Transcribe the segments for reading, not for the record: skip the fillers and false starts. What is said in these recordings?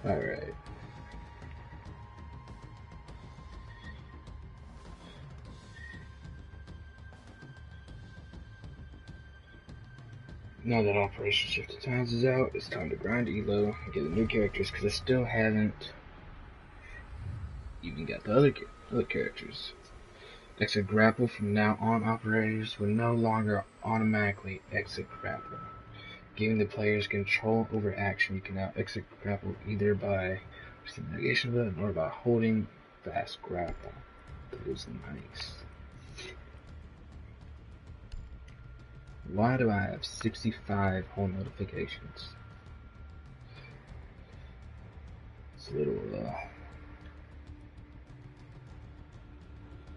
Alright. Now that Operation Shift of Times is out, it's time to grind Elo and get the new characters, because I still haven't even got the other characters. Exit grapple. From now on, operators will no longer automatically exit grapple, giving the players control over action. You can now exit grapple either by pressing the negation button or by holding fast grapple. That is nice. Why do I have 65 whole notifications? It's a little,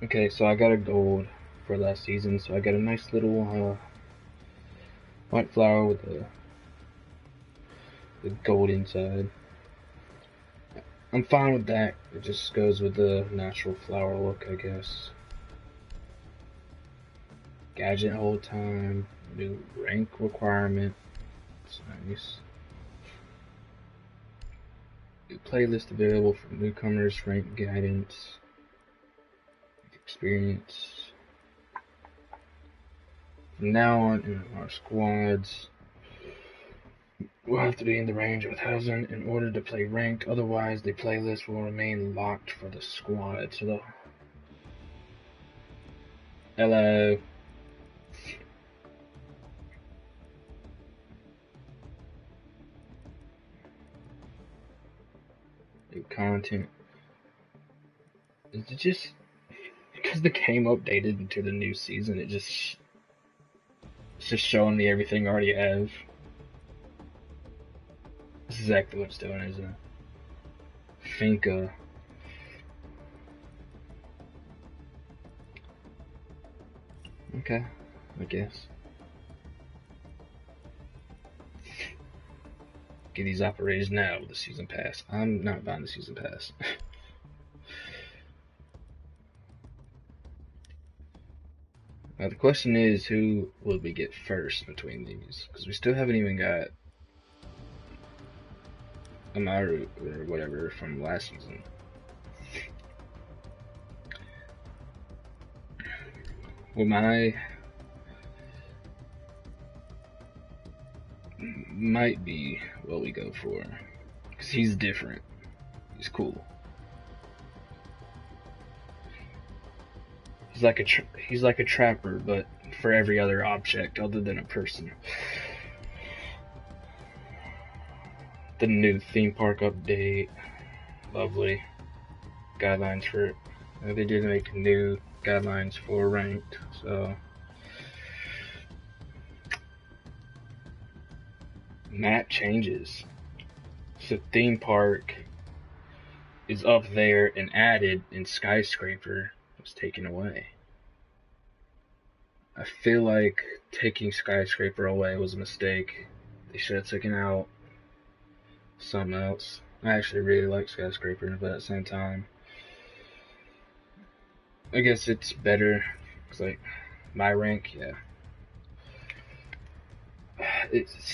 Okay, so I got a gold for last season, so I got a nice little, white flower with the gold inside. I'm fine with that. It just goes with the natural flower look, I guess. Gadget hold time, new rank requirement. It's nice. New playlist available for newcomers, rank guidance, experience. From now on, in our squads, we'll have to be in the range of 1,000 in order to play ranked. Otherwise, the playlist will remain locked for the squad. So hello. New content. Is it just because the game updated into the new season? It's just showing me everything I already have. This is exactly what it's doing, isn't it? Finca. Okay, I guess. Get these operators now with the season pass. I'm not buying the season pass. Now the question is, who will we get first between these? Because we still haven't even got Amaru or whatever from last season. Well, might be what we go for, because he's different. He's cool. He's like a trapper, but for every other object other than a person. The new theme park update, lovely. Guidelines for it. They did make new guidelines for ranked, so map changes. So theme park is up there and added, and skyscraper was taken away. I feel like taking skyscraper away was a mistake. They should have taken out something else. I actually really like skyscraper, but at the same time, I guess it's better. It's like my rank, yeah.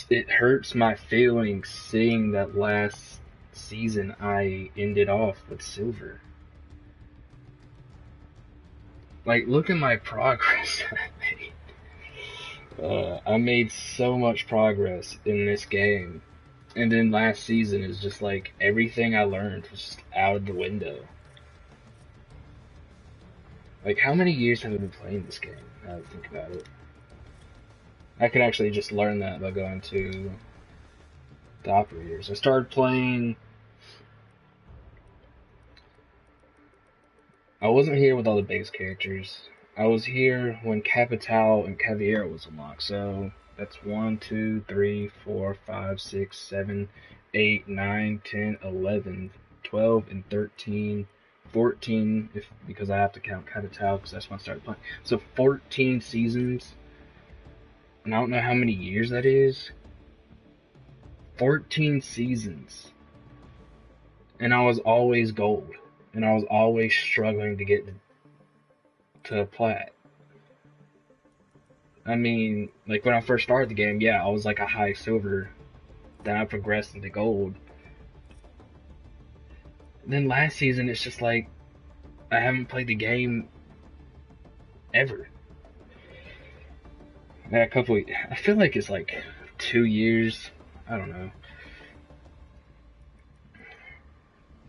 It hurts my feelings seeing that last season I ended off with silver. Like, look at my progress I made. I made so much progress in this game, and then last season is just like everything I learned was just out of the window. Like, how many years have I been playing this game? Now that I think about it, I could actually just learn that by going to the operators. I started playing. I wasn't here with all the base characters. I was here when Capital and Caviera was unlocked. So that's 1, 2, 3, 4, 5, 6, 7, 8, 9, 10, 11, 12, and 13, 14, because I have to count Capital because that's when I started playing. So 14 seasons, and I don't know how many years that is. 14 seasons, and I was always gold, and I was always struggling to get to plat. I mean, like when I first started the game, yeah, I was like a high silver. Then I progressed into gold. then last season, it's just like I haven't played the game ever. Yeah, a couple. I feel like it's like 2 years. I don't know.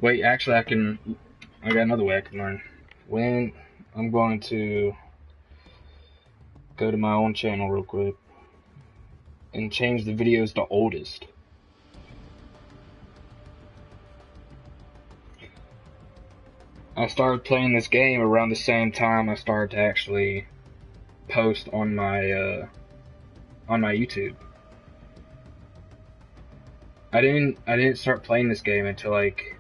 Wait, actually, I got another way I can learn. When I'm going to go to my own channel real quick and change the videos to oldest. I started playing this game around the same time I started to actually post on my YouTube. I didn't start playing this game until like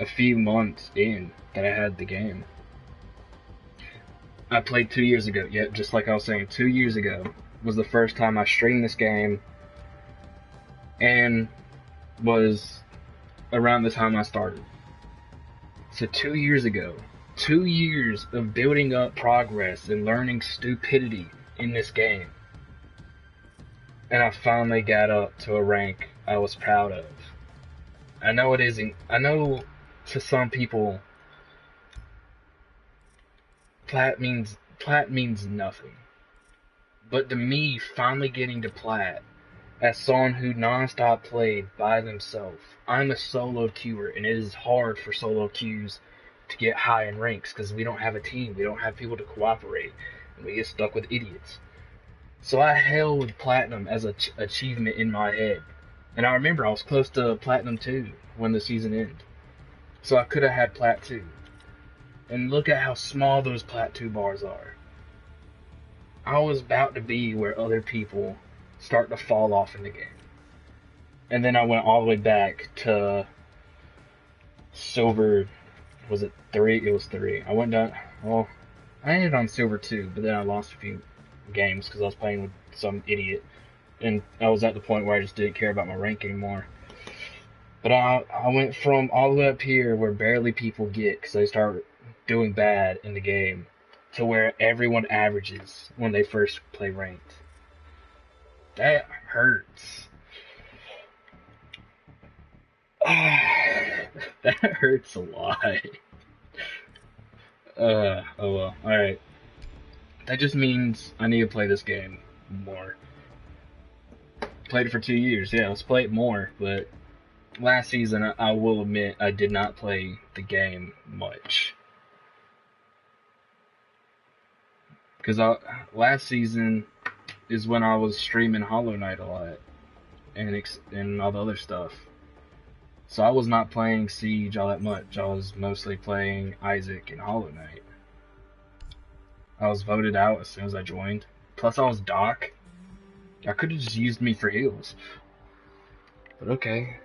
a few months in that I had the game. I played 2 years ago. Yeah, just like I was saying, 2 years ago was the first time I streamed this game, and was around the time I started. So 2 years ago, 2 years of building up progress and learning stupidity in this game, and I finally got up to a rank I was proud of. I know it isn't. I know to some people, plat means nothing. But to me, finally getting to plat, as someone who non-stop played by themselves, I'm a solo queuer, and it is hard for solo queues to get high in ranks because we don't have a team, we don't have people to cooperate, and we get stuck with idiots. So I held platinum as an achievement in my head, and I remember I was close to platinum 2 when the season ended. So I could have had plat 2. And look at how small those plat 2 bars are. I was about to be where other people start to fall off in the game. And then I went all the way back to silver. Was it 3? It was 3. I went down. Well, I ended on silver 2, but then I lost a few games because I was playing with some idiot. And I was at the point where I just didn't care about my rank anymore. But I went from all the way up here where barely people get because they start doing bad in the game, to where everyone averages when they first play ranked. That hurts. That hurts a lot. Oh well, alright. That just means I need to play this game more. Played it for 2 years, yeah, let's play it more, but last season, I will admit, I did not play the game much. Because last season is when I was streaming Hollow Knight a lot, and all the other stuff. So I was not playing Siege all that much. I was mostly playing Isaac and Hollow Knight. I was voted out as soon as I joined. Plus I was Doc. I could have just used me for heals. But okay.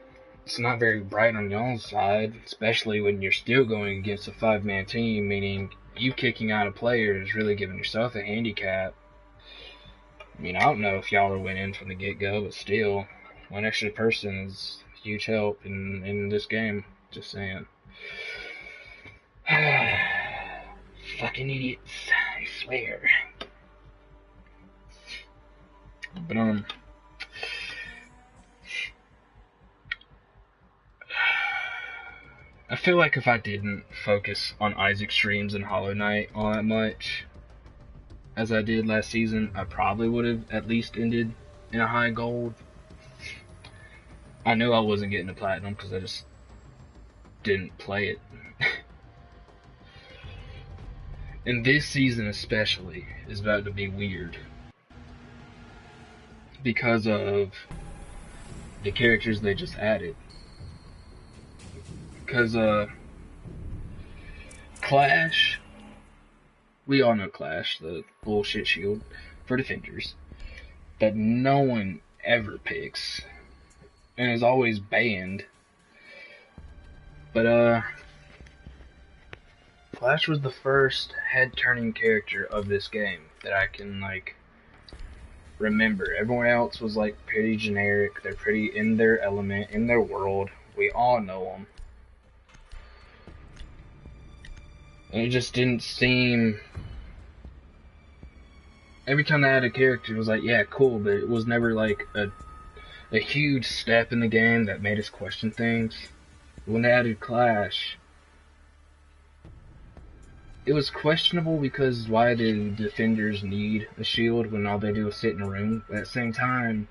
It's not very bright on y'all's side, especially when you're still going against a 5-man team, meaning you kicking out a player is really giving yourself a handicap. I mean, I don't know if y'all are winning from the get-go, but still, one extra person is a huge help in this game. Just saying. Fucking idiots, I swear. But I feel like if I didn't focus on Isaac streams and Hollow Knight all that much as I did last season, I probably would have at least ended in a high gold. I knew I wasn't getting a platinum because I just didn't play it. And this season especially is about to be weird because of the characters they just added. Because, Clash, we all know Clash, the bullshit shield for defenders, that no one ever picks, and is always banned. But, Clash was the first head-turning character of this game that I can, like, remember. Everyone else was, like, pretty generic, they're pretty in their element, in their world, we all know them. And it just didn't seem... Every time they had a character, it was like, yeah, cool, but it was never like a huge step in the game that made us question things. when they added Clash, it was questionable because why do defenders need a shield when all they do is sit in a room? But at the same time,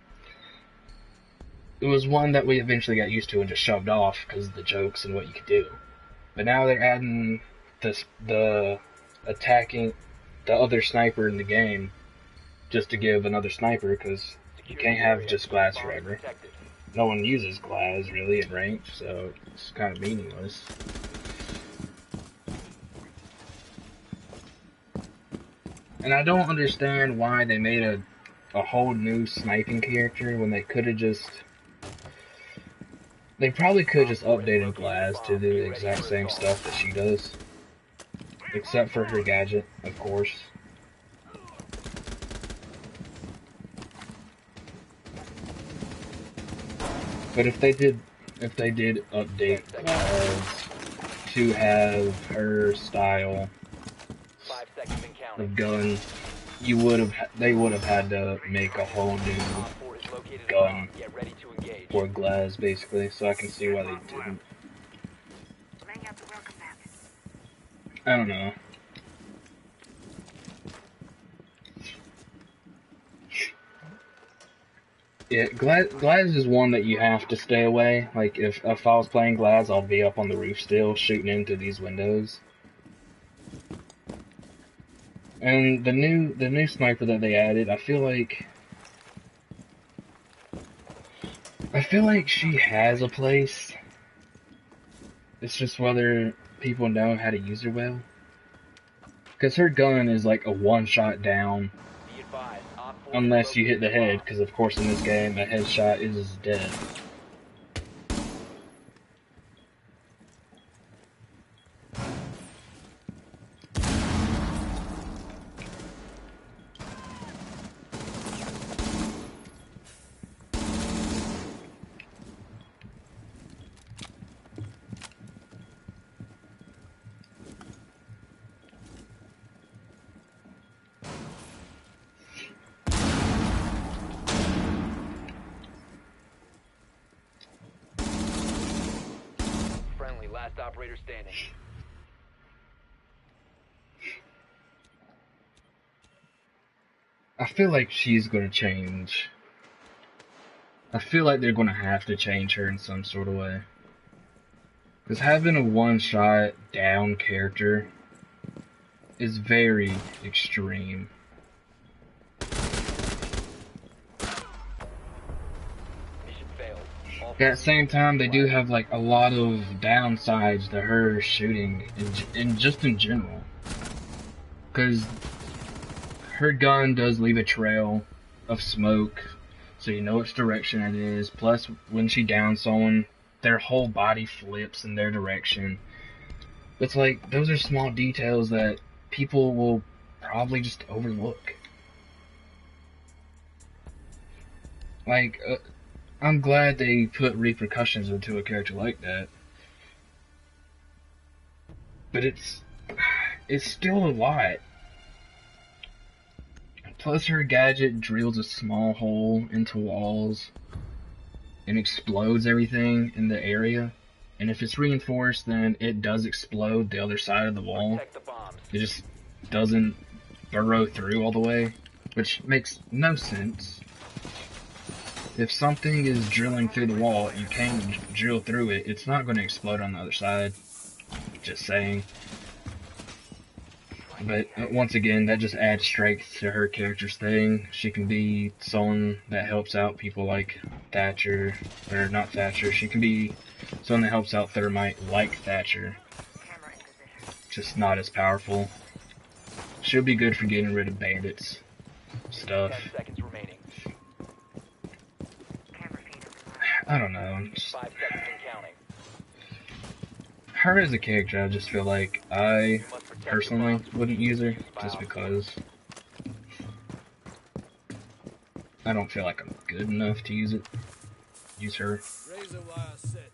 it was one that we eventually got used to and just shoved off because of the jokes and what you could do. But now they're adding the attacking the other sniper in the game just to give another sniper because you can't have just glass forever. No one uses glass really in range, so it's kind of meaningless. And I don't understand why they made a whole new sniping character when they could have just... They probably could have just updated Glass to do the exact same stuff that she does. Except for her gadget, of course. But if they did update Glass to have her style of gun, they would have had to make a whole new gun for Glass, basically, so I can see why they didn't. I don't know. Yeah, Glass is one that you have to stay away. Like, if I was playing Glass, I'll be up on the roof still, shooting into these windows. And the new sniper that they added, I feel like she has a place. It's just whether people know how to use her well. Because her gun is like a one-shot down. Unless you hit the head, because of course in this game, a headshot is dead. Last operator standing. I feel like she's gonna change. I feel like they're gonna have to change her in some sort of way. Because having a one-shot down character is very extreme. At the same time, they do have like a lot of downsides to her shooting, and just in general. Because her gun does leave a trail of smoke, so you know which direction it is. Plus, when she downs someone, their whole body flips in their direction. It's like, those are small details that people will probably just overlook. Like, I'm glad they put repercussions into a character like that. But it's still a lot. Plus her gadget drills a small hole into walls and explodes everything in the area. And if it's reinforced, then it does explode the other side of the wall. It just doesn't burrow through all the way, which makes no sense. If something is drilling through the wall, you can drill through it, it's not going to explode on the other side. Just saying. But once again, that just adds strength to her character's thing. She can be someone that helps out people like Thatcher, or not Thatcher, she can be someone that helps out Thermite like Thatcher. Just not as powerful. She'll be good for getting rid of bandits stuff. 10 seconds remaining. I don't know. 5 seconds and counting. Her as a character, I just feel like I personally wouldn't use her just because I don't feel like I'm good enough to use her. Razor wire set.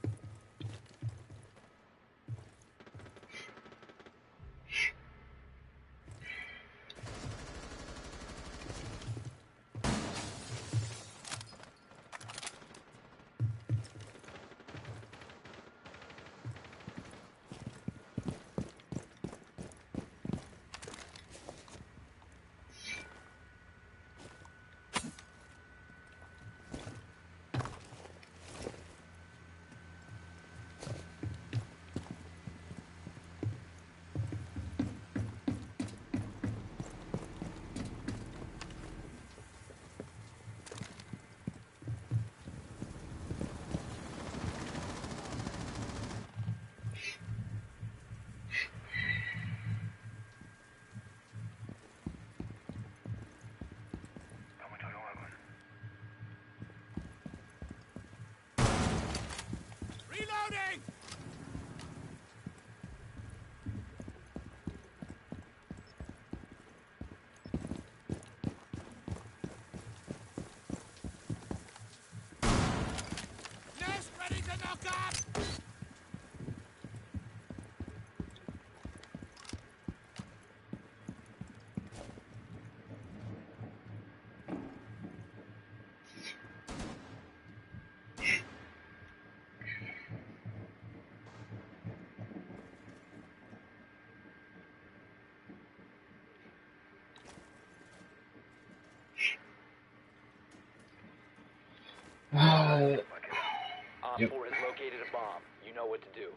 Op Yep. 4 has located a bomb. You know what to do.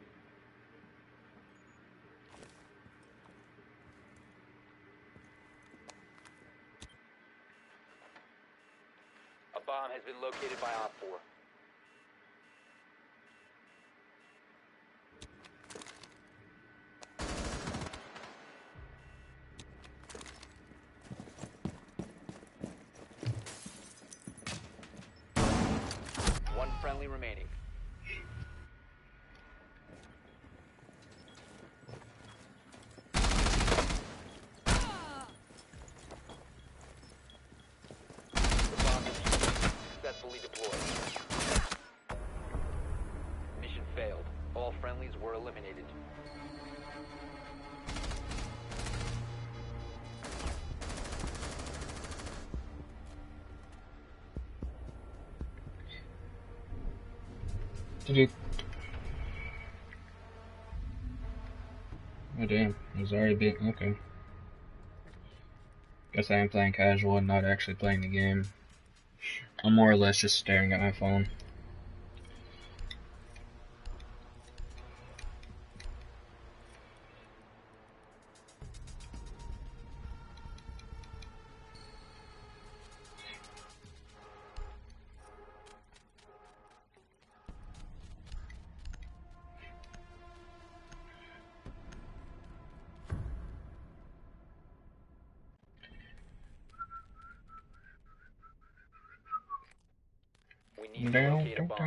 A bomb has been located by Op 4. One friendly remaining. The bomb is successfully deployed. Mission failed. All friendlies were eliminated. Did Oh damn, it was already big. Okay. Guess I am playing casual and not actually playing the game. I'm more or less just staring at my phone. We need to locate a bomb.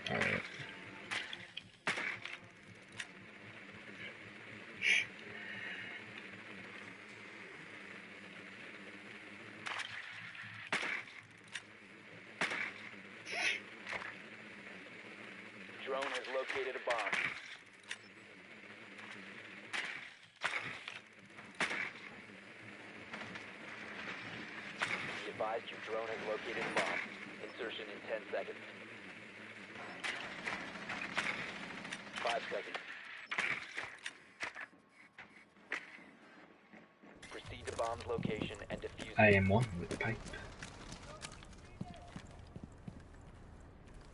Alright. Drone has located a bomb. Be advised your drone has located a bomb. Insertion in 10 seconds. 5 seconds. Proceed to bomb's location and defuse I it. am one with the pipe.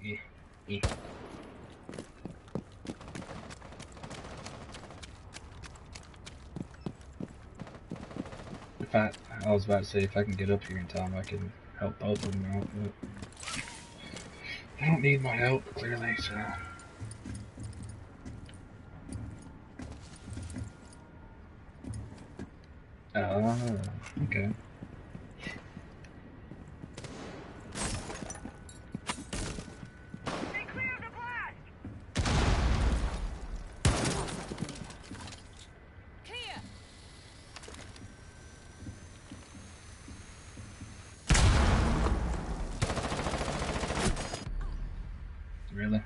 Yeah. Yeah. If I was about to say, if I can get up here in time, I can help both of them out, but I don't need my help, clearly, so. Okay. Really?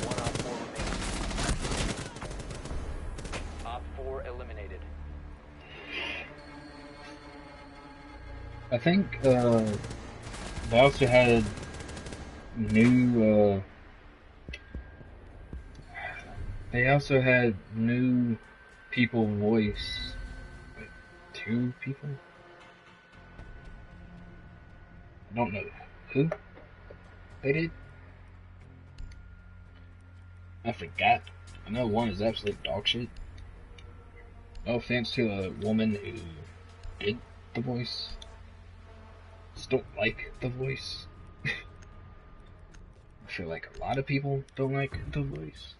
One Op 4 remaining. Op 4 eliminated. I think, they also had new, they also had new people voice. Like, 2 people? I don't know who they did. I forgot. I know one is absolute dog shit. No offense to a woman who did the voice. Just don't like the voice. I feel like a lot of people don't like the voice.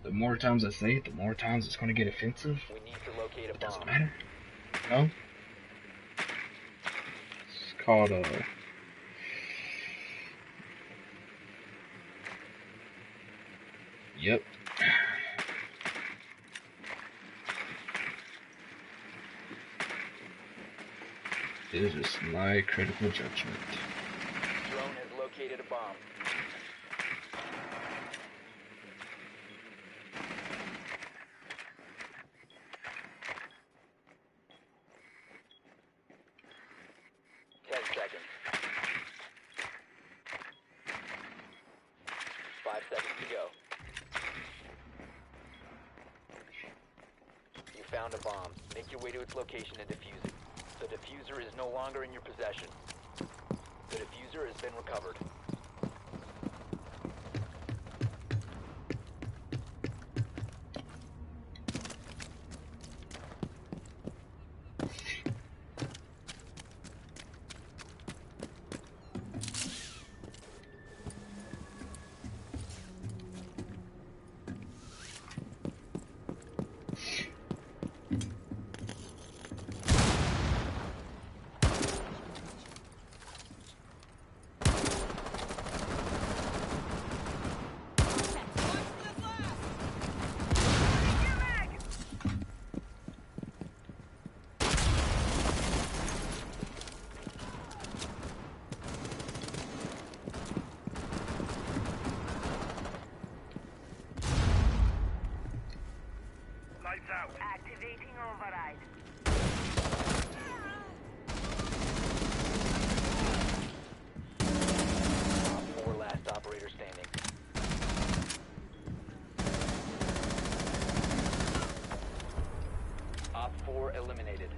The more times I say it, the more times it's going to get offensive. We need to locate a It doesn't bomb. matter. No? It's called, Yep. It is just my critical judgment. Drone has located a bomb. Seconds. 5 seconds to go. You found a bomb. Make your way to its location and defuse it. The diffuser is no longer in your possession. The diffuser has been recovered. Activating override. Op 4 last operator standing. Op 4 eliminated.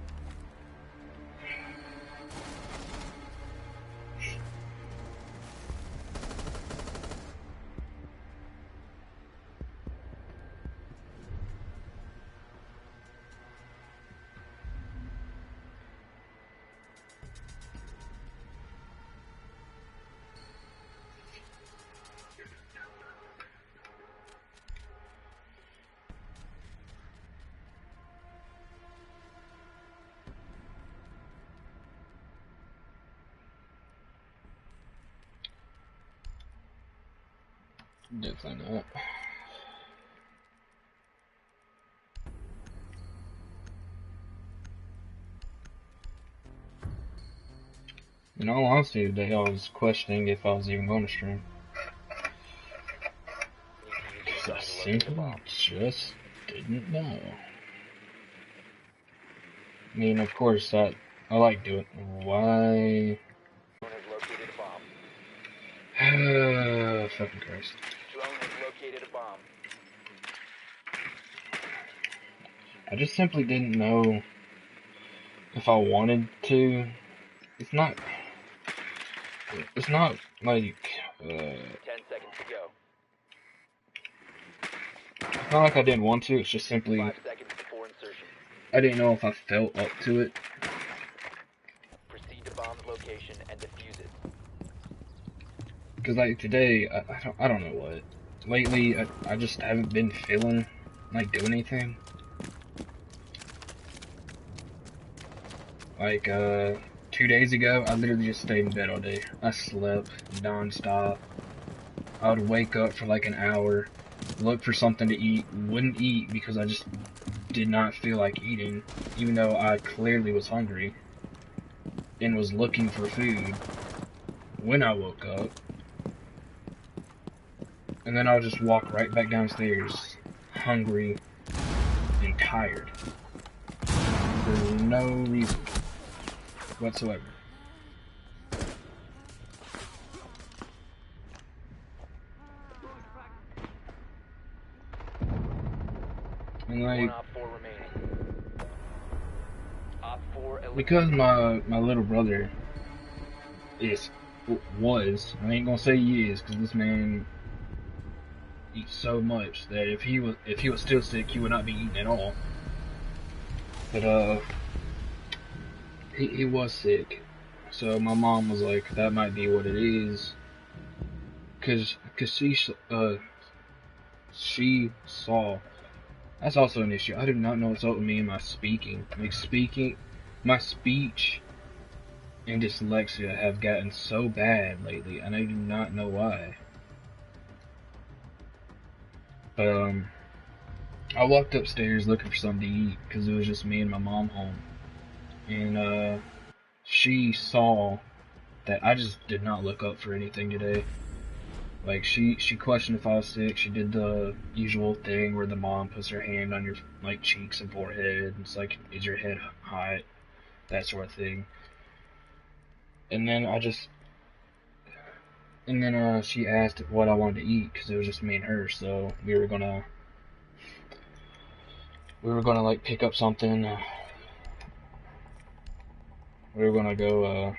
Definitely not. In all honesty, today I was questioning if I was even going to stream. Because I simply just didn't know. I mean, of course, I like doing it. Why? Drone has located a bomb. Fucking Christ. Drone has located a bomb. I just simply didn't know if I wanted to. It's not like, 10 seconds to go. it's not like I didn't want to, it's just simply, 5 seconds before insertion. I didn't know if I felt up to it. Proceed to bomb's location and defuse it. Cause like today, I don't know what. Lately, I just haven't been feeling like doing anything. Like, 2 days ago, I literally just stayed in bed all day. I slept non-stop. I would wake up for like an hour, look for something to eat, wouldn't eat because I just did not feel like eating, even though I clearly was hungry and was looking for food when I woke up. And then I would just walk right back downstairs, hungry and tired, for no reason whatsoever. And One like, Op 4 remaining. Op 4 eliminated. because my little brother was, I ain't gonna say he is, because this man eats so much that if he was still sick, he would not be eating at all. But he was sick, so my mom was like, that might be what it is, cause she saw. That's also an issue. I do not know what's up with me and my speaking. My speech and dyslexia have gotten so bad lately, and I do not know why. But I walked upstairs looking for something to eat because it was just me and my mom home, and she saw that I just did not look up for anything today. Like she questioned if I was sick. She did the usual thing where the mom puts her hand on your like cheeks and forehead. And it's like, is your head hot? That sort of thing. And then she asked what I wanted to eat because it was just me and her. So we were gonna like pick up something. We were gonna go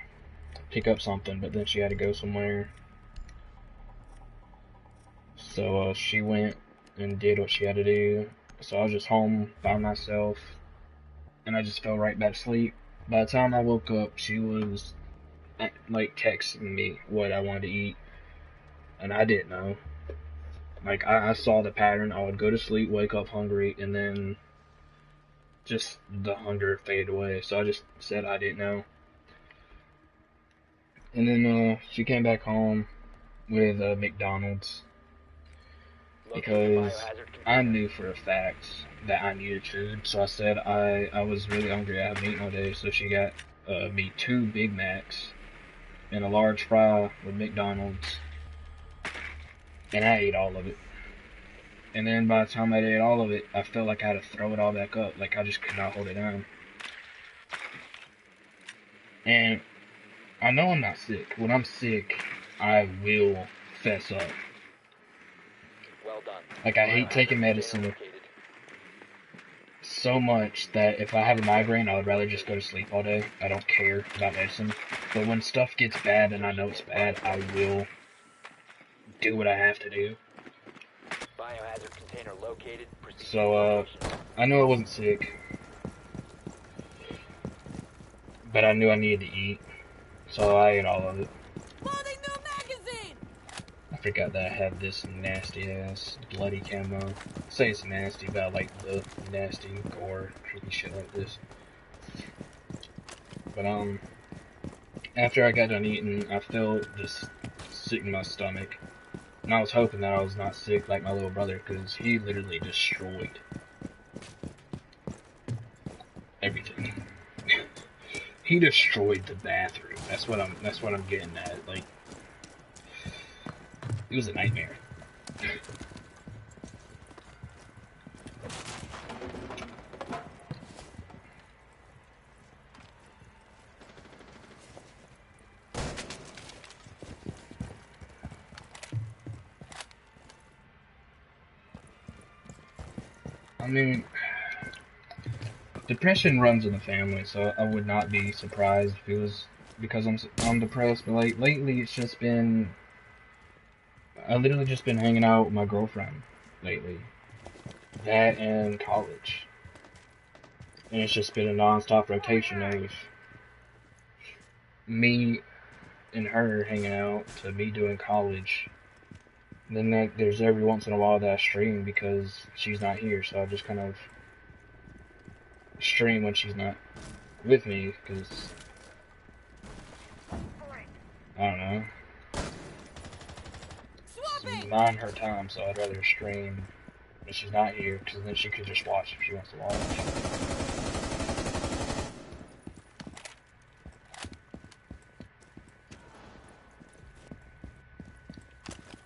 pick up something, but then she had to go somewhere. So she went and did what she had to do. So I was just home by myself, and I just fell right back to sleep. By the time I woke up, she was like texting me what I wanted to eat, and I didn't know. Like I saw the pattern. I would go to sleep, wake up hungry, and then just the hunger fade away. So I just said I didn't know. And then she came back home with McDonald's because I knew for a fact that I needed food. So I said I was really hungry. I haven't eaten all day. So she got me 2 Big Macs and a large fry with McDonald's, and I ate all of it. And then by the time I ate all of it, I felt like I had to throw it all back up. Like I just could not hold it down. And I know I'm not sick. When I'm sick, I will fess up. Well done. Like I hate taking medicine so much that if I have a migraine, I would rather just go to sleep all day. I don't care about medicine. But when stuff gets bad and I know it's bad, I will do what I have to do. Biohazard container located. So, I know I wasn't sick, but I knew I needed to eat, so I ate all of it. Loading new magazine! I forgot that I had this nasty ass bloody camo. I say it's nasty, but I like the nasty gore, creepy shit like this. But after I got done eating, I felt just sick in my stomach. And I was hoping that I was not sick like my little brother, because he literally destroyed everything. He destroyed the bathroom. That's what I'm getting at. Like, it was a nightmare. I mean, depression runs in the family, so I would not be surprised if it was because I'm depressed. But like lately, it's just been I literally just been hanging out with my girlfriend lately. That and college, and it's just been a non-stop rotation of me and her hanging out to me doing college. And then there's every once in a while that I stream because she's not here, so I just kind of stream when she's not with me, because I don't know, it's not her time, so I'd rather stream when she's not here, because then she could just watch if she wants to watch.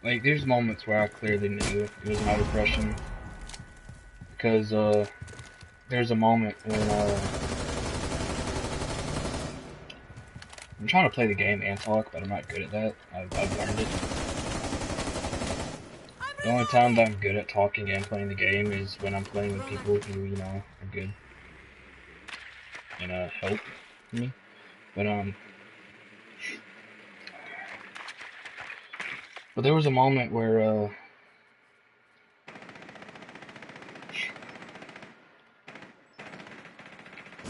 Like, there's moments where I clearly knew it was my depression, because there's a moment when I'm trying to play the game and talk, but I'm not good at that. I've learned it. The only time that I'm good at talking and playing the game is when I'm playing with people who, you know, are good and help me. But there was a moment where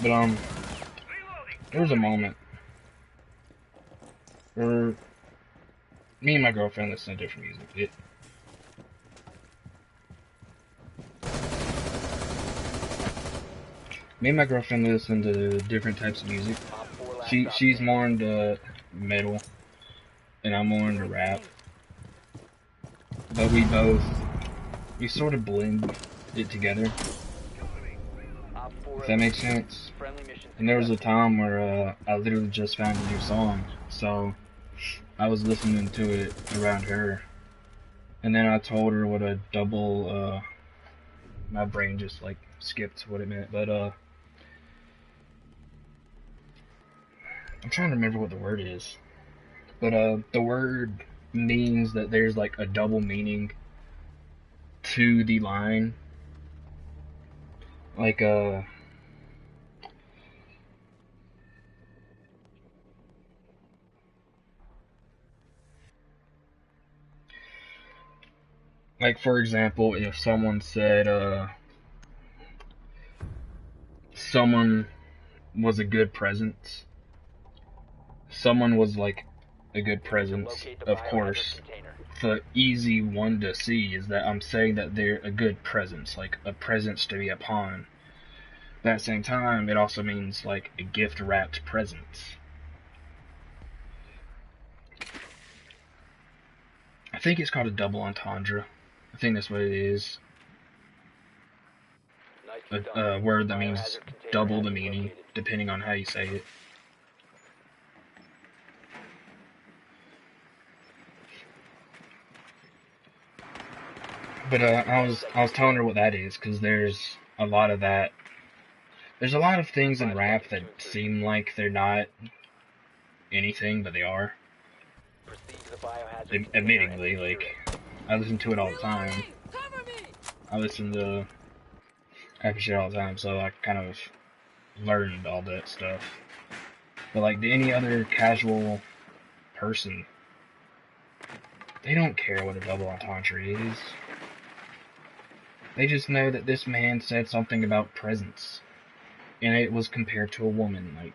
there was a moment where me and my girlfriend listen to different music. Me and my girlfriend listen to different types of music. She's more into metal, and I'm more into rap. But we both you sort of blend it together, Op 4 if that makes sense. friendly mission And there was a successful. time where I literally just found a new song, so I was listening to it around her, and then I told her what a double. My brain just like skipped what it meant, but I'm trying to remember what the word is. But the word means that there's like a double meaning to the line, like like for example, if someone said someone was a good presence, someone was like a good You need to presence, locate the of biohazard course. container. The easy one to see is that I'm saying that they're a good presence, like a presence to be upon. But at the same time, it also means like a gift wrapped presence. I think it's called a double entendre. I think that's what it is. Nicely A done. word that means Biohazard container double has the been meaning, located. depending on how you say it. But I was telling her what that is, because there's a lot of that. There's a lot of things in 5 rap seconds that to insertion. seem like they're not anything, but they are. Proceed to the biohazard container and Admittingly, secure like, it. I listen to it all the time. Reloading! Cover me! I listen to rap shit all the time, so I kind of learned all that stuff. But like any other casual person, they don't care what a double entendre is. They just know that this man said something about presence, and it was compared to a woman. Like,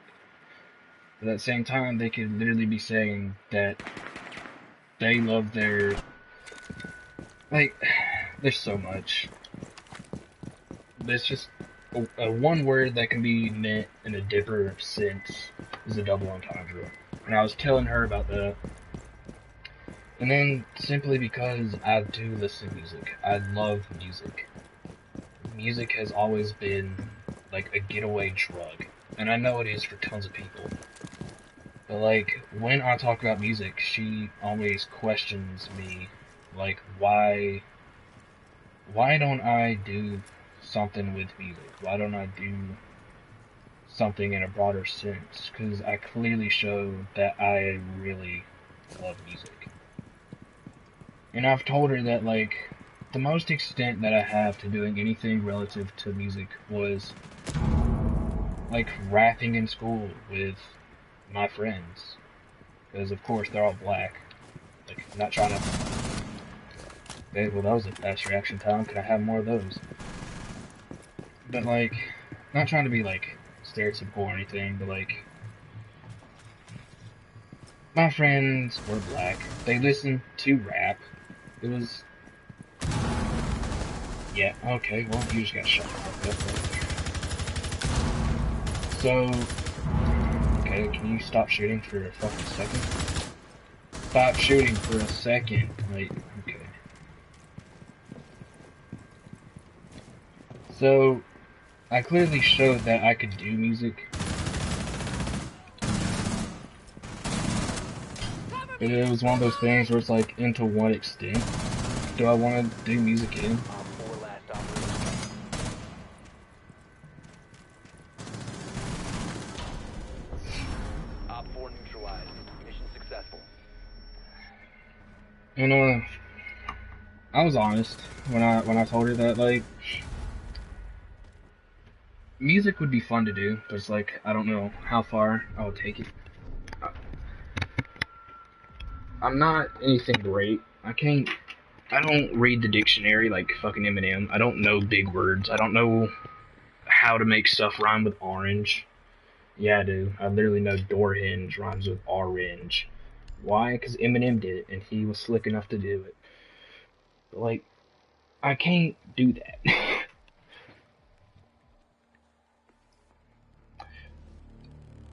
at that same time, they could literally be saying that they love their, like, there's so much. There's just a one word that can be meant in a different sense is a double entendre. And I was telling her about that. And then simply because I do listen to music, I love music. Music has always been like a getaway drug, and I know it is for tons of people. But like when I talk about music, she always questions me, like why don't I do something with music? Why don't I do something in a broader sense? Because I clearly show that I really love music. And I've told her that, like, the most extent that I have to doing anything relative to music was, like, rapping in school with my friends. Because, of course, they're all black. Like, I'm not trying to... well, that was a fast reaction time. Could I have more of those? But, like, not trying to be, like, stereotypical or anything, but, like, my friends were black. They listened to rap. It was... Yeah, okay, well, you just got shot. So... Okay, can you stop shooting for a fucking second? Stop shooting for a second. Like, okay. So, I clearly showed that I could do music. But it was one of those things where it's like, into what extent do I want to do music in? Op 4 last operator. Op 4 neutralized. Mission successful. And I was honest when I told her that, like, music would be fun to do, but it's like, I don't know how far I would take it. I'm not anything great. I don't read the dictionary like fucking Eminem. I don't know big words. I don't know how to make stuff rhyme with orange. Yeah, I do. I literally know door hinge rhymes with orange. Why? Because Eminem did it, and he was slick enough to do it. But, like, I can't do that.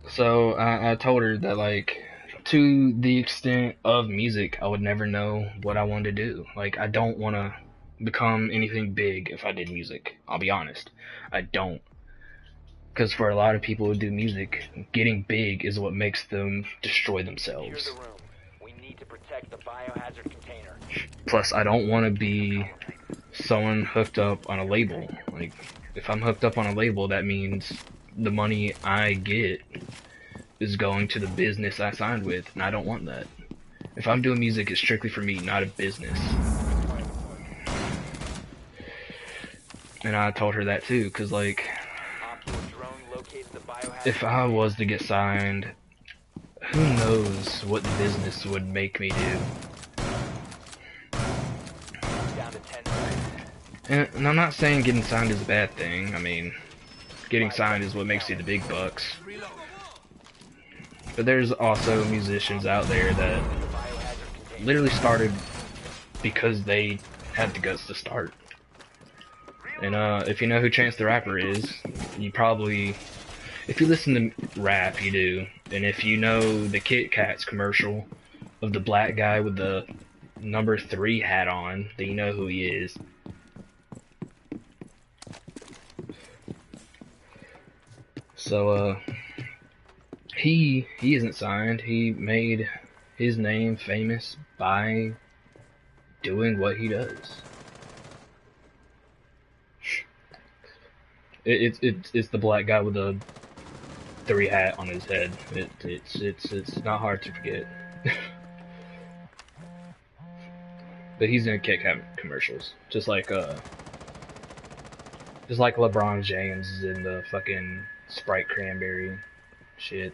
So I told her that, like, to the extent of music, I would never know what I wanted to do. Like, I don't want to become anything big if I did music. I'll be honest. I don't. Because for a lot of people who do music, getting big is what makes them destroy Secure themselves. the room. We need to protect the biohazard container. Plus, I don't want to be someone hooked up on a label. Like, if I'm hooked up on a label, that means the money I get is going to the business I signed with, and I don't want that. If I'm doing music, it's strictly for me, not a business. And I told her that too, because, like, Op 4 drone located the biohazard if I was to get signed, who knows what business would make me do. down to 10 seconds. And I'm not saying getting signed is a bad thing. I mean, getting signed is what makes you the big bucks. But there's also musicians out there that The biohazard container. literally started because they had the guts to start. And if you know who Chance the Rapper is, you probably, if you listen to rap, you do. And if you know the Kit Kats commercial of the black guy with the number 3 hat on, then you know who he is. So, he isn't signed. He made his name famous by doing what he does. It's the black guy with the 3 hat on his head. It's not hard to forget. But he's in Kit Kat commercials, just like LeBron James is in the fucking Sprite cranberry shit.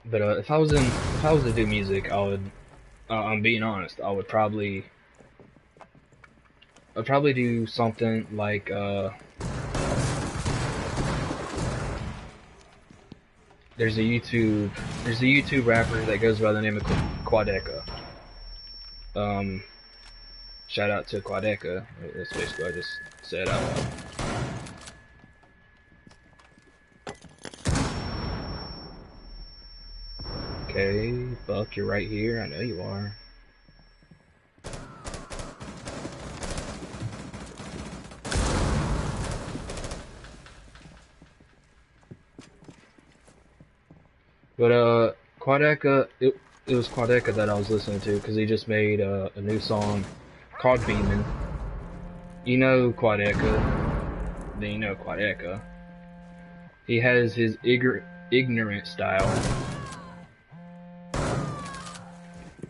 But if I was to do music, I would. I'm being honest. I'd probably do something like there's a YouTube rapper that goes by the name of Quadeca. Shout out to Quadeca. That's basically what I just said out loud. Okay, Buck, you're right here. I know you are. But Quadeca, it was Quadeca that I was listening to because he just made a new song called Beamin'. You know Quadeca, then you know Quadeca. He has his ignorant style,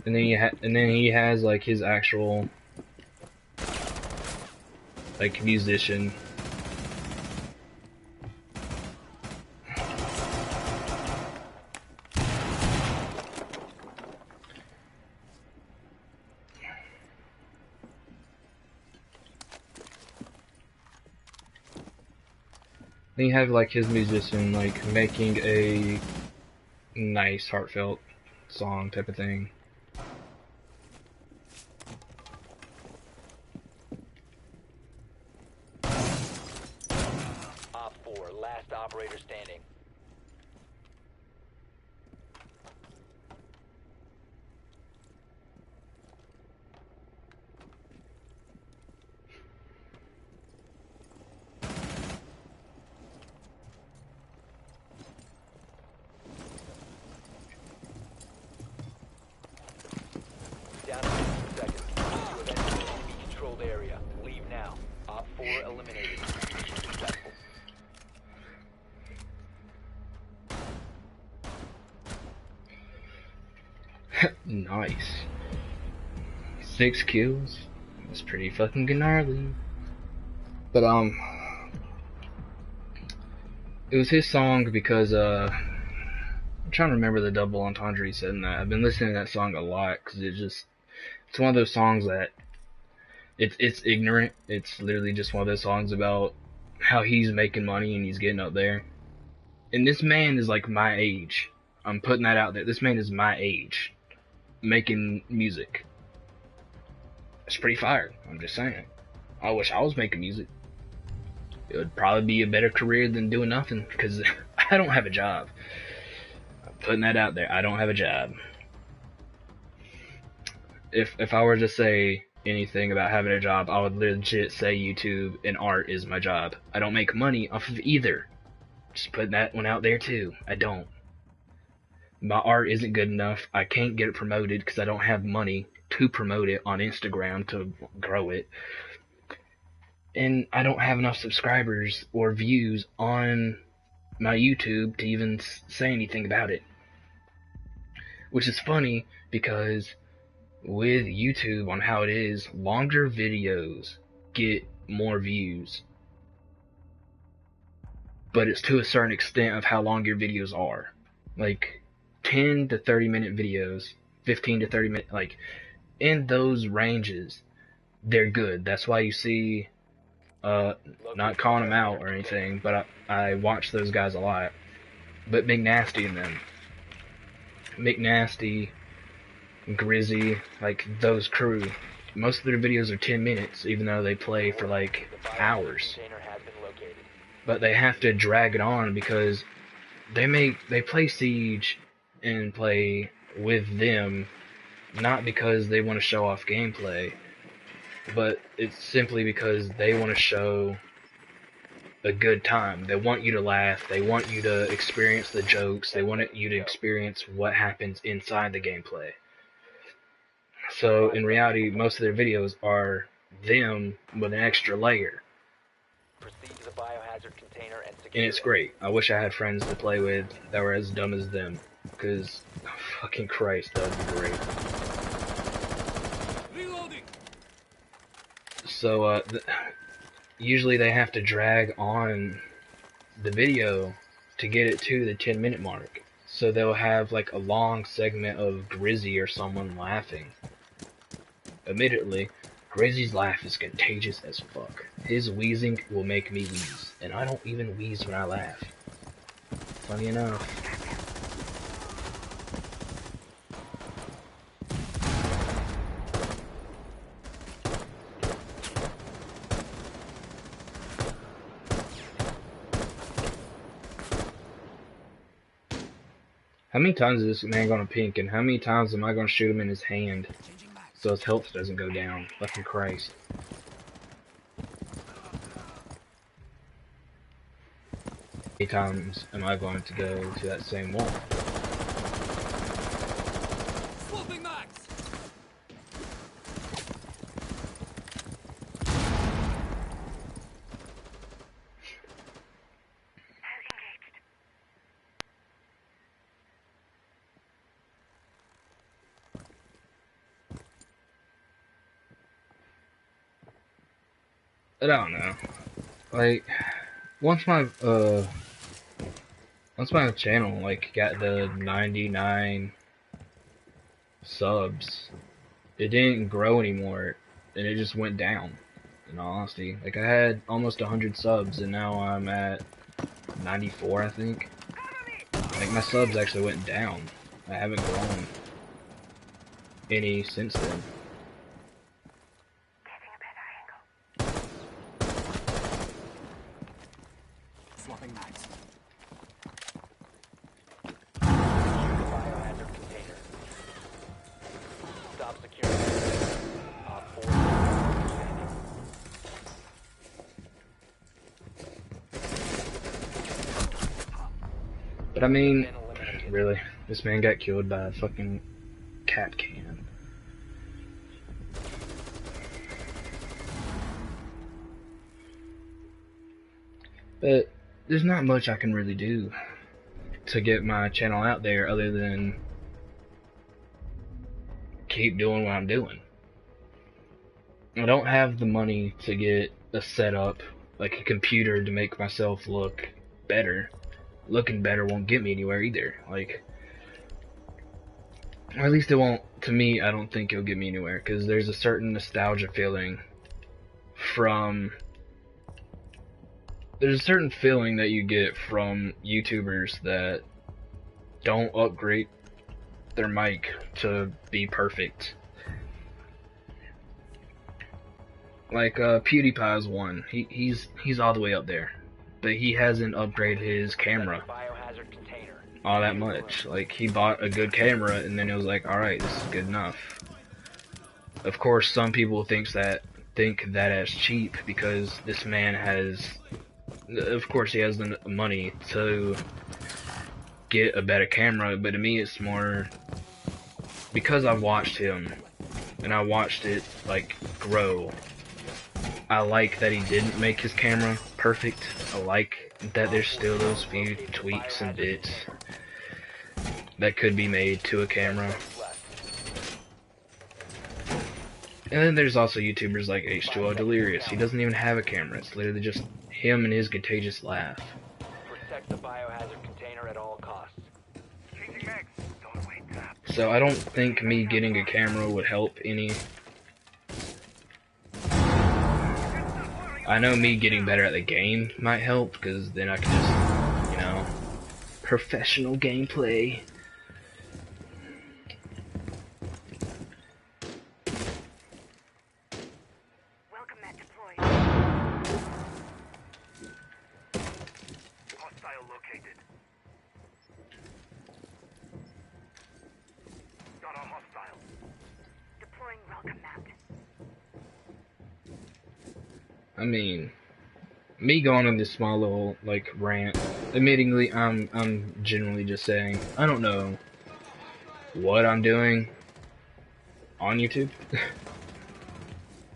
and then he has like his actual like musician. Then you have like his musician like making a nice heartfelt song type of thing. Op 4, last operator standing. Down to 15 seconds. You have entered an enemy-controlled area. Leave now. Op 4 eliminated. Mission successful. Nice. 6 kills. That's pretty fucking gnarly. But it was his song because I'm trying to remember the double entendre he said in that. I've been listening to that song a lot because it's one of those songs that it's ignorant. It's literally just one of those songs about how he's making money and he's getting up there. And this man is like my age. I'm putting that out there. This man is my age, making music. It's pretty fire. I'm just saying. I wish I was making music. it would probably be a better career than doing nothing, because I don't have a job. I'm putting that out there. I don't have a job. If I were to say anything about having a job, I would legit say YouTube and art is my job. I don't make money off of either. Just putting that one out there too. I don't. My art isn't good enough. I can't get it promoted because I don't have money to promote it on Instagram to grow it. And I don't have enough subscribers or views on my YouTube to even say anything about it. Which is funny because with YouTube on how it is, longer videos get more views. But it's to a certain extent of how long your videos are. Like 10 to 30 minute videos, 15 to 30 minute, like in those ranges, they're good. That's why you see, not calling them out or anything, but I watch those guys a lot. But McNasty and them. McNasty, Grizzy, like those crew, most of their videos are 10 minutes, even though they play for like hours. But they have to drag it on because they play Siege and play with them, not because they want to show off gameplay, but it's simply because they want to show a good time. They want you to laugh, they want you to experience the jokes, they want you to experience what happens inside the gameplay. So in reality, most of their videos are them with an extra layer. Proceed to the biohazard container and secure And it's great. I wish I had friends to play with that were as dumb as them. Because, fucking Christ, that would be great. Reloading. So, usually they have to drag on the video to get it to the 10-minute mark. So they'll have like a long segment of Grizzy or someone laughing. Admittedly, Grizzy's laugh is contagious as fuck. His wheezing will make me wheeze, and I don't even wheeze when I laugh. Funny enough. How many times is this man gonna pink, and how many times am I gonna shoot him in his hand so his health doesn't go down? Fucking Christ. How many times am I going to go to that same wall? Swapping mags. I don't know. Like, once my channel like got the 99 subs, it didn't grow anymore, and it just went down. In all honesty, like I had almost 100 subs, and now I'm at 94, I think. Like my subs actually went down. I haven't grown any since then. Swapping mags. biohazard container. Stop securing. Op 4 standing. But I mean, Been eliminated. really, this man got killed by a fucking cat can. But there's not much I can really do to get my channel out there other than keep doing what I'm doing. I don't have the money to get a setup, like a computer, to make myself look better. Looking better won't get me anywhere either. Like, or at least it won't, to me, I don't think it'll get me anywhere, because there's a certain nostalgia feeling from, there's a certain feeling that you get from YouTubers that don't upgrade their mic to be perfect. Like PewDiePie's one. He's all the way up there, but he hasn't upgraded his camera Biohazard container. all that much. Like he bought a good camera and then it was like, all right, this is good enough. Of course, some people think that as cheap because this man has, of course, he has the money to get a better camera. But to me, it's more because I've watched him and I watched it like grow. I like that he didn't make his camera perfect. I like that there's still those few tweaks and bits that could be made to a camera. And then there's also YouTubers like H2O Delirious. He doesn't even have a camera. It's literally just him and his contagious laugh. Protect the biohazard container at all costs. So I don't think me getting a camera would help any. I know me getting better at the game might help, because then I can just, you know, professional gameplay. Welcome mat deployed. Hostile located. Got a hostile. Deploying welcome mat. I mean, me going on this small little like rant. Admittingly, I'm genuinely just saying I don't know what I'm doing on YouTube.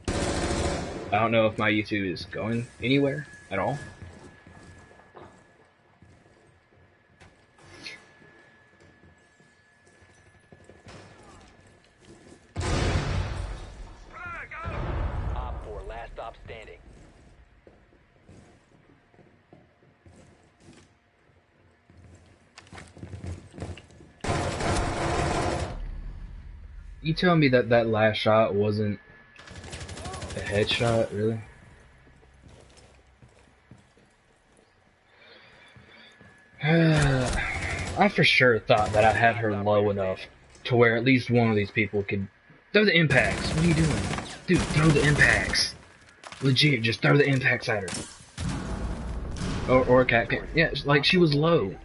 I don't know if my YouTube is going anywhere at all. Op 4, last stop standing. You tell me that that last shot wasn't a headshot, really? I for sure thought that I had her low enough to where at least one of these people could throw the impacts. What are you doing? Dude, throw the impacts. Legit, just throw the impacts at her. Or a cat. Yeah, like she was low.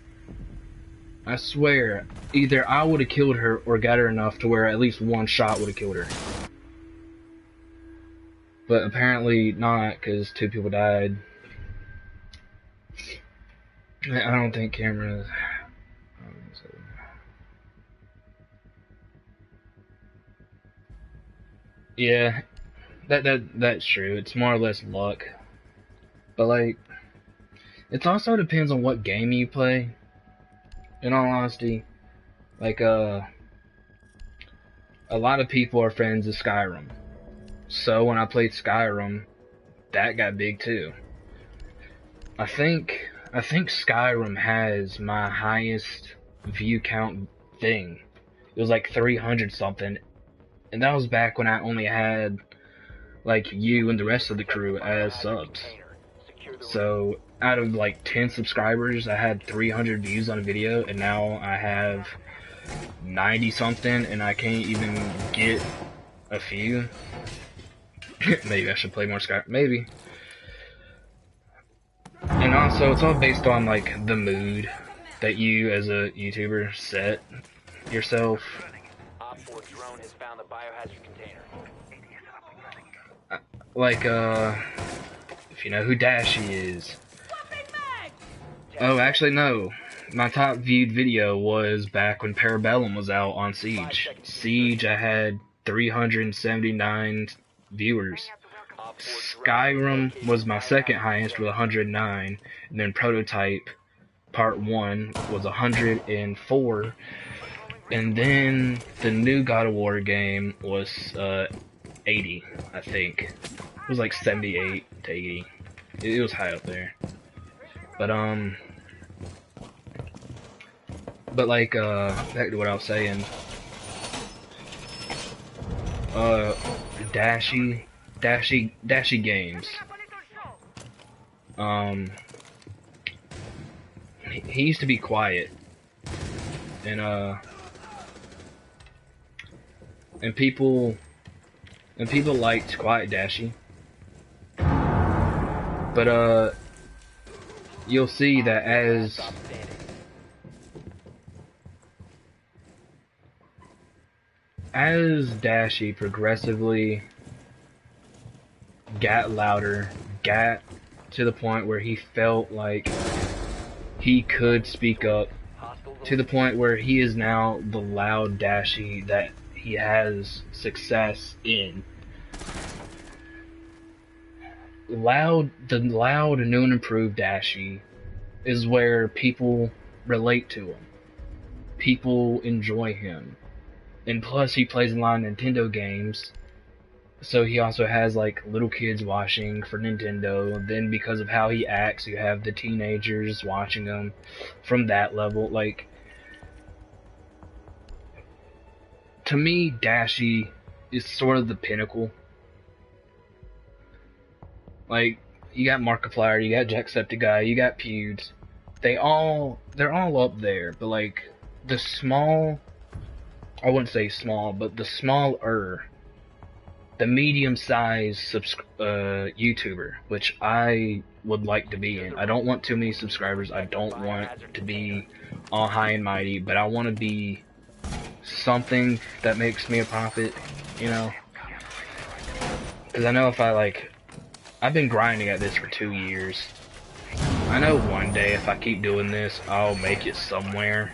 I swear, either I would have killed her or got her enough to where at least one shot would have killed her. But apparently not, because 2 people died. I don't think cameras... Yeah, that's true. It's more or less luck. But like, it also depends on what game you play. In all honesty, like a lot of people are friends of Skyrim. So when I played Skyrim, that got big too. I think Skyrim has my highest view count thing. It was like 300 something, and that was back when I only had like you and the rest of the crew as subs. So out of like 10 subscribers, I had 300 views on a video, and now I have 90 something, and I can't even get a few. Maybe I should play more Skyrim. Maybe. And also, it's all based on like the mood that you as a YouTuber set yourself. Op 4 drone has found the biohazard container. Like, if you know who Dashy is. Oh, actually, no. My top viewed video was back when Parabellum was out on Siege. Siege, I had 379 viewers. Skyrim was my second highest with 109. And then Prototype Part 1 was 104. And then the new God of War game was 80, I think. It was like 78 to 80. It was high up there. But like, back to what I was saying. Dashy Games. He used to be quiet. And people liked Quiet Dashy. But you'll see that Stop standing. as Dashi progressively got louder, got to the point where he felt like he could speak up, Hostiles to the point where he is now the loud Dashi that he has success in. The loud new and improved Dashi is where people relate to him. People enjoy him. And plus he plays a lot of Nintendo games, so he also has like little kids watching for Nintendo. Then because of how he acts, you have the teenagers watching him from that level. Like, to me, Dashi is sort of the pinnacle. Like, you got Markiplier, you got Jacksepticeye, you got Pewds. They're all up there, but like the small, I wouldn't say small, but the smaller, the medium-sized YouTuber, which I would like to be in. I don't want too many subscribers. I don't want to be all high and mighty, but I want to be something that makes me a profit, you know? Because I know if I've been grinding at this for 2 years. I know one day if I keep doing this, I'll make it somewhere.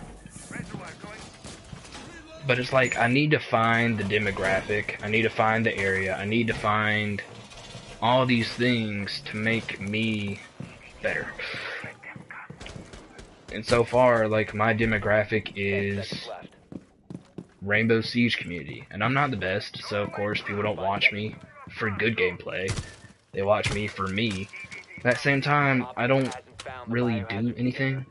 But it's like, I need to find the demographic, I need to find the area, I need to find all these things to make me better. And so far, like, my demographic is Rainbow Siege community. And I'm not the best, so of course people don't watch me for good gameplay. They watch me for me. At the same time, I don't really do anything.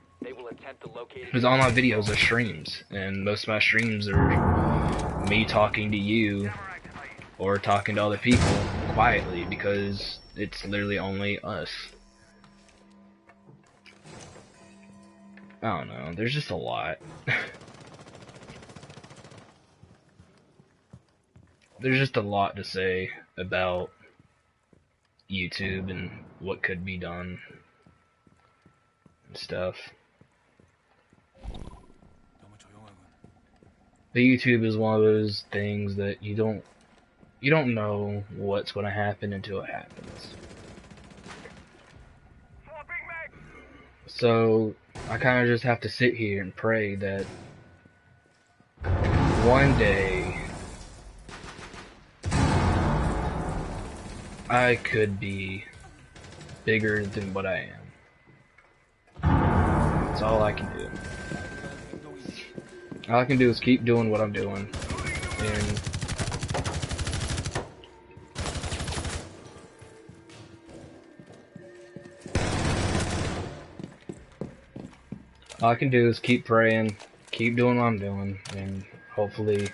Because all my videos are streams, and most of my streams are me talking to you, or talking to other people, quietly, because it's literally only us. I don't know, there's just a lot. There's just a lot to say about YouTube and what could be done and stuff. But YouTube is one of those things that you don't know what's going to happen until it happens. So I kind of just have to sit here and pray that one day I could be bigger than what I am. That's all I can do. All I can do is keep doing what I'm doing, and all I can do is keep praying, keep doing what I'm doing, and hopefully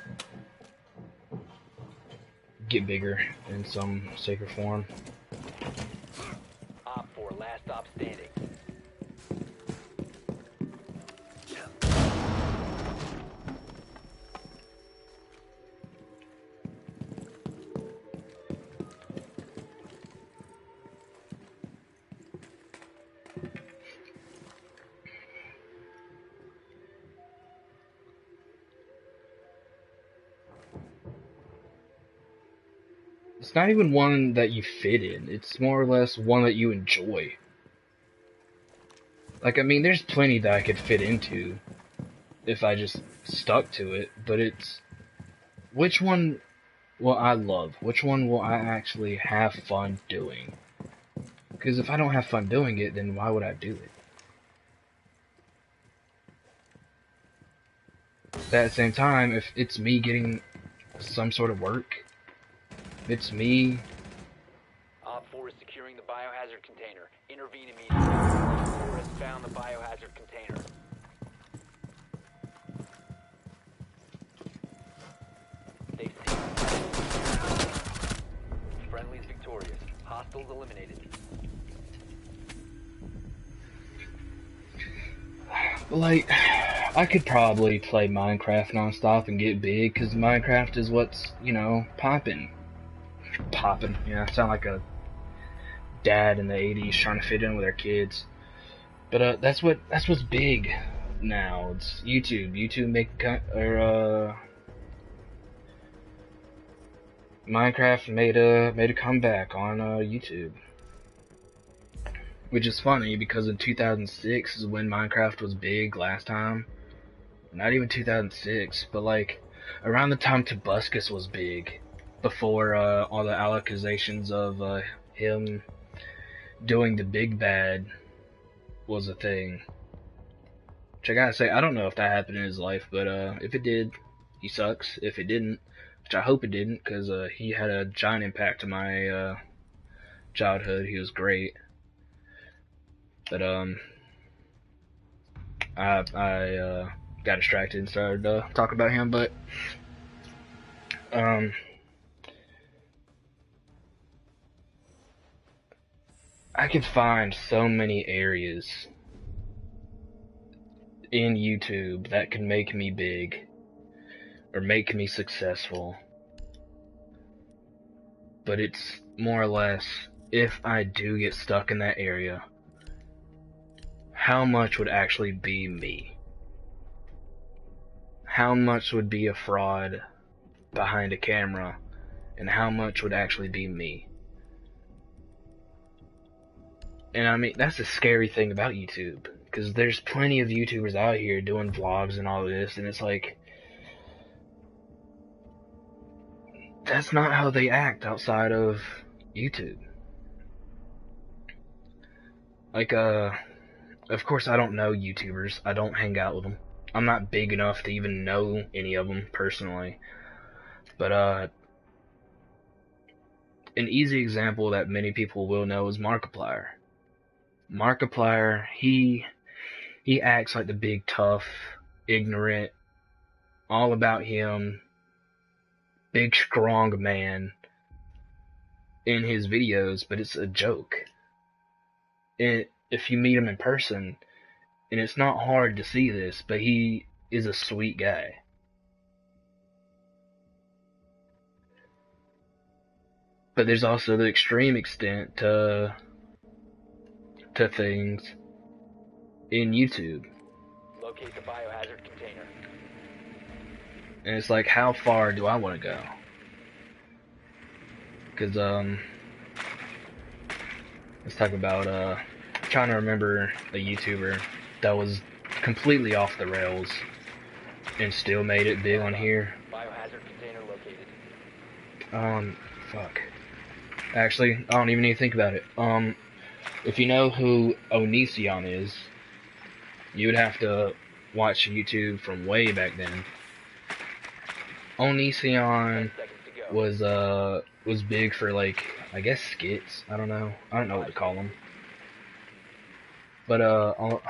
get bigger in some shape or form. Op 4, last stop standing. It's not even one that you fit in, it's more or less one that you enjoy. Like, I mean, there's plenty that I could fit into if I just stuck to it, but it's which one will I love? Which one will I actually have fun doing? Because if I don't have fun doing it, then why would I do it? But at the same time, if it's me getting some sort of work, if it's me... Op 4 is securing the biohazard container. Intervene immediately. Op 4 has found the biohazard container. They've seen. Friendly's victorious. Hostiles eliminated. Like, I could probably play Minecraft nonstop and get big, because Minecraft is what's, you know, poppin'. Poppin', yeah, I sound like a dad in the 80s trying to fit in with our kids. But that's what's big now. It's YouTube. Minecraft made a comeback on YouTube, which is funny because in 2006 is when Minecraft was big last time. Not even 2006, but like around the time Tobuscus was big, before all the accusations of him doing the big bad was a thing. Which I gotta say, I don't know if that happened in his life, but if it did, he sucks. If it didn't, which I hope it didn't, because he had a giant impact on my childhood. He was great. But I got distracted and started talking about him. But I could find so many areas in YouTube that could make me big or make me successful. But it's more or less, if I do get stuck in that area, how much would actually be me? How much would be a fraud behind a camera, and how much would actually be me? And I mean, that's the scary thing about YouTube, because there's plenty of YouTubers out here doing vlogs and all this, and it's like, that's not how they act outside of YouTube. Like, of course I don't know YouTubers, I don't hang out with them. I'm not big enough to even know any of them personally. But, an easy example that many people will know is Markiplier. Markiplier, he acts like the big tough, ignorant, all about him, big strong man in his videos, but it's a joke. And if you meet him in person, and it's not hard to see this, but he is a sweet guy. But there's also the extreme extent to things in YouTube. Locate the biohazard container. And it's like, how far do I want to go? Because, let's talk about, trying to remember a YouTuber that was completely off the rails and still made it big on here. Biohazard container located. Fuck. Actually, I don't even need to think about it. If you know who Onision is, you would have to watch YouTube from way back then. Onision was big for, like, I guess skits. I don't know what to call them. But all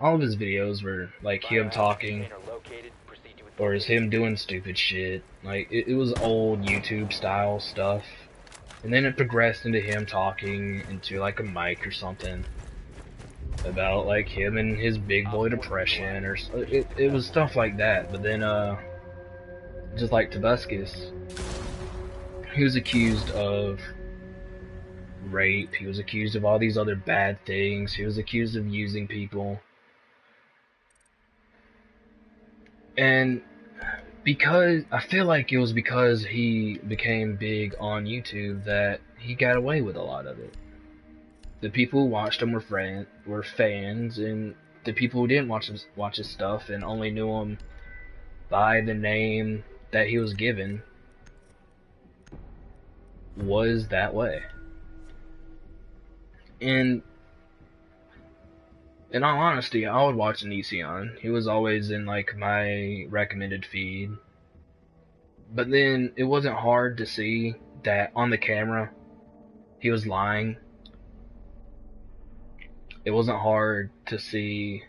of his videos were like him talking, or is him doing stupid shit. Like it was old YouTube style stuff, and then it progressed into him talking into like a mic or something about like him and his big boy depression, or it was stuff like that. But then just like Tobuscus, he was accused of rape, he was accused of all these other bad things, he was accused of using people. And because, I feel like it was because he became big on YouTube that he got away with a lot of it. The people who watched him were fans, and the people who didn't watch his stuff and only knew him by the name that he was given was that way. And in all honesty, I would watch Onision. He was always in like my recommended feed. But then it wasn't hard to see that on the camera he was lying. It wasn't hard to see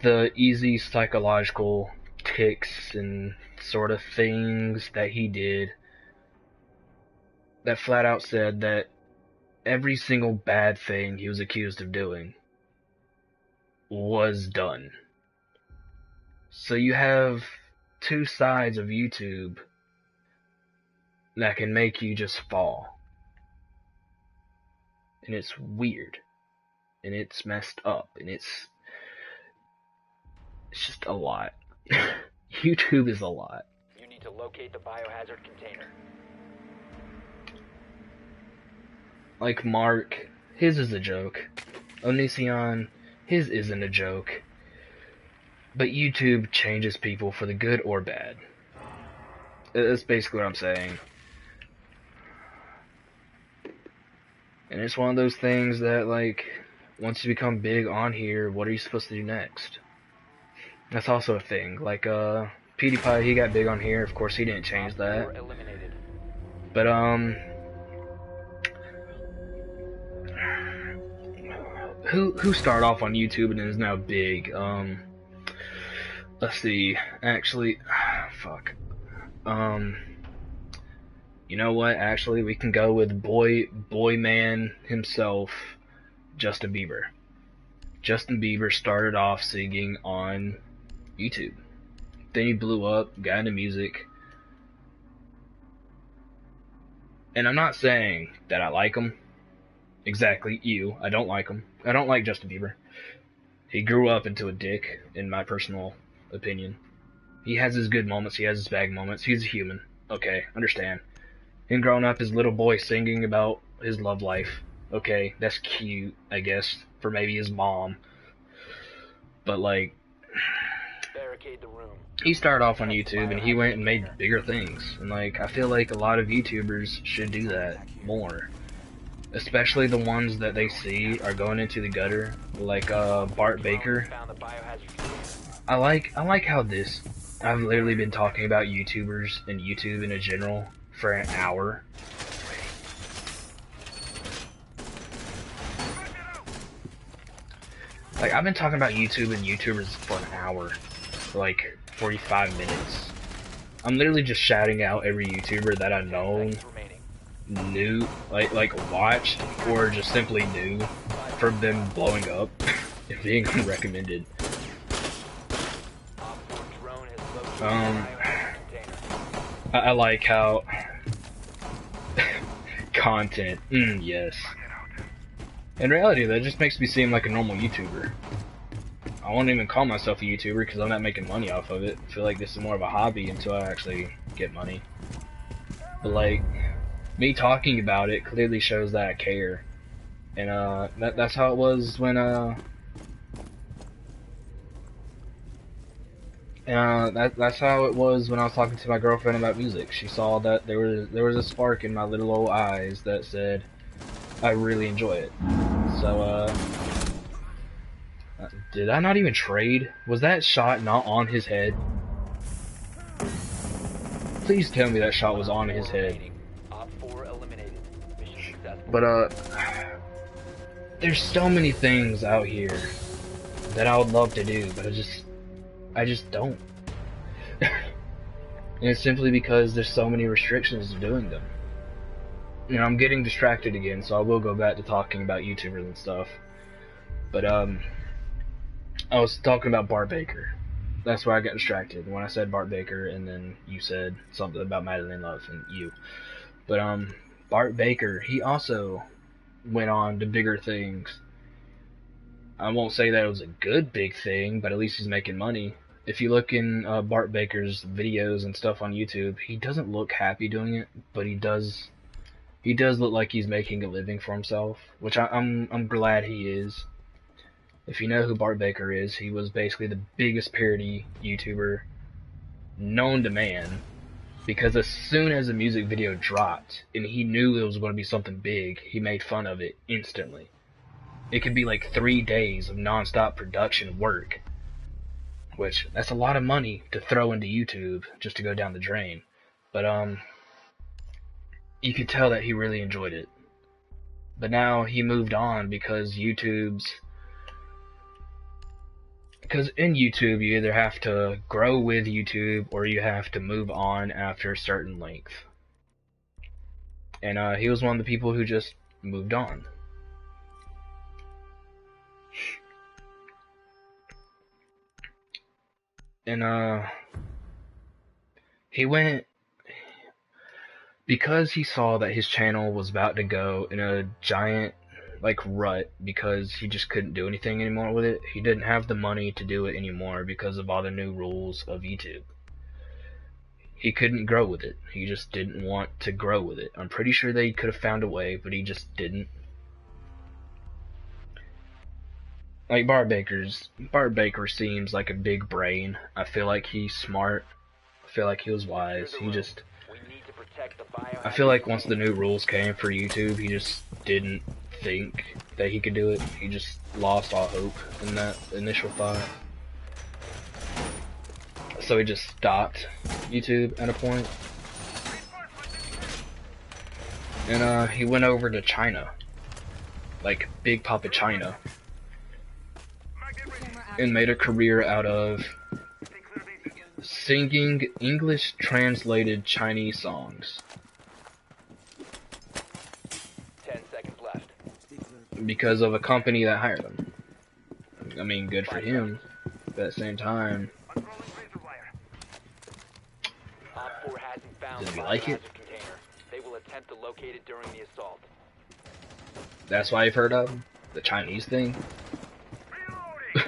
the easy psychological tics and sort of things that he did that flat out said that every single bad thing he was accused of doing was done. So you have two sides of YouTube that can make you just fall. and it's weird, and it's messed up, and it's just a lot. YouTube is a lot. You need to locate the biohazard container. Like Mark, his is a joke. Onision, his isn't a joke. But YouTube changes people for the good or bad. That's basically what I'm saying. And it's one of those things that, like, once you become big on here, what are you supposed to do next? That's also a thing. Like, PewDiePie, he got big on here. Of course, he didn't change that. Eliminated. But, who started off on YouTube and is now big? Let's see. Actually, fuck. You know what? Actually, we can go with boy man himself, Justin Bieber. Justin Bieber started off singing on YouTube. Then he blew up, got into music. And I'm not saying that I like him. Exactly, I don't like him. I don't like Justin Bieber. He grew up into a dick, in my personal opinion. He has his good moments, he has his bad moments. He's a human. Okay, understand. Him growing up as a little boy singing about his love life. Okay, that's cute, I guess, for maybe his mom. But, like, Barricade the room. he started off on YouTube and he went and made bigger things. And, like, I feel like a lot of YouTubers should do that more. Especially the ones that they see are going into the gutter, like Bart Baker. Found the biohazard container. I like how this. I've literally been talking about YouTubers and YouTube in general for an hour. Like, I've been talking about YouTube and YouTubers for an hour, for like 45 minutes. I'm literally just shouting out every YouTuber that I've known, Seconds remaining. knew, like watched, or just simply knew from them blowing up and being recommended. Op 4 drone has located the Um, biohazard container. I like how content, yes. In reality, that just makes me seem like a normal YouTuber. I won't even call myself a YouTuber because I'm not making money off of it. I feel like this is more of a hobby until I actually get money. But like, me talking about it clearly shows that I care. And that's how it was when that's how it was when I was talking to my girlfriend about music. She saw that there was a spark in my little old eyes that said, I really enjoy it. So, did I not even trade? Was that shot not on his head? Please tell me that shot was on his head. Op 4 eliminated. Mission successful. But, there's so many things out here that I would love to do, but I just don't. And it's simply because there's so many restrictions to doing them. You know, I'm getting distracted again, so I will go back to talking about YouTubers and stuff. But, I was talking about Bart Baker. That's where I got distracted when I said Bart Baker, and then you said something about Madeline Love and you. But, Bart Baker, he also went on to bigger things. I won't say that it was a good big thing, but at least he's making money. If you look in Bart Baker's videos and stuff on YouTube, he doesn't look happy doing it, but he does look like he's making a living for himself, which I'm glad he is. If you know who Bart Baker is, he was basically the biggest parody YouTuber known to man, because as soon as a music video dropped and he knew it was going to be something big, he made fun of it instantly. It could be like 3 days of non-stop production work, which that's a lot of money to throw into YouTube just to go down the drain. But you could tell that he really enjoyed it. But now he moved on because in YouTube you either have to grow with YouTube or you have to move on after a certain length. And he was one of the people who just moved on. And he went because he saw that his channel was about to go in a giant like rut because he just couldn't do anything anymore with it. He didn't have the money to do it anymore because of all the new rules of YouTube. He couldn't grow with it. He just didn't want to grow with it. I'm pretty sure they could have found a way, but he just didn't. Like Bart Baker seems like a big brain. I feel like he's smart. I feel like he was wise. He just, We need to protect the I feel like once the biohazard. new rules came for YouTube, he just didn't think that he could do it. He just lost all hope in that initial thought. So he just stopped YouTube at a point. And he went over to China. Like Big Papa China. And made a career out of singing English translated Chinese songs. 10 seconds left. Because of a company that hired him. I mean, good for him. But at the same time, Op 4 hasn't found Does the he like it? biohazard container. They will attempt to locate it during the assault. that's why you've heard of him? The Chinese thing? You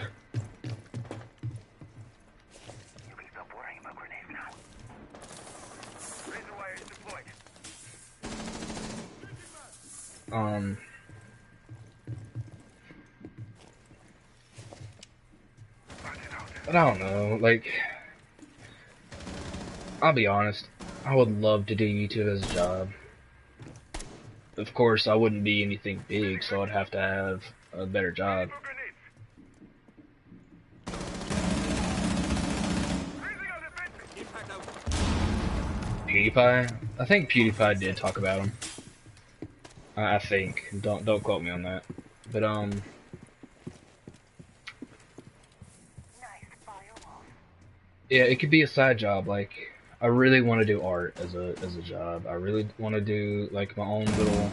can stop worrying about grenades now. Razor wire is deployed. But I don't know, like, I'll be honest, I would love to do YouTube as a job. Of course, I wouldn't be anything big, so I'd have to have a better job. Impact out. PewDiePie? I think PewDiePie did talk about him. I think. Don't quote me on that. But Nice firewall. yeah, it could be a side job. Like, I really want to do art as a job. I really want to do like my own little.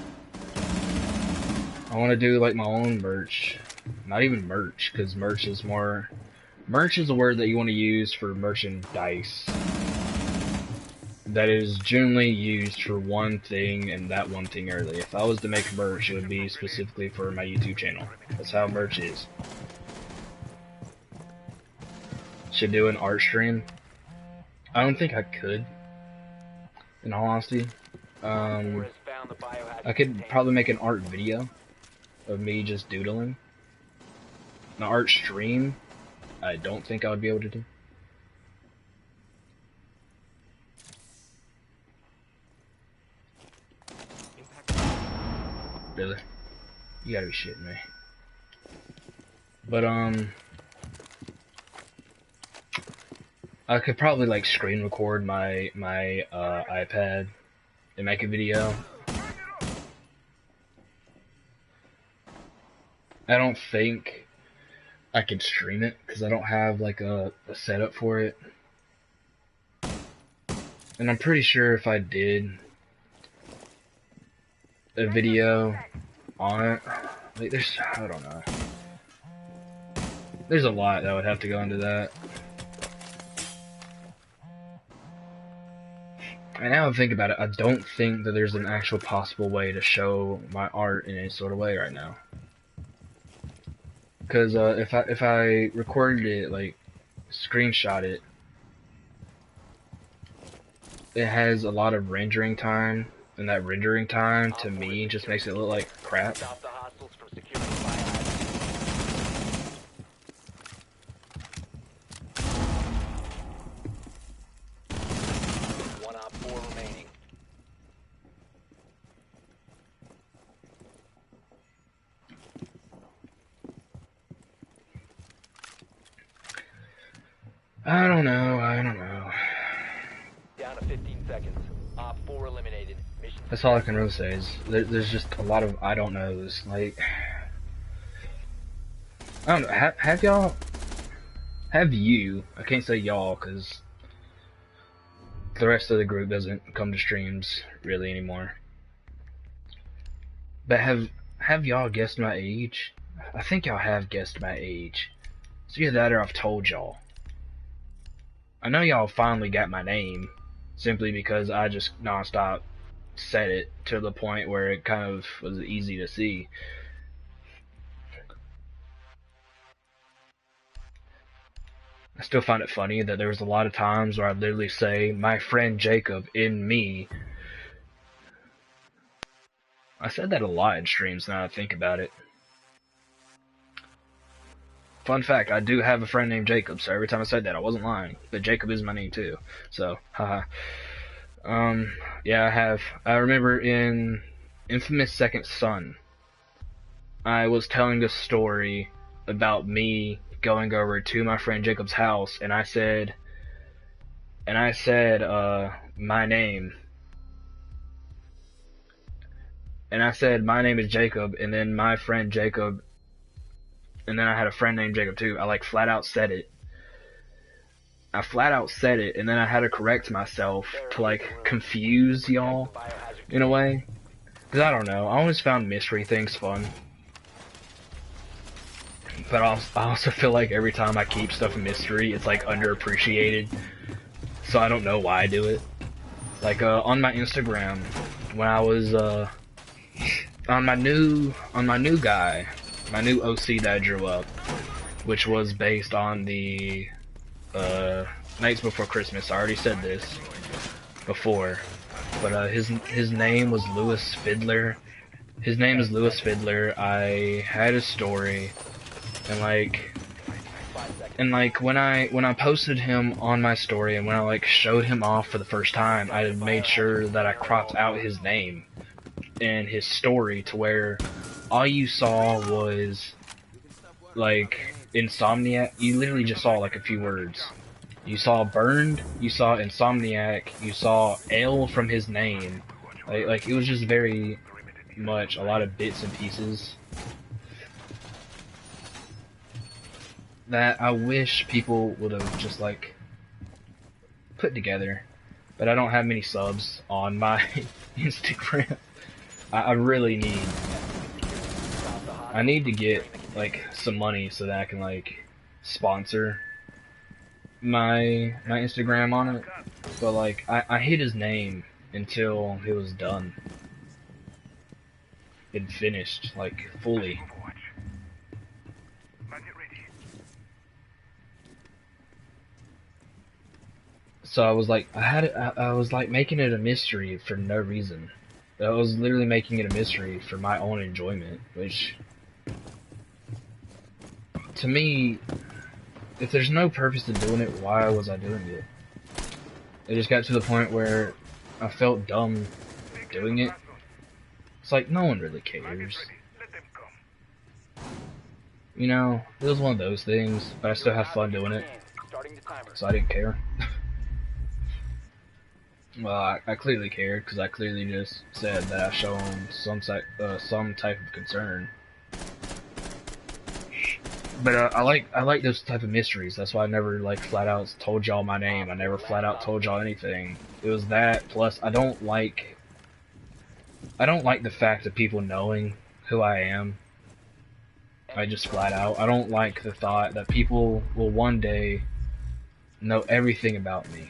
I want to do like my own merch. Not even merch, because merch is more. Merch is a word that you want to use for merchandise. That is generally used for one thing and that one thing only. If I was to make merch, it would be specifically for my YouTube channel. That's how merch is. Should do an art stream. I don't think I could. In all honesty, Op 4 has found the biohazard I could container. probably make an art video of me just doodling. An art stream, I don't think I would be able to do. Really? You gotta be shitting me. But I could probably like screen record my iPad and make a video. I don't think I could stream it because I don't have like a setup for it. And I'm pretty sure if I did a video on it, like I don't know. There's a lot that would have to go into that. And now I think about it, I don't think that there's an actual possible way to show my art in any sort of way right now. Because if I recorded it, like screenshot it, it has a lot of rendering time, and that rendering time to me just makes it look like crap. Stop the hostiles from securing the biohazard. One Op 4 remaining. I don't know. Down to 15 seconds. Op 4 eliminated. Mission That's all I can really say is there's just a lot of I don't knows. Like, I don't know. Have you? I can't say y'all because the rest of the group doesn't come to streams really anymore. But have y'all guessed my age? I think y'all have guessed my age. It's either that or I've told y'all. I know y'all finally got my name simply because I just nonstop said it to the point where it kind of was easy to see. I still find it funny that there was a lot of times where I literally say, my friend Jacob in me. I said that a lot in streams now that I think about it. Fun fact, I do have a friend named Jacob, so every time I said that, I wasn't lying. But Jacob is my name too. So, haha. Yeah, I remember in Infamous Second Son, I was telling a story about me going over to my friend Jacob's house, and I said, my name. And I said, my name is Jacob, and then my friend Jacob, and then I had a friend named Jacob too. I flat out said it. And then I had to correct myself to confuse y'all in a way. Cause I don't know, I always found mystery things fun. But I also feel like every time I keep stuff a mystery, it's underappreciated. So I don't know why I do it. On my Instagram, when I was on my new guy, my new OC that I drew up, which was based on the Nights Before Christmas. I already said this before, but his name was Lewis Fiddler. His name is Lewis Fiddler. I had a story, and when I posted him on my story, and when I showed him off for the first time, I made sure that I cropped out his name and his story to where all you saw was Insomniac. You literally just saw a few words. You saw Burned, you saw Insomniac, you saw L from his name. It was just very much a lot of bits and pieces that I wish people would have just put together. But I don't have many subs on my Instagram. I really need to get some money so that I can sponsor my Instagram on it. But I hid his name until it was done and finished fully. So I was I was making it a mystery for no reason. I was literally making it a mystery for my own enjoyment, which to me, if there's no purpose to doing it, why was I doing it? It just got to the point where I felt dumb doing it. It's no one really cares. You know, it was one of those things, but I still had fun doing it, so I didn't care. Well, I clearly cared, because I clearly just said that I show them some type of concern. But I like those type of mysteries. That's why I never flat out told y'all my name. I never flat out told y'all anything. It was that, plus I don't like the fact of people knowing who I am. I just flat out. I don't like the thought that people will one day know everything about me.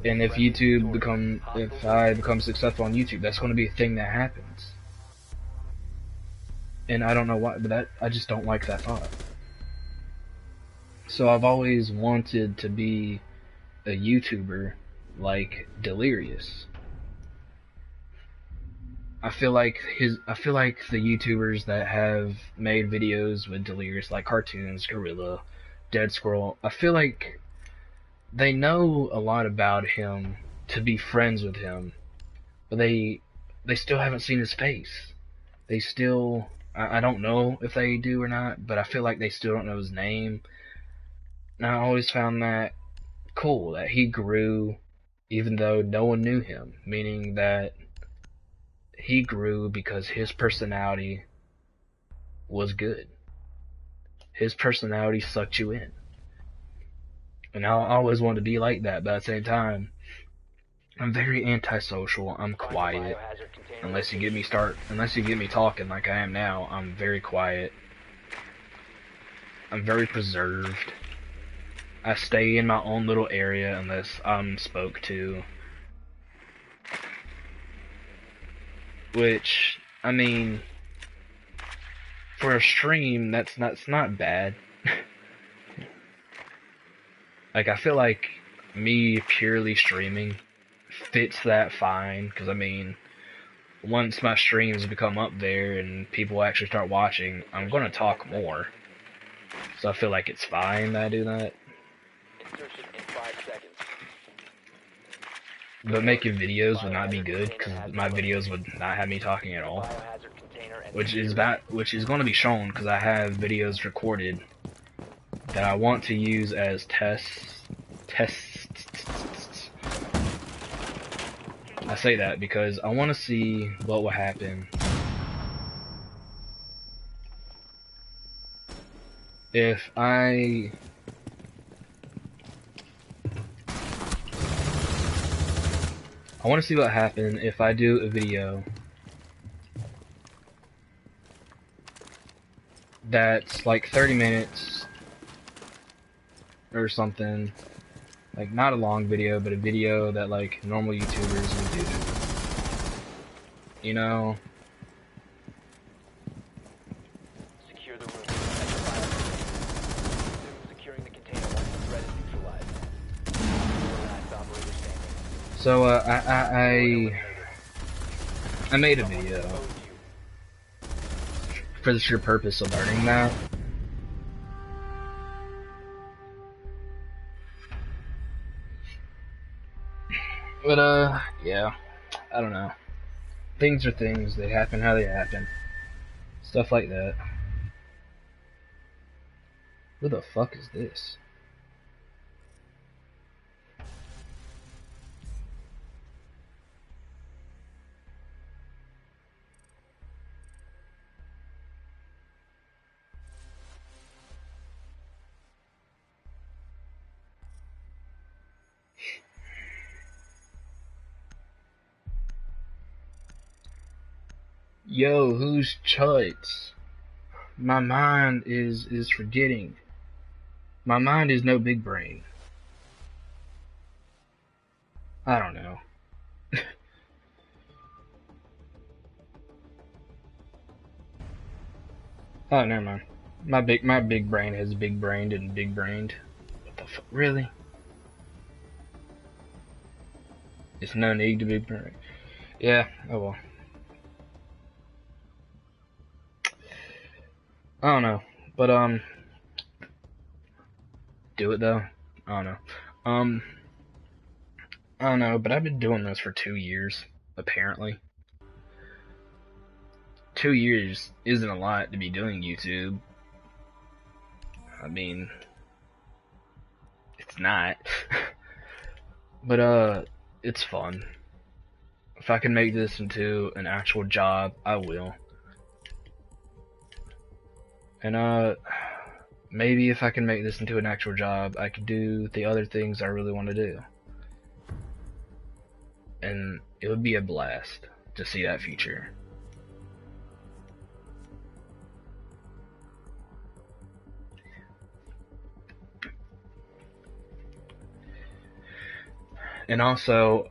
And if I become successful on YouTube, that's going to be a thing that happens. And I don't know why, but I just don't like that thought. So I've always wanted to be a YouTuber like Delirious. I feel like the YouTubers that have made videos with Delirious, like Cartoons, Gorilla, Dead Squirrel, I feel like they know a lot about him to be friends with him, but they still haven't seen his face. They still, I don't know if they do or not, but I feel like they still don't know his name. And I always found that cool, that he grew even though no one knew him, meaning that he grew because his personality was good. His personality sucked you in. And I always wanted to be like that, but at the same time, I'm very antisocial. I'm quiet. Unless you get me talking like I am now, I'm very quiet. I'm very preserved. I stay in my own little area unless I'm spoke to. Which, I mean, for a stream, that's not bad. Like, I feel like me purely streaming fits that fine, because I mean, once my streams become up there and people actually start watching, I'm gonna talk more. So I feel like it's fine that I do that. Insertion in 5 seconds. But making videos would not be good, because my videos would not have me talking at all. Biohazard container and Which is going to be shown, because I have videos recorded that I want to use as tests. I say that because I want to see what will happen if I want to see what happens if I do a video that's like 30 minutes or something. Like, not a long video, but a video that, like, normal YouTubers would do. You know? secure the room. Securing the container once the threat is neutralized. Last operator standing. So, I made a video for the sheer purpose of learning that. But, yeah. I don't know. Things are things. They happen how they happen. Stuff like that. Who the fuck is this? Yo, who's Chuts? My mind is forgetting. My mind is no big brain. I don't know. Oh, never mind. My big brain has big brained and big brained. What the fuck? Really? It's no need to be brain. Yeah. Oh well. I don't know, but do it though. I don't know. I don't know, but I've been doing this for 2 years, apparently. 2 years isn't a lot to be doing YouTube. I mean, it's not. But it's fun. If I can make this into an actual job, I will. And maybe if I can make this into an actual job, I could do the other things I really want to do. And it would be a blast to see that future. And also,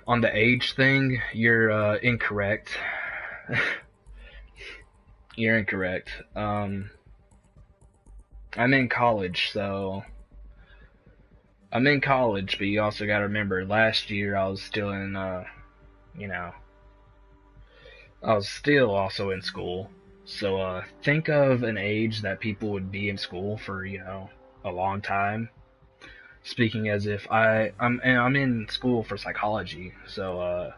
on the age thing, you're incorrect. You're incorrect. I'm in college, so I'm in college, but you also gotta remember, last year I was still in, you know, I was still also in school. So, think of an age that people would be in school for, you know, a long time. Speaking as if I'm in school for psychology, so,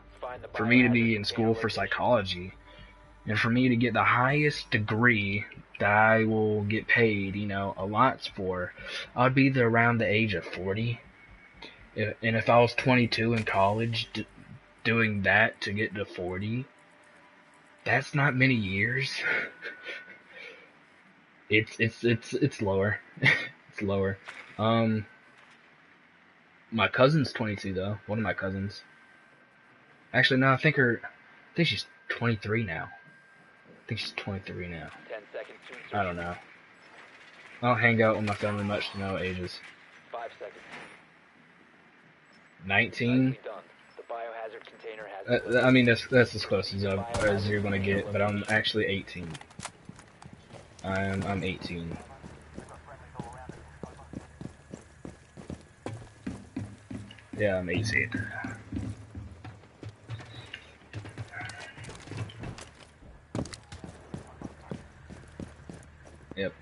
for me to be in school for psychology, and for me to get the highest degree that I will get paid, you know, a lot for, I'd be around the age of 40. And if I was 22 in college, doing that to get to 40, that's not many years. It's lower. It's lower. My cousin's 22 though. One of my cousins. Actually, no, I think she's 23 now. I think she's 23 now. 10 seconds to insert. I don't know. I don't hang out with my family much to know ages. 5 seconds. 19? Nicely done. The biohazard container has I mean, that's as close as you're gonna get, but I'm actually 18. I'm 18. Yeah, I'm 18. Yep.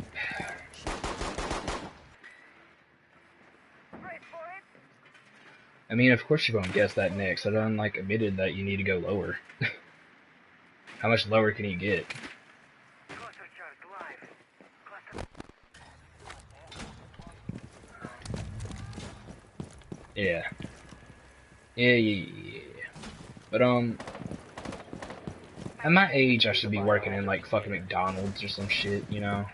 I mean, of course you're gonna guess that next. I done like admitted that you need to go lower. How much lower can you get? Cluster charge live. Cluster. Yeah. Yeah. But at my age, I should be working in like fucking McDonald's or some shit, you know?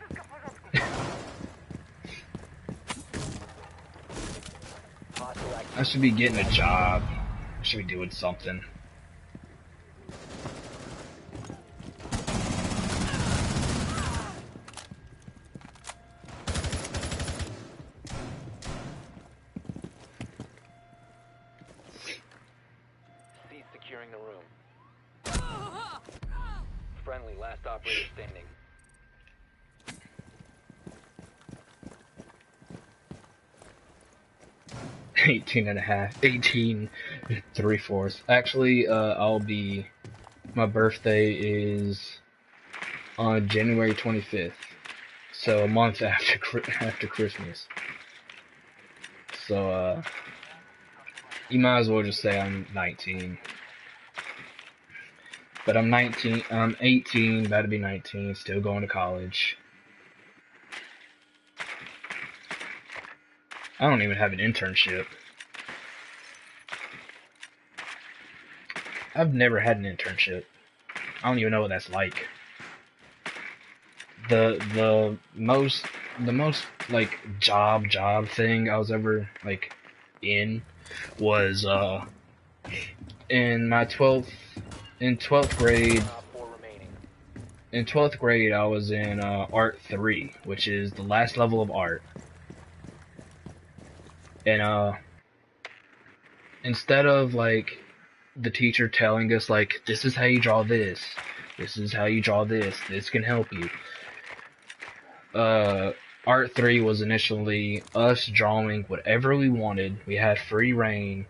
Hostile I should be getting a job. I should be doing something. Cease securing the room. Friendly, last operator standing. 18 and a half. 18 3/4. Actually, my birthday is on January 25th. So a month after Christmas. So, you might as well just say I'm 19. But I'm 19, I'm 18, about to be 19, still going to college. I don't even have an internship. I've never had an internship. I don't even know what that's like. The most like job thing I was ever like in was in my 12th grade. Top 4 remaining. In 12th grade, I was in Art 3, which is the last level of art. And instead of like the teacher telling us like, this is how you draw this, this is how you draw this can help you. Art 3 was initially us drawing whatever we wanted. We had free reign.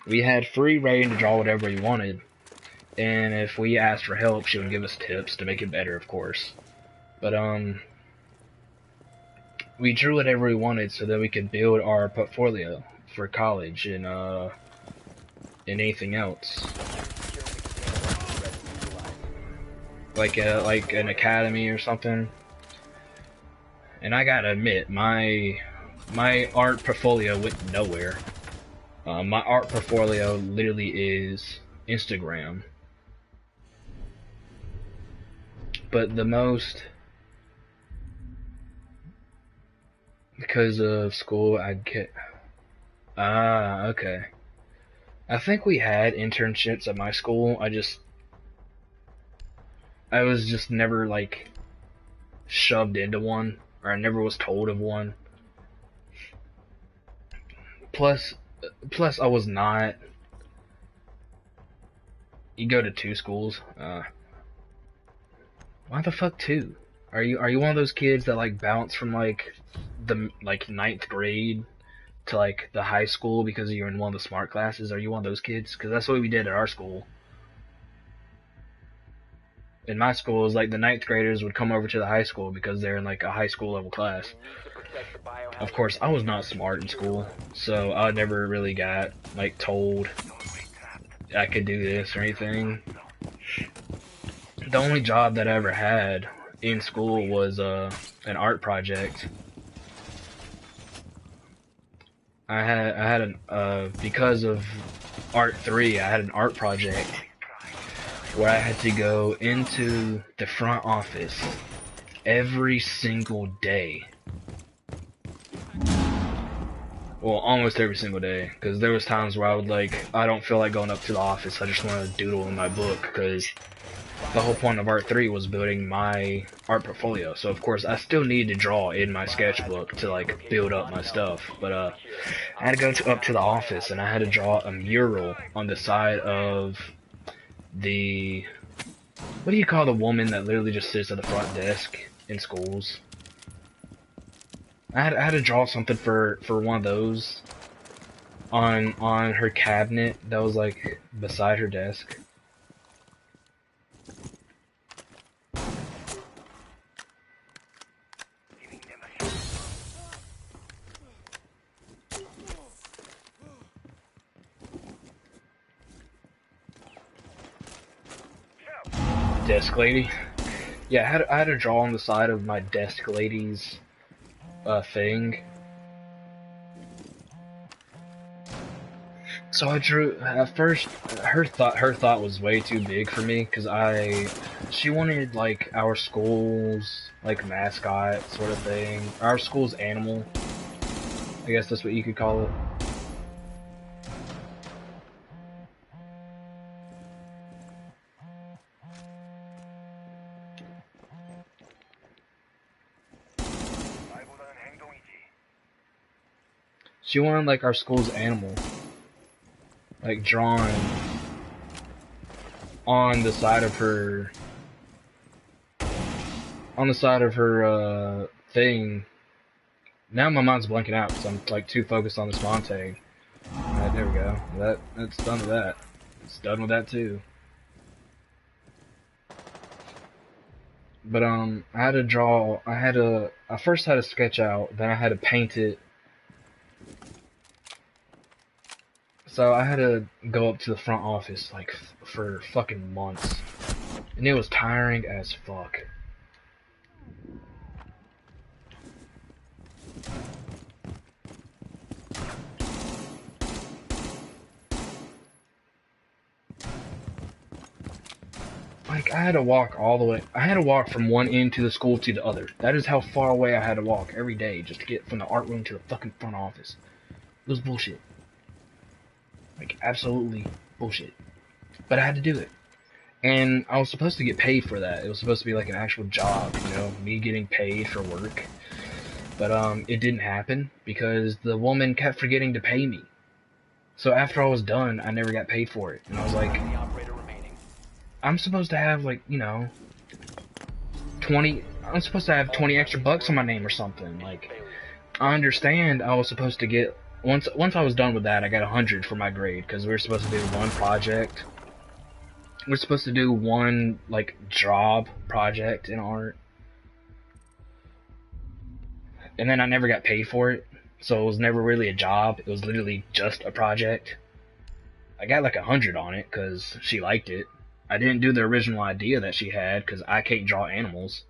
We had free reign to draw whatever we wanted. And if we asked for help, she would give us tips to make it better, of course. But we drew whatever we wanted so that we could build our portfolio for college and anything else. Like an academy or something. And I gotta admit, my art portfolio went nowhere. My art portfolio literally is Instagram. But the most, because of school, I'd get. Okay. I think we had internships at my school. I was just never like shoved into one, or I never was told of one. Plus I was not. You go to 2 schools. Why the fuck 2? Are you one of those kids that like bounce from like the like 9th grade to like the high school because you're in one of the smart classes? Are you one of those kids? Because that's what we did at our school. In my school, it was like the 9th graders would come over to the high school because they're in like a high school level class. Of course, I was not smart in school, so I never really got like told I could do this or anything. The only job that I ever had in school was an art project. I had an because of Art 3, I had an art project where I had to go into the front office every single day. Well, almost every single day, because there was times where I would I don't feel like going up to the office, I just want to doodle in my book, because the whole point of Art 3 was building my art portfolio, so of course I still need to draw in my sketchbook to like build up my stuff, but I had to go up to the office and I had to draw a mural on the side of the, what do you call the woman that literally just sits at the front desk in schools? I had to draw something for one of those on her cabinet that was like beside her desk. Giving them a shot. Desk lady. Yeah, I had to draw on the side of my desk lady's thing. So I drew at first. Her thought was way too big for me because she wanted like our school's like mascot sort of thing, our school's animal. I guess that's what you could call it. 말보다는 행동이지. She wanted like our school's animal, like drawn on the side of her, thing. Now my mind's blanking out because I'm like too focused on this Montague. Alright, there we go. That's done with that. It's done with that too. But I had to draw. I first had to sketch out, then I had to paint it. So I had to go up to the front office like for fucking months, and it was tiring as fuck. Like, I had to walk all the way. I had to walk from one end to the school to the other. That is how far away I had to walk every day just to get from the art room to the fucking front office. It was bullshit. Like, absolutely bullshit. But I had to do it. And I was supposed to get paid for that. It was supposed to be like an actual job, you know, me getting paid for work. But it didn't happen because the woman kept forgetting to pay me. So after I was done, I never got paid for it. And I was like, The operator remaining. I'm supposed to have like, you know, 20, I'm supposed to have 20 extra bucks on my name or something. Like, I understand I was supposed to get, once I was done with that, I got 100 for my grade, because we were supposed to do one project. We're supposed to do one, like, job project in art. And then I never got paid for it, so it was never really a job, it was literally just a project. I got like 100 on it, because she liked it. I didn't do the original idea that she had, because I can't draw animals.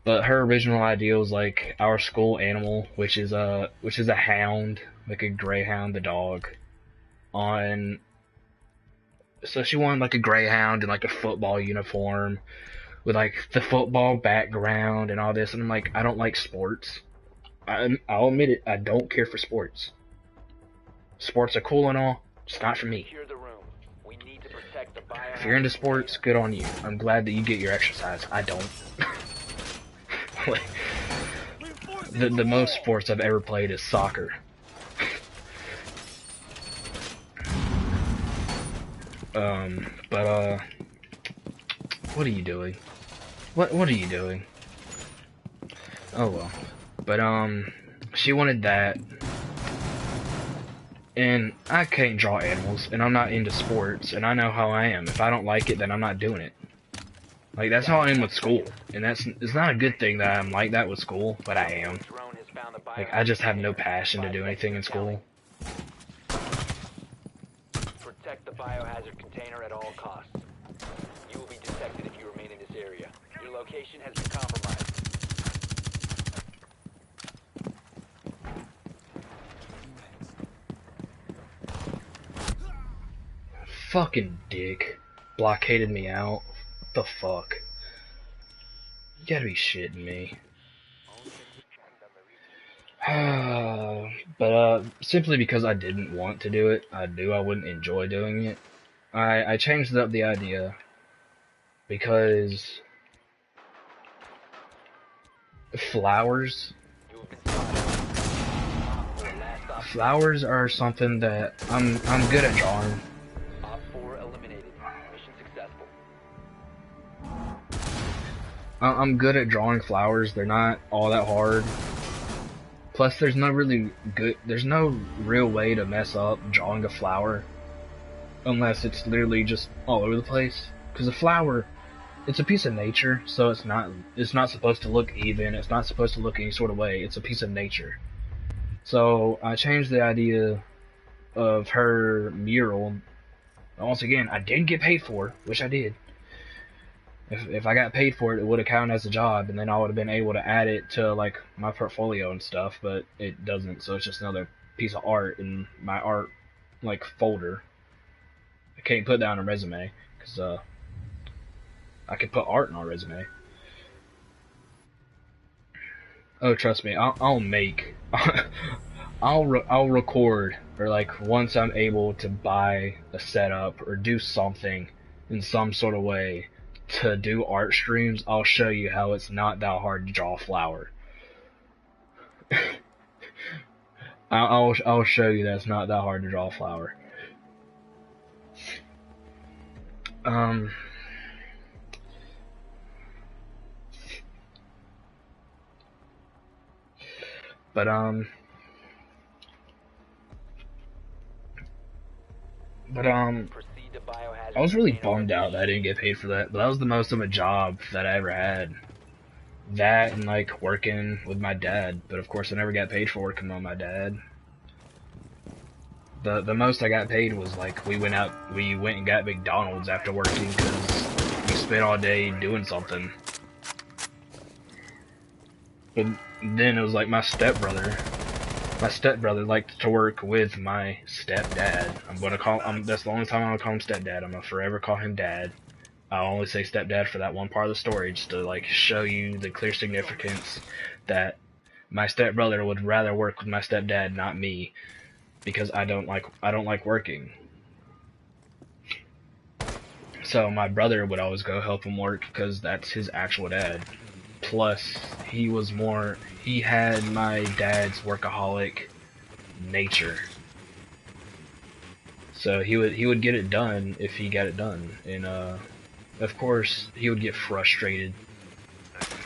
But her original idea was like our school animal, which is a hound, like a greyhound, the dog. So she wanted like a greyhound in like a football uniform, with like the football background and all this. And I'm like, I don't like sports. I'll admit it, I don't care for sports. Sports are cool and all, just not for me. Secure the room. We need to protect the biohazard. If you're into sports, good on you. I'm glad that you get your exercise. I don't. Like, the most sports I've ever played is soccer. What are you doing? What are you doing? Oh well. But she wanted that. And I can't draw animals, and I'm not into sports, and I know how I am. If I don't like it, then I'm not doing it. Like, that's how I am with school. And it's not a good thing that I'm like that with school, but I am. Drone has found the Like, I just have no biohazard passion to container. do anything in school. Protect the biohazard container at all costs. You will be detected if you remain in this area. Your location has been compromised. Fucking dick. Blockaded me out. What the fuck? You gotta be shitting me. But simply because I didn't want to do it, I knew I wouldn't enjoy doing it. I changed up the idea because flowers You have been spotted. Last op flowers are something that I'm good at drawing. Op 4 eliminated. Mission successful. I'm good at drawing flowers. They're not all that hard. Plus, there's no real way to mess up drawing a flower unless it's literally just all over the place. Because a flower, it's a piece of nature, so it's not supposed to look even. It's not supposed to look any sort of way. It's a piece of nature. So I changed the idea of her mural. Once again, I didn't get paid for it, which I did. If I got paid for it, it would have counted as a job, and then I would have been able to add it to like my portfolio and stuff. But it doesn't, so it's just another piece of art in my art like folder. I can't put that on a resume because I could put art in our resume. Oh, trust me, I'll make, I'll record, or like once I'm able to buy a setup or do something in some sort of way to do art streams, I'll show you how it's not that hard to draw a flower. I'll show you that it's not that hard to draw a flower. But Proceed to biohazard I was really container bummed out that I didn't get paid for that. But that was the most of a job that I ever had. That and like working with my dad. But of course I never got paid for working with my dad. The most I got paid was like we went and got McDonald's after working because we spent all day doing something. But then it was like my stepbrother. My stepbrother liked to work with my stepdad. That's the only time I'm gonna call him stepdad. I'm gonna forever call him dad. I'll only say stepdad for that one part of the story, just to like show you the clear significance that my stepbrother would rather work with my stepdad, not me, because I don't like working. So my brother would always go help him work because that's his actual dad. Plus, he had my dad's workaholic nature. So he would get it done if he got it done. And of course, he would get frustrated.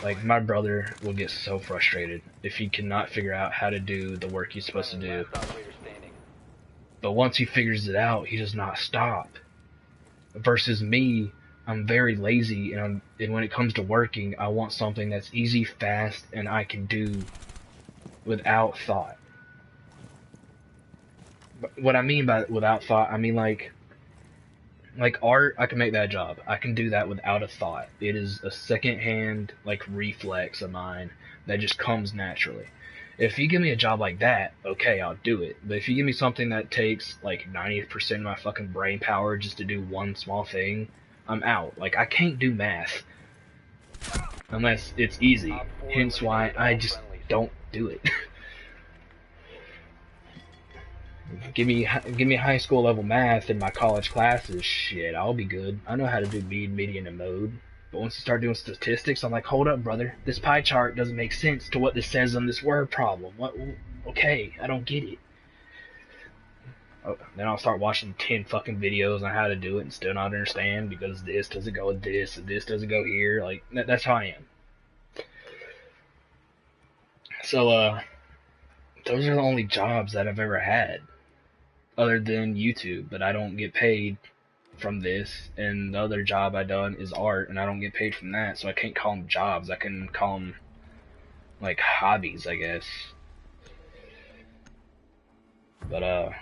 Like my brother would get so frustrated if he cannot figure out how to do the work he's supposed to do. But once he figures it out, he does not stop. Versus me, I'm very lazy, and when it comes to working, I want something that's easy, fast, and I can do without thought. But what I mean by without thought, I mean like art, I can make that job. I can do that without a thought. It is a second-hand like reflex of mine that just comes naturally. If you give me a job like that, okay, I'll do it. But if you give me something that takes like 90% of my fucking brain power just to do one small thing, I'm out. Like, I can't do math unless it's easy. Hence why I just don't do it. Give me high school level math in my college classes, shit, I'll be good. I know how to do mean, median, and mode. But once you start doing statistics, I'm like, hold up, brother. This pie chart doesn't make sense to what this says on this word problem. What? Okay, I don't get it. Oh, then I'll start watching 10 fucking videos on how to do it and still not understand because this doesn't go with this and this doesn't go here. Like, that's how I am. So, those are the only jobs that I've ever had. Other than YouTube, but I don't get paid from this, and the other job I done is art, and I don't get paid from that, so I can't call them jobs. I can call them, like, hobbies, I guess. But, I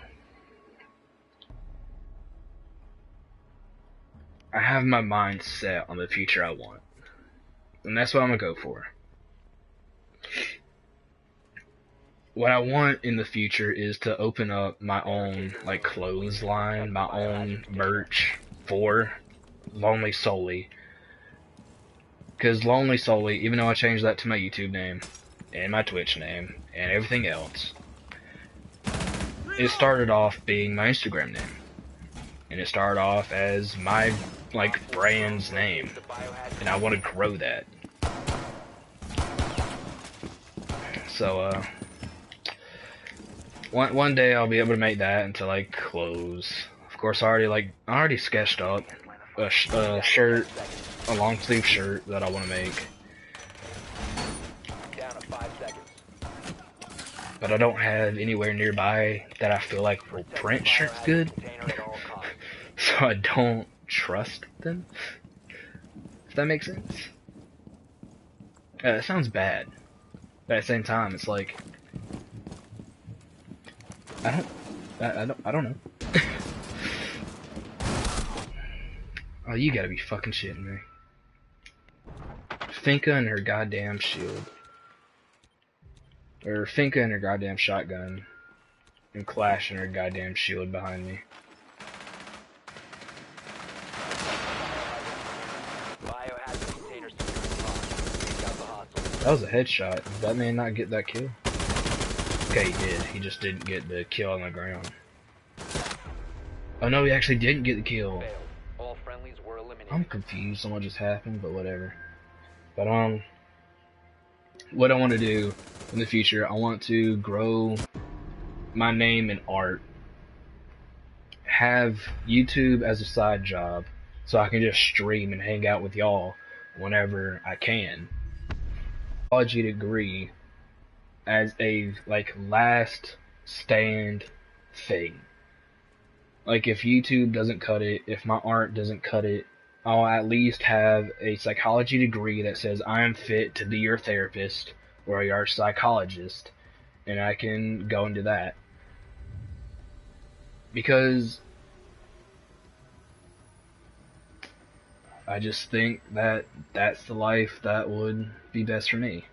have my mind set on the future I want, and that's what I'm gonna go for. What I want in the future is to open up my own, like, clothes line, my own merch for Lonely Solely. Because Lonely Solely, even though I changed that to my YouTube name, and my Twitch name, and everything else, it started off being my Instagram name. And it started off as my, like, brand's name. And I want to grow that. So, one day I'll be able to make that into like clothes. Of course, I already sketched up a shirt, a long sleeve shirt that I want to make. but I don't have anywhere nearby that I feel like will Protect print the shirts biohazard good, container at all costs. so I don't trust them. If that makes sense. It sounds bad, but at the same time, it's like I don't know. Oh, you gotta be fucking shitting me. Finka and her goddamn shield. Or Finka and her goddamn shotgun. And Clash and her goddamn shield behind me. Biohazard container security locked. Take out the hostiles. That was a headshot. Did that man not get that kill? Okay, he did. He just didn't get the kill on the ground. Oh no, he actually didn't get the kill. Failed. All friendlies were eliminated. I'm confused on what just happened, but whatever. But what I want to do in the future, I want to grow my name in art. Have YouTube as a side job, so I can just stream and hang out with y'all whenever I can. Psychology degree as a like last stand thing. Like if YouTube doesn't cut it, if my art doesn't cut it, I'll at least have a psychology degree that says I am fit to be your therapist or your psychologist, and I can go into that. Because I just think that that's the life that would be best for me.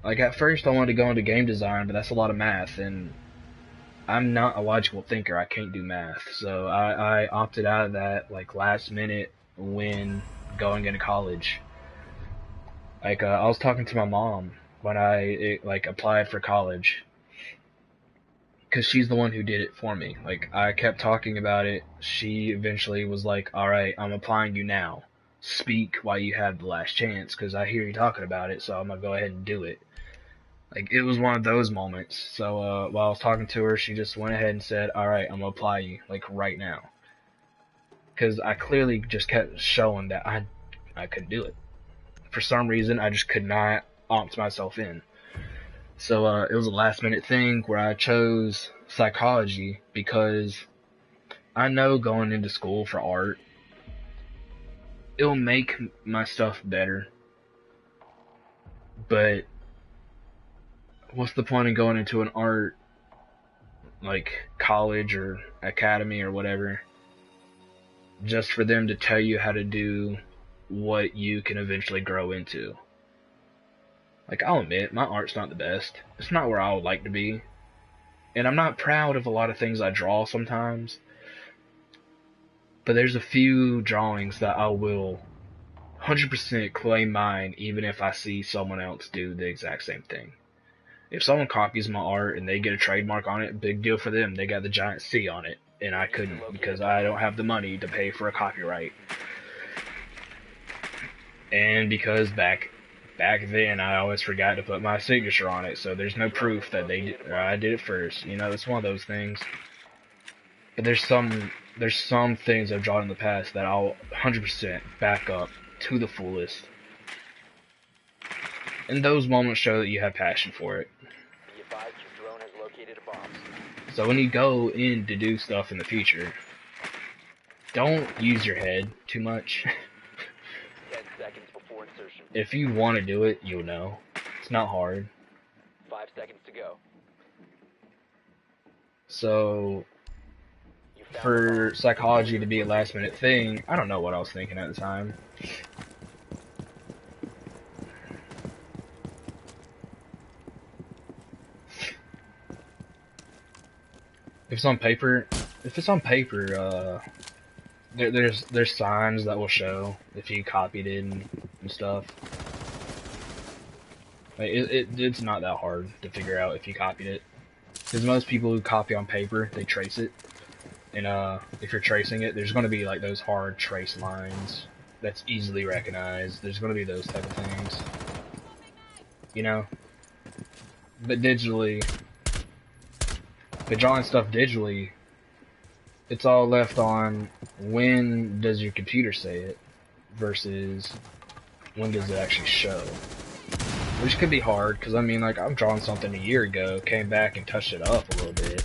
Like at first I wanted to go into game design, but that's a lot of math, and I'm not a logical thinker. I can't do math, so I opted out of that like last minute when going into college. Like I was talking to my mom when I applied for college, because she's the one who did it for me. Like I kept talking about it. She eventually was like, "All right, I'm applying you now. Speak while you have the last chance, because I hear you talking about it, so I'm gonna go ahead and do it." Like, it was one of those moments. So, while I was talking to her, she just went ahead and said, "Alright, I'm gonna apply you, like, right now." Because I clearly just kept showing that I could do it. For some reason, I just could not opt myself in. So, it was a last minute thing where I chose psychology because I know going into school for art, it'll make my stuff better. But what's the point in going into an art, like, college or academy or whatever, just for them to tell you how to do what you can eventually grow into? Like, I'll admit, my art's not the best. It's not where I would like to be. And I'm not proud of a lot of things I draw sometimes. But there's a few drawings that I will 100% claim mine, even if I see someone else do the exact same thing. If someone copies my art and they get a trademark on it, big deal for them. They got the giant C on it, and I couldn't because I don't have the money to pay for a copyright. And because back then I always forgot to put my signature on it, so there's no proof that I did it first. You know, it's one of those things. But there's some things I've drawn in the past that I'll 100% back up to the fullest. And those moments show that you have passion for it. Be advised your drone has located a bomb. So when you go in to do stuff in the future, don't use your head too much. 10 seconds before insertion. If you want to do it, you'll know. It's not hard. 5 seconds to go. So, for psychology to be a last minute thing, I don't know what I was thinking at the time. If it's on paper, there's signs that will show if you copied it and stuff. Like, it's not that hard to figure out if you copied it, because most people who copy on paper, they trace it, and if you're tracing it, there's going to be like those hard trace lines that's easily recognized. There's going to be those type of things, you know. But drawing stuff digitally, it's all left on when does your computer say it versus when does it actually show. which could be hard, because I mean, like, I've drawn something a year ago, came back and touched it up a little bit.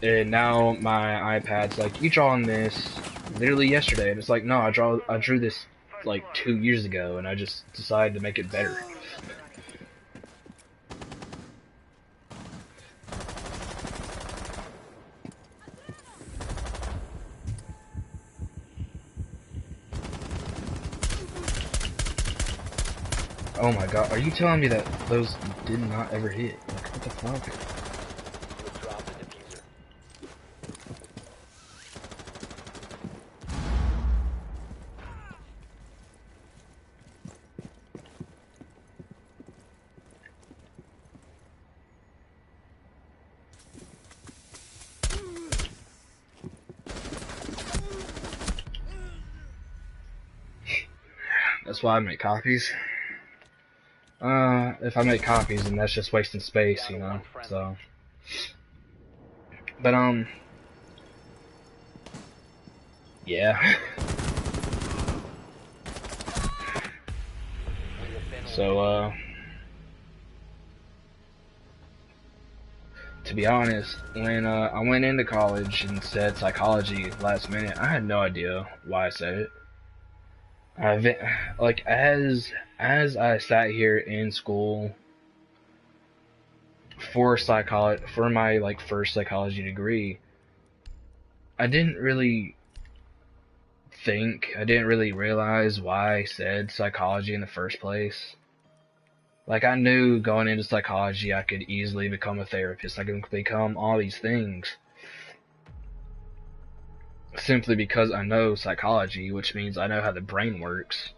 And now my iPad's like, you drawn this literally yesterday, and it's like, no, I drew this like 2 years ago, and I just decided to make it better. Oh my god, are you telling me that those did not ever hit? Like, what the fuck? You have dropped the diffuser. That's why I make copies. If I make copies, then that's just wasting space, you know, so. But, yeah. So, to be honest, when, I went into college and said psychology last minute, I had no idea why I said it. Like, as I sat here in school for my, like, first psychology degree, I didn't really realize why I said psychology in the first place. Like, I knew going into psychology I could easily become a therapist, I could become all these things. Simply because I know psychology, which means I know how the brain works.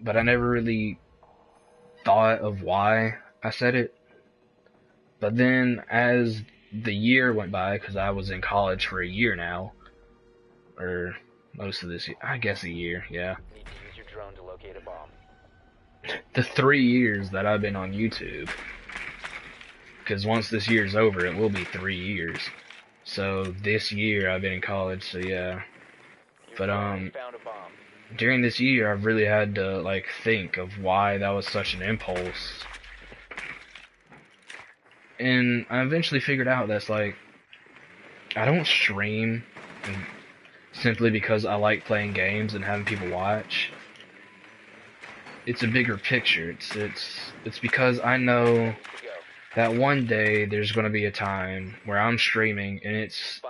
But I never really thought of why I said it. But then, as the year went by, because I was in college for a year now, or most of this year, I guess a year, yeah. Need to use your drone to locate a bomb. The 3 years that I've been on YouTube, because once this year's over, it will be 3 years. So this year I've been in college, so yeah. But Found a bomb. during this year I've really had to like think of why that was such an impulse. And I eventually figured out that's like, I don't stream simply because I like playing games and having people watch. It's a bigger picture. It's because I know that one day there's going to be a time where I'm streaming and it's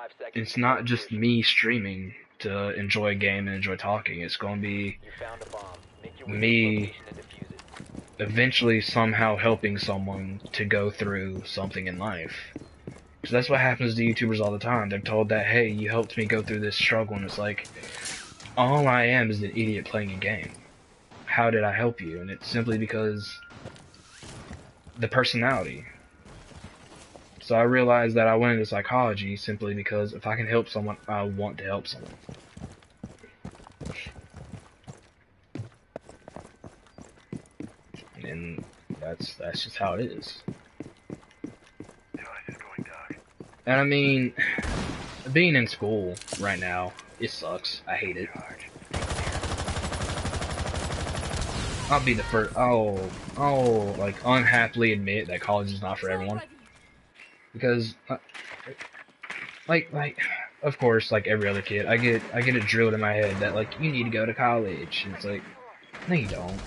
not just me streaming to enjoy a game and enjoy talking. It's going to be You found a bomb. Make your way to me the location and defuse it. eventually somehow helping someone to go through something in life. Because that's what happens to YouTubers all the time. They're told that, hey, you helped me go through this struggle, and it's like, all I am is an idiot playing a game. How did I help you? And it's simply because the personality. So I realized that I went into psychology simply because if I can help someone, I want to help someone. And that's just how it is. And I mean, being in school right now, it sucks. I hate it. I'll be the first. I'll like unhappily admit that college is not for everyone. Because, like, of course, like every other kid, I get it drilled in my head that like you need to go to college. And it's like, no, you don't.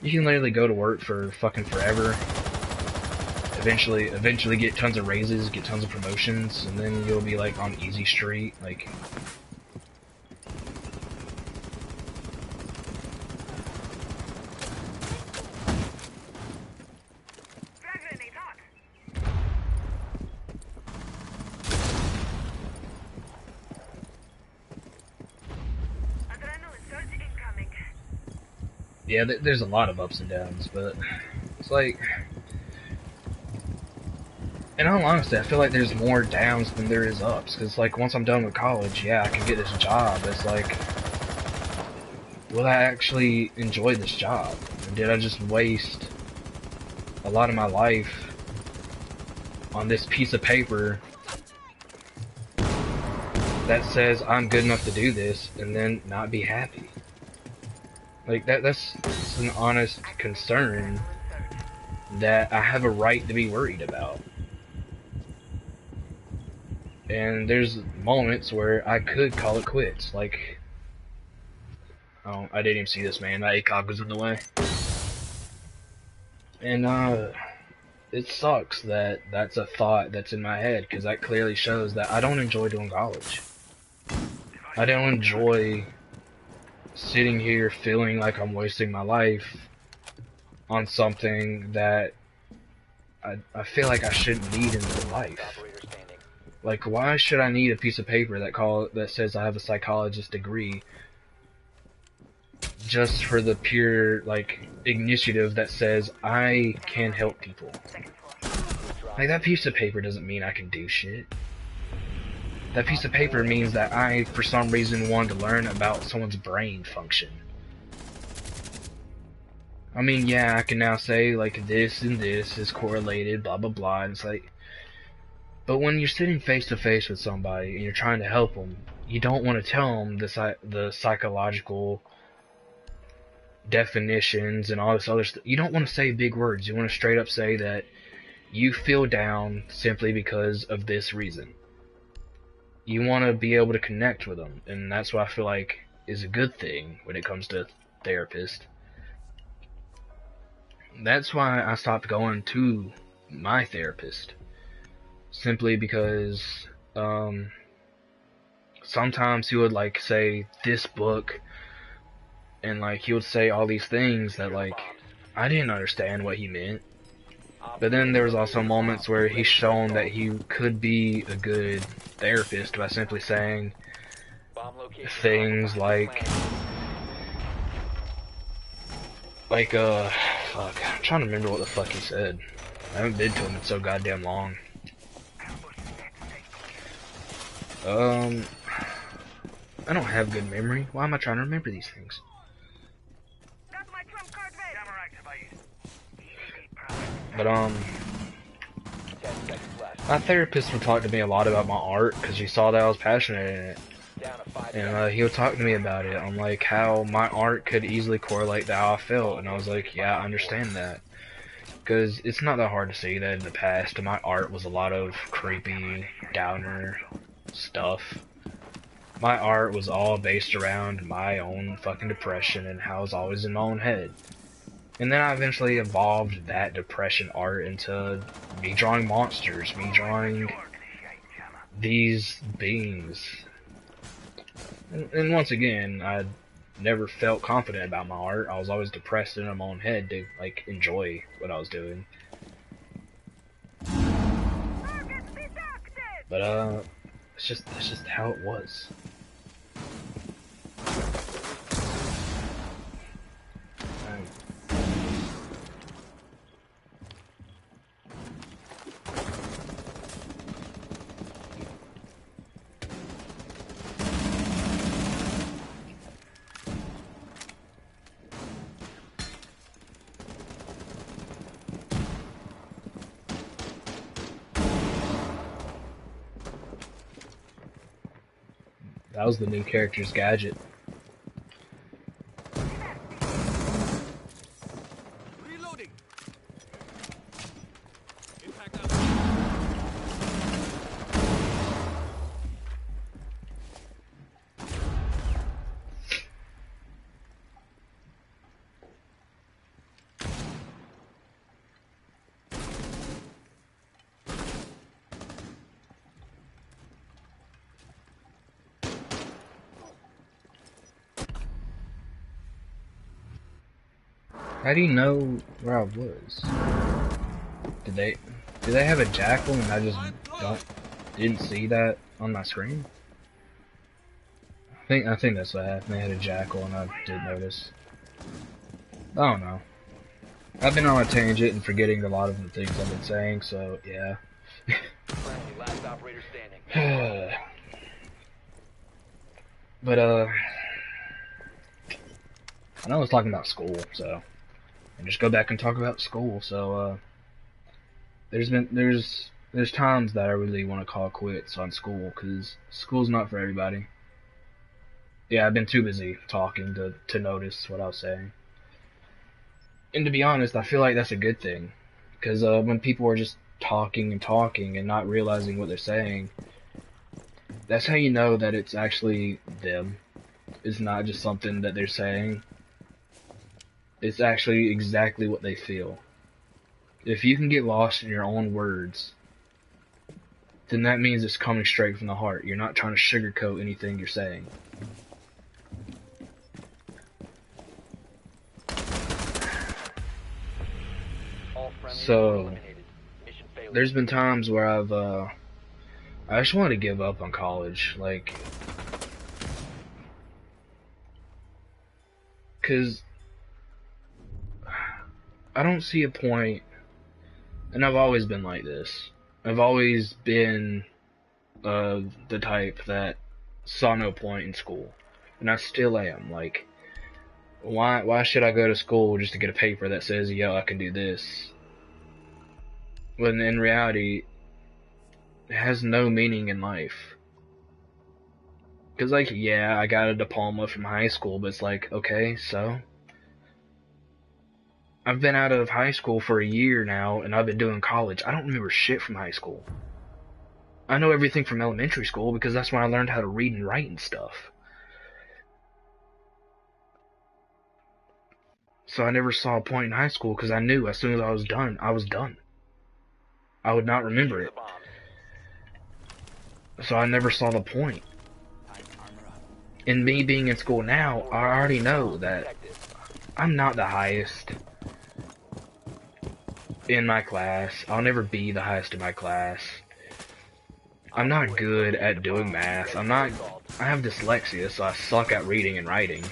You can literally go to work for fucking forever. Eventually get tons of raises, get tons of promotions, and then you'll be like on easy street, like. Yeah, there's a lot of ups and downs, but it's like, in all honesty, I feel like there's more downs than there is ups. Because, like, once I'm done with college, yeah, I can get this job. It's like, will I actually enjoy this job? Or did I just waste a lot of my life on this piece of paper that says I'm good enough to do this and then not be happy. Like that's an honest concern that I have a right to be worried about. And there's moments where I could call it quits. Like, oh, I didn't even see this, man. That ACOG was in the way. And it sucks that that's a thought that's in my head, because that clearly shows that I don't enjoy doing college. I don't enjoy sitting here feeling like I'm wasting my life on something that I feel like I shouldn't need in my life. Like, why should I need a piece of paper that says I have a psychologist degree just for the pure, like, initiative that says I can help people? Like, that piece of paper doesn't mean I can do shit. That piece of paper means that I, for some reason, wanted to learn about someone's brain function. I mean, yeah, I can now say, like, this and this is correlated, blah blah blah, and it's like... But when you're sitting face to face with somebody and you're trying to help them, you don't want to tell them the psychological definitions and all this other stuff. You don't want to say big words. You want to straight up say that you feel down simply because of this reason. You want to be able to connect with them, and that's what I feel like is a good thing when it comes to therapists. That's why I stopped going to my therapist. Simply because sometimes he would like say this book, and like he would say all these things that like I didn't understand what he meant. But then there was also moments where he's shown that he could be a good therapist by simply saying things like fuck, I'm trying to remember what the fuck he said. I haven't been to him in so goddamn long. I don't have good memory. Why am I trying to remember these things? But, my therapist would talk to me a lot about my art, because he saw that I was passionate in it. And, he would talk to me about it, on, like, how my art could easily correlate to how I felt, and I was like, yeah, I understand that. Because it's not that hard to see that in the past, my art was a lot of creepy, downer stuff. My art was all based around my own fucking depression and how I was always in my own head. And then I eventually evolved that depression art into me drawing monsters, me drawing these beings. And once again, I never felt confident about my art. I was always depressed in my own head to, like, enjoy what I was doing. But, that's just how it was. That was the new character's gadget. Reloading. Impact out. How do you know where I was? Did they have a jackal and I just didn't see that on my screen? I think that's what happened. They had a jackal and I did notice. I don't know. I've been on a tangent and forgetting a lot of the things I've been saying, so yeah. Last operator standing. But I know I was talking about school, so and just go back and talk about school. So there's there's times that I really want to call quits on school because school's not for everybody. Yeah, I've been too busy talking to notice what I was saying. And to be honest, I feel like that's a good thing. Because when people are just talking and talking and not realizing what they're saying, that's how you know that it's actually them. It's not just something that they're saying. It's actually exactly what they feel. If you can get lost in your own words, then that means it's coming straight from the heart. You're not trying to sugarcoat anything you're saying. All friendlies were So, eliminated. Mission failure. there's been times where I just wanted to give up on college, like, cause I don't see a point, and I've always been like this. I've always been the type that saw no point in school, and I still am. Like, why should I go to school just to get a paper that says, yo, I can do this? When in reality, it has no meaning in life. Cause like, yeah, I got a diploma from high school, but it's like, okay, so? I've been out of high school for a year now, and I've been doing college. I don't remember shit from high school. I know everything from elementary school because that's when I learned how to read and write and stuff. So I never saw a point in high school because I knew as soon as I was done, I was done. I would not remember it. So I never saw the point. And me being in school now, I already know that I'm not the highest in my class. I'll never be the highest in my class. I'm not good at doing math. I have dyslexia, so I suck at reading and writing.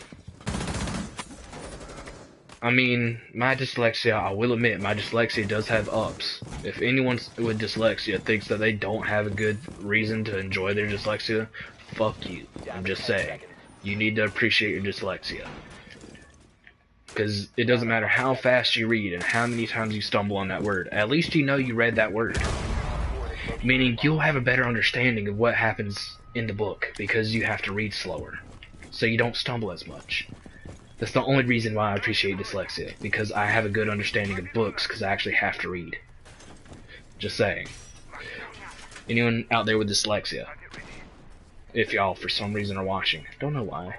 I mean, my dyslexia, I will admit, my dyslexia does have ups. If anyone with dyslexia thinks that they don't have a good reason to enjoy their dyslexia, fuck you. I'm just saying. You need to appreciate your dyslexia. Because it doesn't matter how fast you read and how many times you stumble on that word. At least you know you read that word. Meaning you'll have a better understanding of what happens in the book because you have to read slower. So you don't stumble as much. That's the only reason why I appreciate dyslexia. Because I have a good understanding of books because I actually have to read. Just saying. Anyone out there with dyslexia? If y'all for some reason are watching. Don't know why.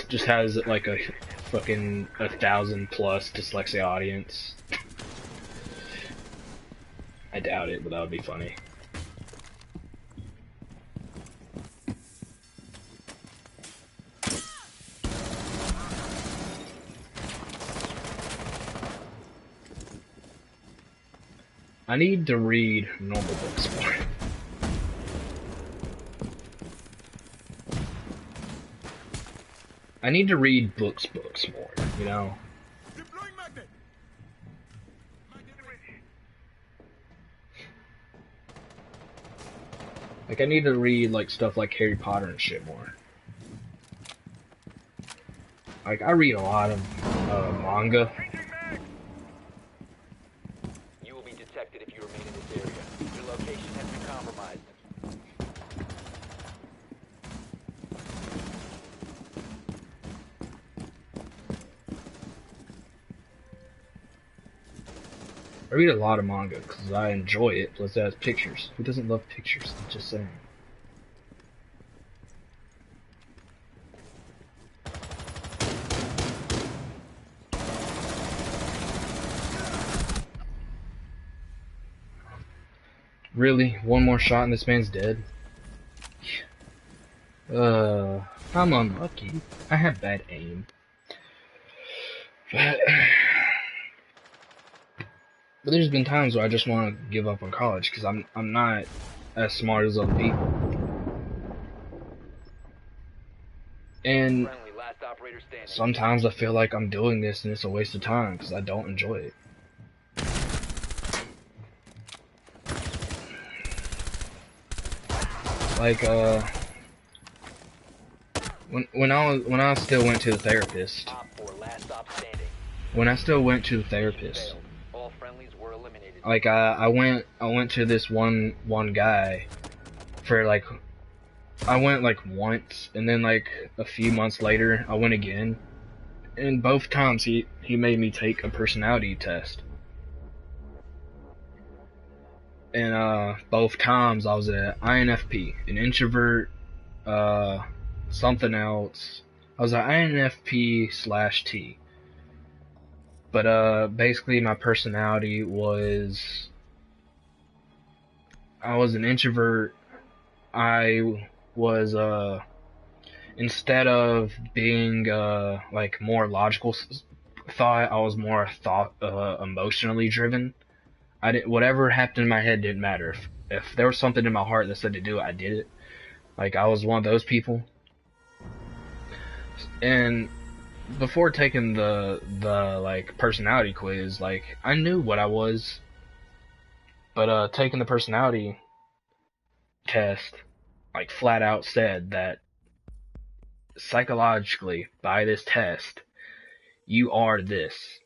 Just has like a fucking 1,000+ dyslexia audience. I doubt it, but that would be funny. I need to read normal books more. I need to read books more, you know? Deploying magnet. Like, I need to read, like, stuff like Harry Potter and shit more. Like, I read a lot of manga. You will be detected if you remain in this area. Your location has been compromised. I read a lot of manga because I enjoy it, plus it has pictures. Who doesn't love pictures? I'm just saying. Really? One more shot and this man's dead? I'm unlucky. I have bad aim. But there's been times where I just want to give up on college because I'm not as smart as other people. And Friendly, last operator standing. sometimes I feel like I'm doing this and it's a waste of time because I don't enjoy it. Like when I still went to the therapist. Op 4, last stop standing. When I still went to the therapist, Failed. All friendlies were eliminated. Like I went to this one guy for like I went like once, and then like a few months later I went again, and both times he made me take a personality test, and both times I was an INFP, an introvert, something else. I was an INFP/T. But basically my personality was I was an introvert. I was instead of being like more logical thought, I was more thought emotionally driven. I didn't whatever happened in my head didn't matter. If there was something in my heart that said to do it, I did it. Like I was one of those people. And before taking the like personality quiz, like I knew what I was, but taking the personality test like flat out said that psychologically by this test you are this.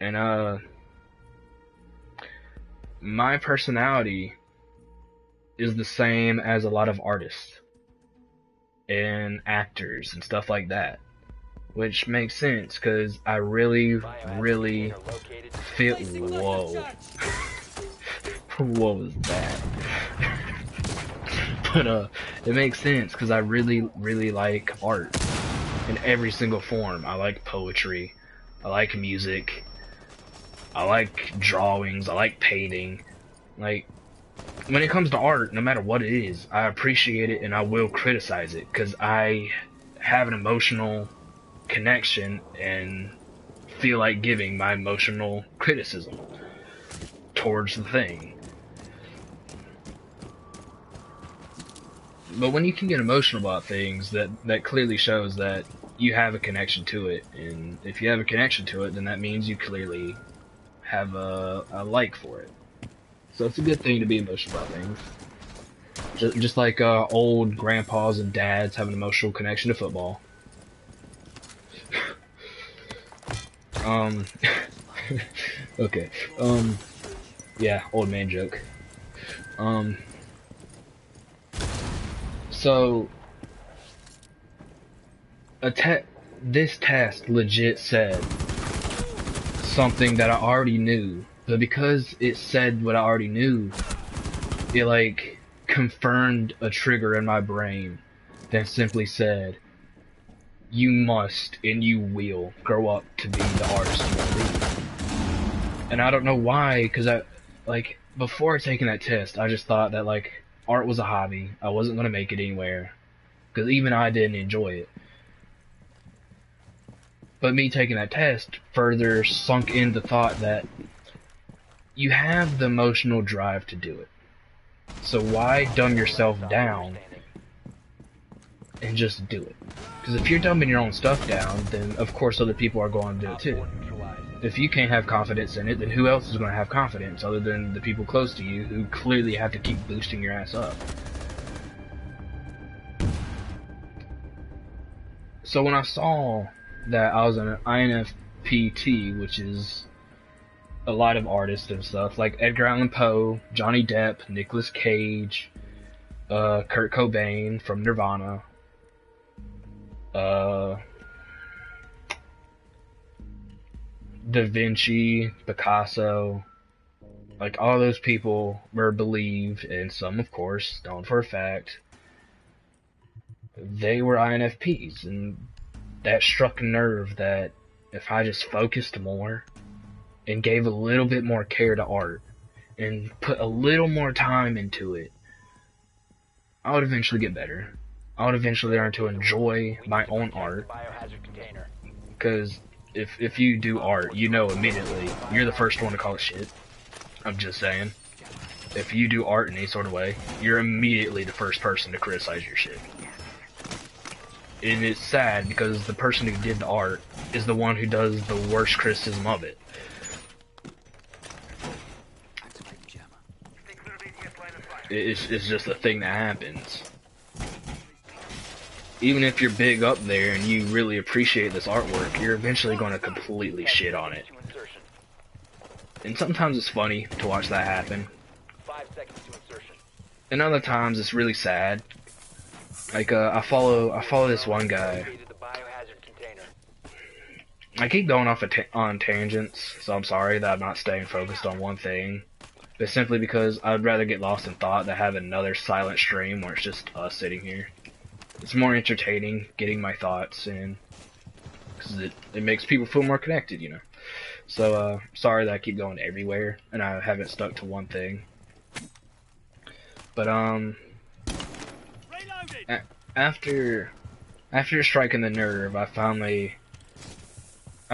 And my personality is the same as a lot of artists and actors and stuff like that, which makes sense because I really feel. Whoa. What was that? But it makes sense because I really like art in every single form. I like poetry, I like music, I like drawings, I like painting. Like when it comes to art, no matter what it is, I appreciate it and I will criticize it because I have an emotional connection and feel like giving my emotional criticism towards the thing. But when you can get emotional about things, that clearly shows that you have a connection to it, and if you have a connection to it, then that means you clearly have a like for it. So it's a good thing to be emotional about things. Just like old grandpas and dads have an emotional connection to football. Okay. Yeah, old man joke. So this test legit said something that I already knew, but because it said what I already knew, it like confirmed a trigger in my brain that simply said, you must and you will grow up to be the artist you want to be. And I don't know why, because like, before taking that test, I just thought that, like, art was a hobby. I wasn't going to make it anywhere, because even I didn't enjoy it. But me taking that test further sunk in the thought that you have the emotional drive to do it. So why dumb yourself down and just do it? Because if you're dumbing your own stuff down, then of course other people are going to do it too. If you can't have confidence in it, then who else is going to have confidence other than the people close to you who clearly have to keep boosting your ass up? So when I saw that I was an INFPT, which is a lot of artists and stuff, like Edgar Allan Poe, Johnny Depp, Nicolas Cage, Kurt Cobain from Nirvana, Da Vinci, Picasso, like all those people were believed, and some of course, known for a fact, they were INFPs, and that struck a nerve that if I just focused more and gave a little bit more care to art and put a little more time into it, I would eventually get better. I would eventually learn to enjoy my own art, because if you do art, you know immediately, you're the first one to call it shit. I'm just saying. If you do art in any sort of way, you're immediately the first person to criticize your shit. And it's sad because the person who did the art is the one who does the worst criticism of it. It's just a thing that happens. Even if you're big up there and you really appreciate this artwork, you're eventually going to completely shit on it. And sometimes it's funny to watch that happen. 5 seconds to insertion. And other times it's really sad. Like, I follow this one guy. Located the biohazard container. I keep going off on tangents, so I'm sorry that I'm not staying focused on one thing. But simply because I'd rather get lost in thought than have another silent stream where it's just us sitting here. It's more entertaining getting my thoughts in, because it makes people feel more connected, you know. So, sorry that I keep going everywhere, and I haven't stuck to one thing. But, Reloading. after striking the nerve, I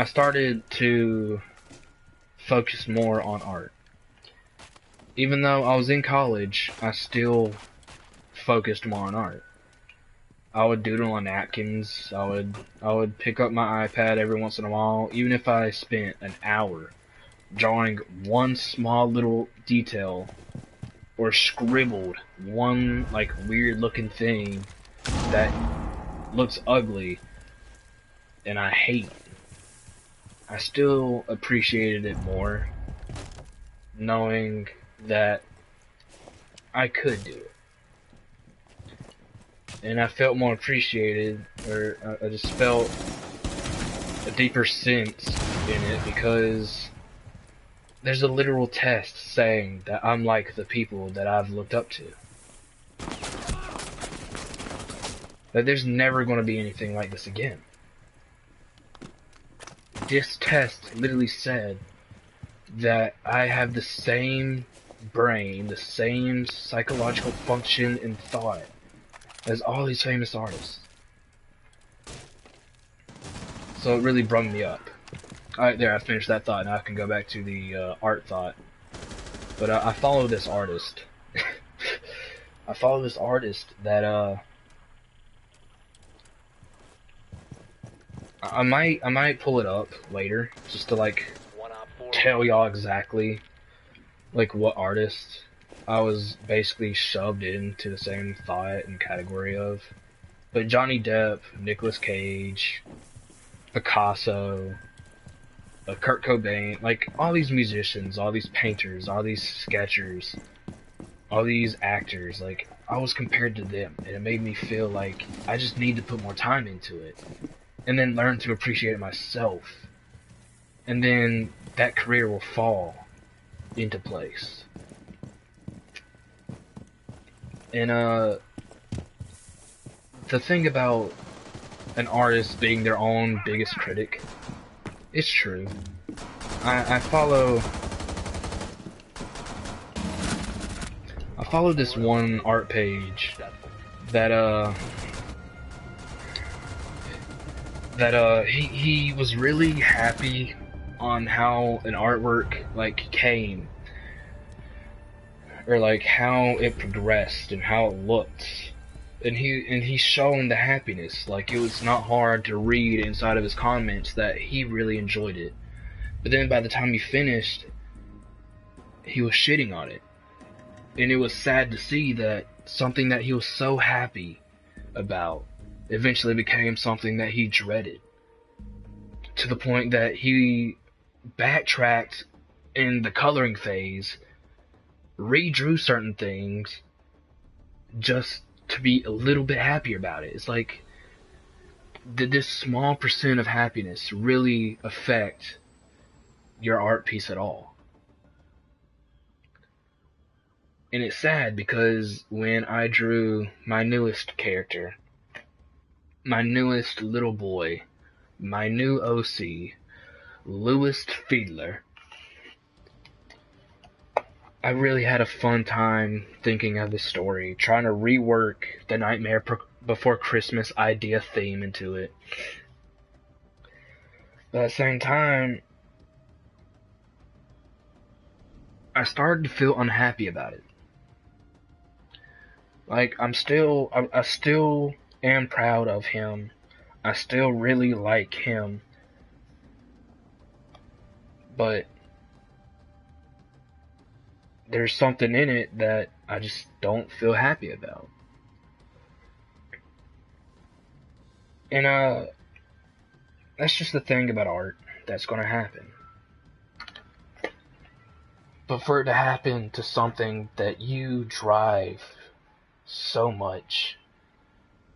started to focus more on art. Even though I was in college, I still focused more on art. I would doodle on napkins. I would pick up my iPad every once in a while, even if I spent an hour drawing one small little detail or scribbled one like weird looking thing that looks ugly and I hate. I still appreciated it more knowing that I could do it. And I felt more appreciated, or I just felt a deeper sense in it because there's a literal test saying that I'm like the people that I've looked up to. That there's never going to be anything like this again. This test literally said that I have the same brain, the same psychological function and thought as all these famous artists. So it really brung me up. Alright, there, I finished that thought. Now I can go back to the art thought. But I follow this artist. I follow this artist that I might pull it up later just to like tell y'all exactly like what artist I was basically shoved into the same thought and category of. But Johnny Depp, Nicolas Cage, Picasso, Kurt Cobain, like all these musicians, all these painters, all these sketchers, all these actors, like I was compared to them, and it made me feel like I just need to put more time into it, and then learn to appreciate it myself, and then that career will fall into place. And the thing about an artist being their own biggest critic, it's true. I follow this one art page that he was really happy on how an artwork like came, or like how it progressed and how it looked. And he's shown the happiness. Like, it was not hard to read inside of his comments that he really enjoyed it. But then by the time he finished, he was shitting on it. And it was sad to see that something that he was so happy about eventually became something that he dreaded. To the point that he backtracked in the coloring phase, redrew certain things, just to be a little bit happier about it. It's like, did this small percent of happiness really affect your art piece at all? And it's sad because when I drew my newest character, my newest little boy, my new OC, Louis Fiedler, I really had a fun time thinking of this story, trying to rework the Nightmare Before Christmas idea theme into it. But at the same time, I started to feel unhappy about it. Like, I still am proud of him. I still really like him. But there's something in it that I just don't feel happy about. And that's just the thing about art that's gonna happen. But for it to happen to something that you drive so much,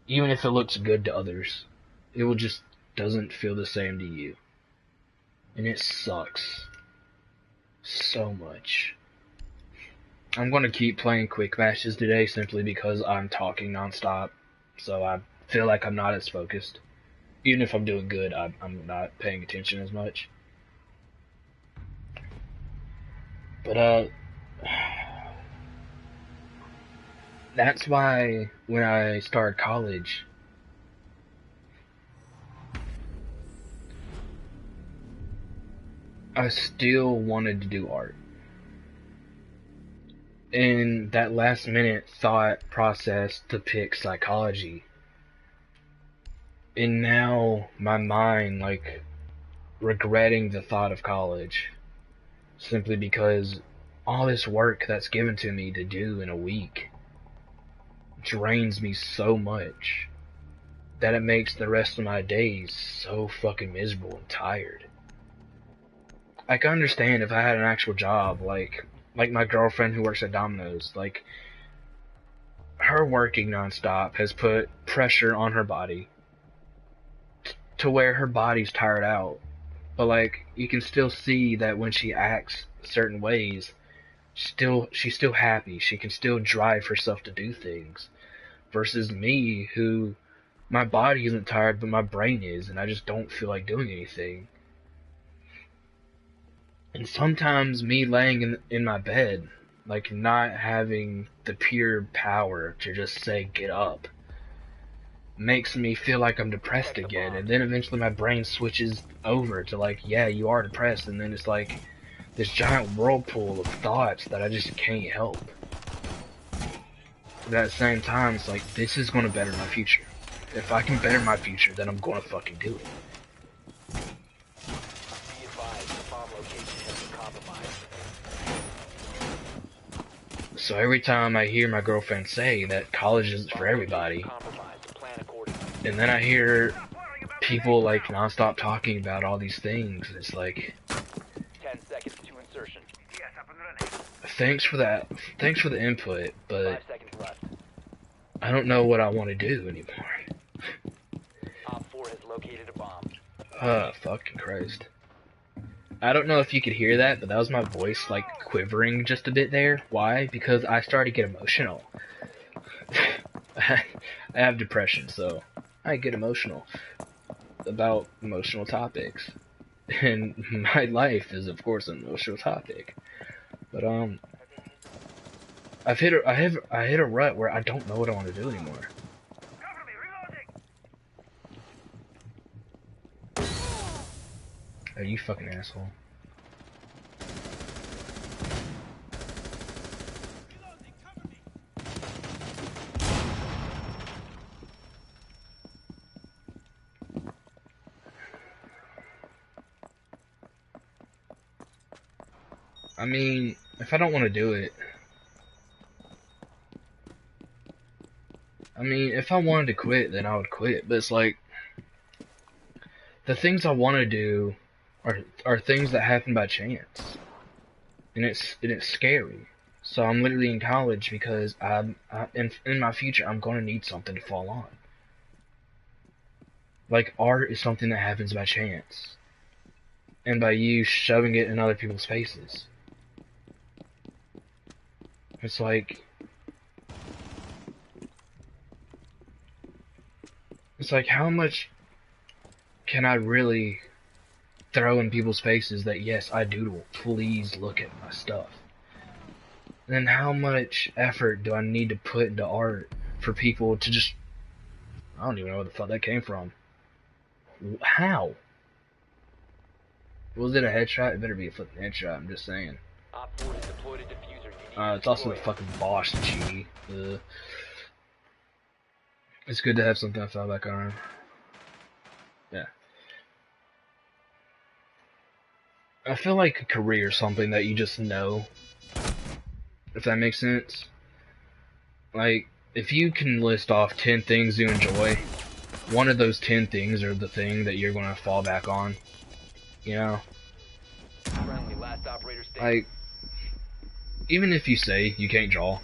even if it looks good to others, it will just doesn't feel the same to you. And it sucks so much. I'm going to keep playing quick matches today simply because I'm talking nonstop, so I feel like I'm not as focused. Even if I'm doing good, I'm not paying attention as much. But, that's why when I started college, I still wanted to do art. And that last minute thought process to pick psychology. And now my mind, like, regretting the thought of college. Simply because all this work that's given to me to do in a week drains me so much that it makes the rest of my days so fucking miserable and tired. I can understand if I had an actual job, like my girlfriend who works at Domino's, like, her working nonstop has put pressure on her body to where her body's tired out. But, like, you can still see that when she acts certain ways, she's still happy. She can still drive herself to do things. Versus me, who, my body isn't tired, but my brain is, and I just don't feel like doing anything. And sometimes me laying in my bed, like, not having the pure power to just say, get up, makes me feel like I'm depressed again. And then eventually my brain switches over to, like, yeah, you are depressed. And then it's like this giant whirlpool of thoughts that I just can't help. But at the same time, it's like, this is going to better my future. If I can better my future, then I'm going to fucking do it. Be advised, the bomb location has been compromised. So every time I hear my girlfriend say that college isn't for everybody, and then I hear people, like, nonstop talking about all these things, it's like, 10 seconds to insertion. Yes, up and running. thanks for that, thanks for the input, but 5 seconds left. I don't know what I want to do anymore. Op 4 has located a bomb. Fucking Christ. I don't know if you could hear that, but that was my voice, like, quivering just a bit there. Why? Because I started to get emotional. I have depression, so I get emotional about emotional topics. And my life is, of course, an emotional topic. But, I hit a rut where I don't know what I want to do anymore. Cover me, reloading. Oh, you fucking asshole. Reloading, cover me. I mean, if I don't want to do it, I mean, if I wanted to quit, then I would quit. But it's like, the things I want to do are things that happen by chance, and it's scary. So I'm literally in college because in my future I'm going to need something to fall on. Like, art is something that happens by chance, and by you shoving it in other people's faces. It's like, how much can I really throw in people's faces that, yes, I doodle, please look at my stuff? And then how much effort do I need to put into art for people to just, I don't even know where the fuck that came from. How? Was it a headshot? It better be a fucking headshot, I'm just saying. Op 4 has deployed a diffuser. You need to It's also the destroy it. fucking Bosch G. It's good to have something I fell back on. Yeah. I feel like a career is something that you just know. If that makes sense. Like, if you can list off 10 things you enjoy, one of those 10 things are the thing that you're gonna fall back on. You know? Friendly, last operator standing. Like, even if you say you can't draw,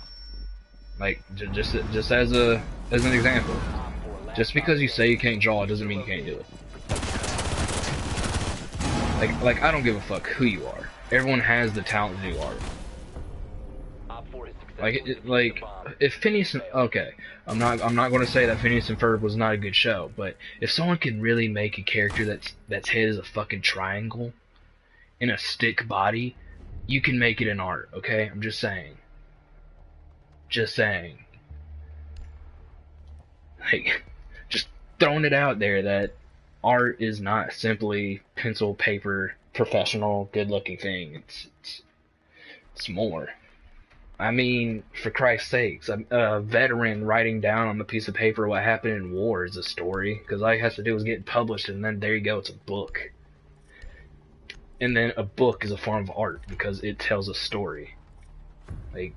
like just as an example, just because you say you can't draw doesn't mean you can't do it. Like I don't give a fuck who you are. Everyone has the talent to do art. Like if Phineas and, okay, I'm not going to say that Phineas and Ferb was not a good show, but if someone can really make a character that's head is a fucking triangle in a stick body, you can make it in art, okay? I'm just saying. Just saying. Like, just throwing it out there that art is not simply pencil, paper, professional, good-looking thing. It's more. I mean, for Christ's sakes, a veteran writing down on a piece of paper what happened in war is a story, because all he has to do is get it published, and then there you go, it's a book. And then a book is a form of art, because it tells a story. Like,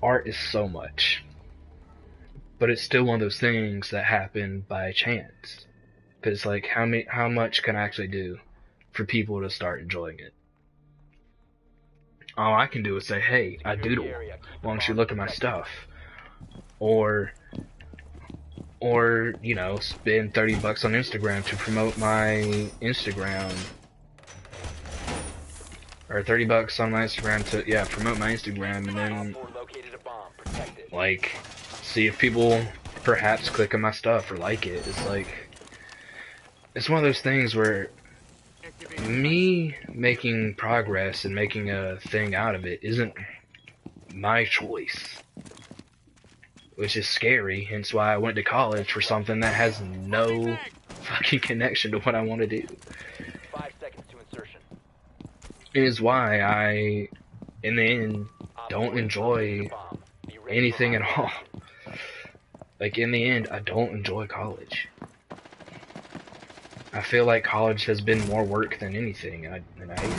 art is so much. But it's still one of those things that happen by chance. Because, like, how much can I actually do for people to start enjoying it? All I can do is say, hey, I doodle. Why don't you look at my stuff? Or you know, spend $30 on Instagram to promote my Instagram. Or $30 on my Instagram to, yeah, promote my Instagram, and then, like, see if people perhaps click on my stuff or like it. It's like, it's one of those things where me making progress and making a thing out of it isn't my choice, which is scary, hence why I went to college for something that has no fucking connection to what I want to do. 5 seconds to insertion. It is why I, in the end, don't enjoy anything at all. Like, in the end, I don't enjoy college. I feel like college has been more work than anything, and I hate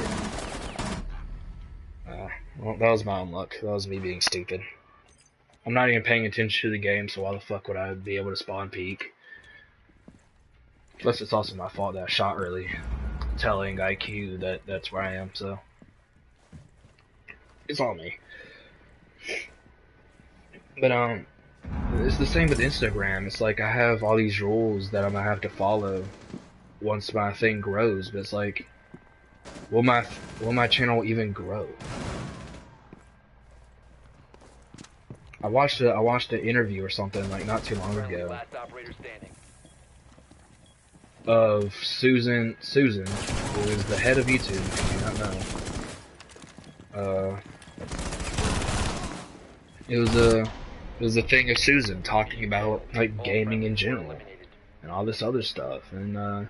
it. Well, that was my own luck. That was me being stupid. I'm not even paying attention to the game, so why the fuck would I be able to spawn peek? Plus, it's also my fault that I shot early, telling IQ that that's where I am, so it's all me. But, it's the same with Instagram. It's like I have all these rules that I'm gonna have to follow once my thing grows, but it's like, will my channel even grow? I watched an interview or something like not too long ago of Susan, who is the head of YouTube, if you do not know. It was a thing of Susan talking about like gaming in general and all this other stuff, and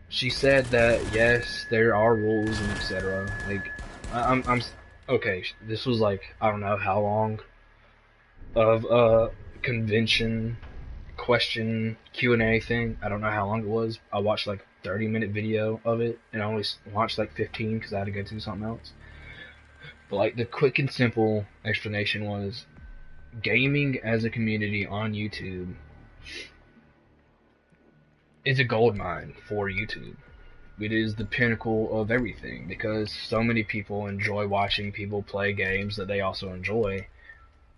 she said that yes, there are rules and etc. Like, I'm okay. This was like I don't know how long of a convention question Q&A thing. I don't know how long it was. I watched like 30-minute video of it, and I only watched like 15 because I had to go do something else. But like the quick and simple explanation was, gaming as a community on YouTube is a goldmine for YouTube. It is the pinnacle of everything because so many people enjoy watching people play games that they also enjoy,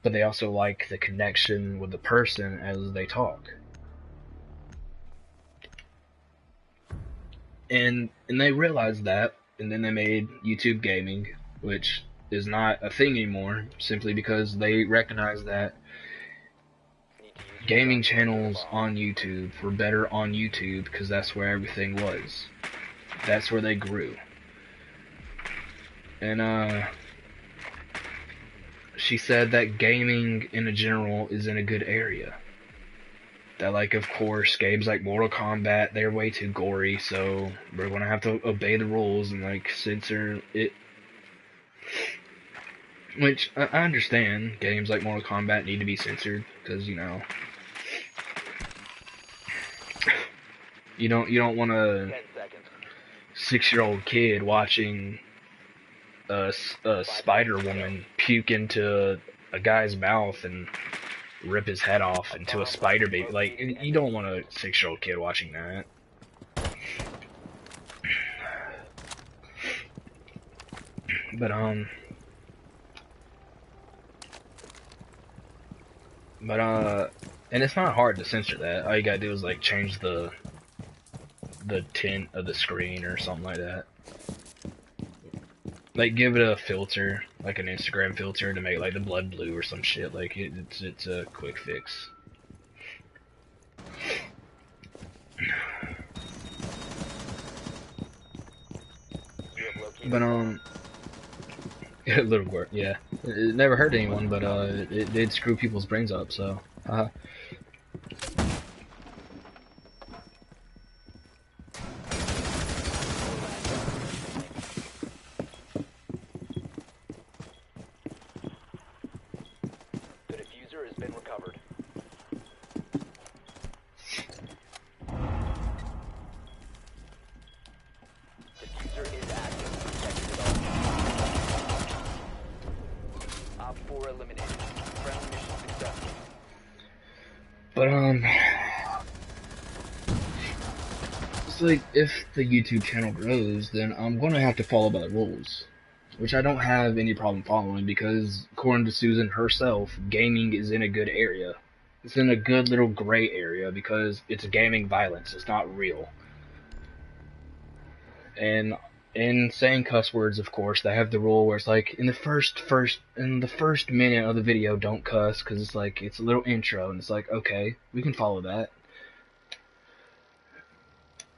but they also like the connection with the person as they talk. And they realized that, and then they made YouTube Gaming, which is not a thing anymore, simply because they recognize that gaming channels on YouTube were better on YouTube because that's where everything was. That's where they grew. And she said that gaming in general is in a good area. That, like, of course, games like Mortal Kombat, they're way too gory, so we're gonna have to obey the rules and, like, censor it. Which, I understand, games like Mortal Kombat need to be censored, because, you know, you don't want a 6-year-old kid watching a Spider-Woman puke into a guy's mouth and rip his head off into a spider baby. Like, you don't want a 6-year-old kid watching that. But, But and it's not hard to censor that. All you gotta do is like change the tint of the screen or something like that. Like give it a filter, like an Instagram filter to make like the blood blue or some shit. Like it's a quick fix. You have located But a bomb. a little work, yeah. It never hurt anyone, but it did screw people's brains up. So, The diffuser has been recovered. Diffuser is active. Protected at all. Op 4 eliminated. Friendly mission successful. but it's like if the YouTube channel grows, then I'm gonna have to follow by the rules, which I don't have any problem following because, according to Susan herself, gaming is in a good area. It's in a good little gray area because it's gaming violence. It's not real. And in saying cuss words, of course, they have the rule where it's like in the first minute of the video, don't cuss because it's like it's a little intro, and it's like okay, we can follow that.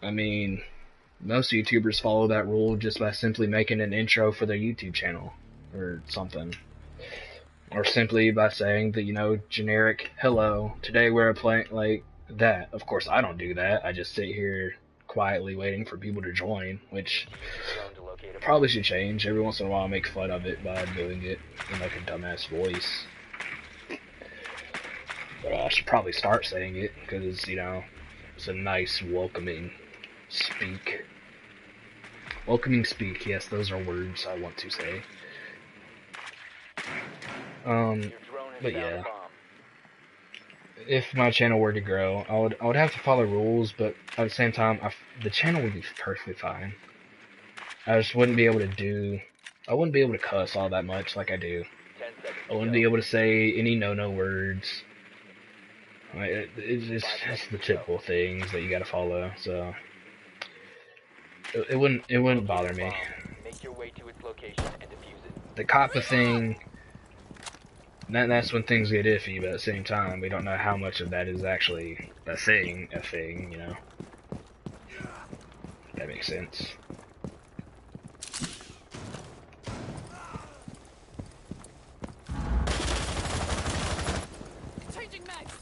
I mean, most YouTubers follow that rule just by simply making an intro for their YouTube channel or something. Or simply by saying the, generic, hello, today we're playing, like, that. Of course, I don't do that. I just sit here quietly waiting for people to join, which Use your drone to locate a bomb. probably should change. Every once in a while I make fun of it by doing it in, like, a dumbass voice. But I should probably start saying it, because, it's a nice, welcoming speak. Welcoming speak, yes, those are words I want to say. Your drone has But found yeah, a bomb. if my channel were to grow, I would have to follow rules, but at the same time, the channel would be perfectly fine. I just wouldn't be able to cuss all that much like I do. 10 seconds I to wouldn't go. be able to say any no words. Like, it's just the typical things that you gotta follow, so it wouldn't Located bother a me. bomb. Make your way to its location and defuse it. The COPPA thing, that's when things get iffy, but at the same time, we don't know how much of that is actually a thing, If that makes sense. Changing mags.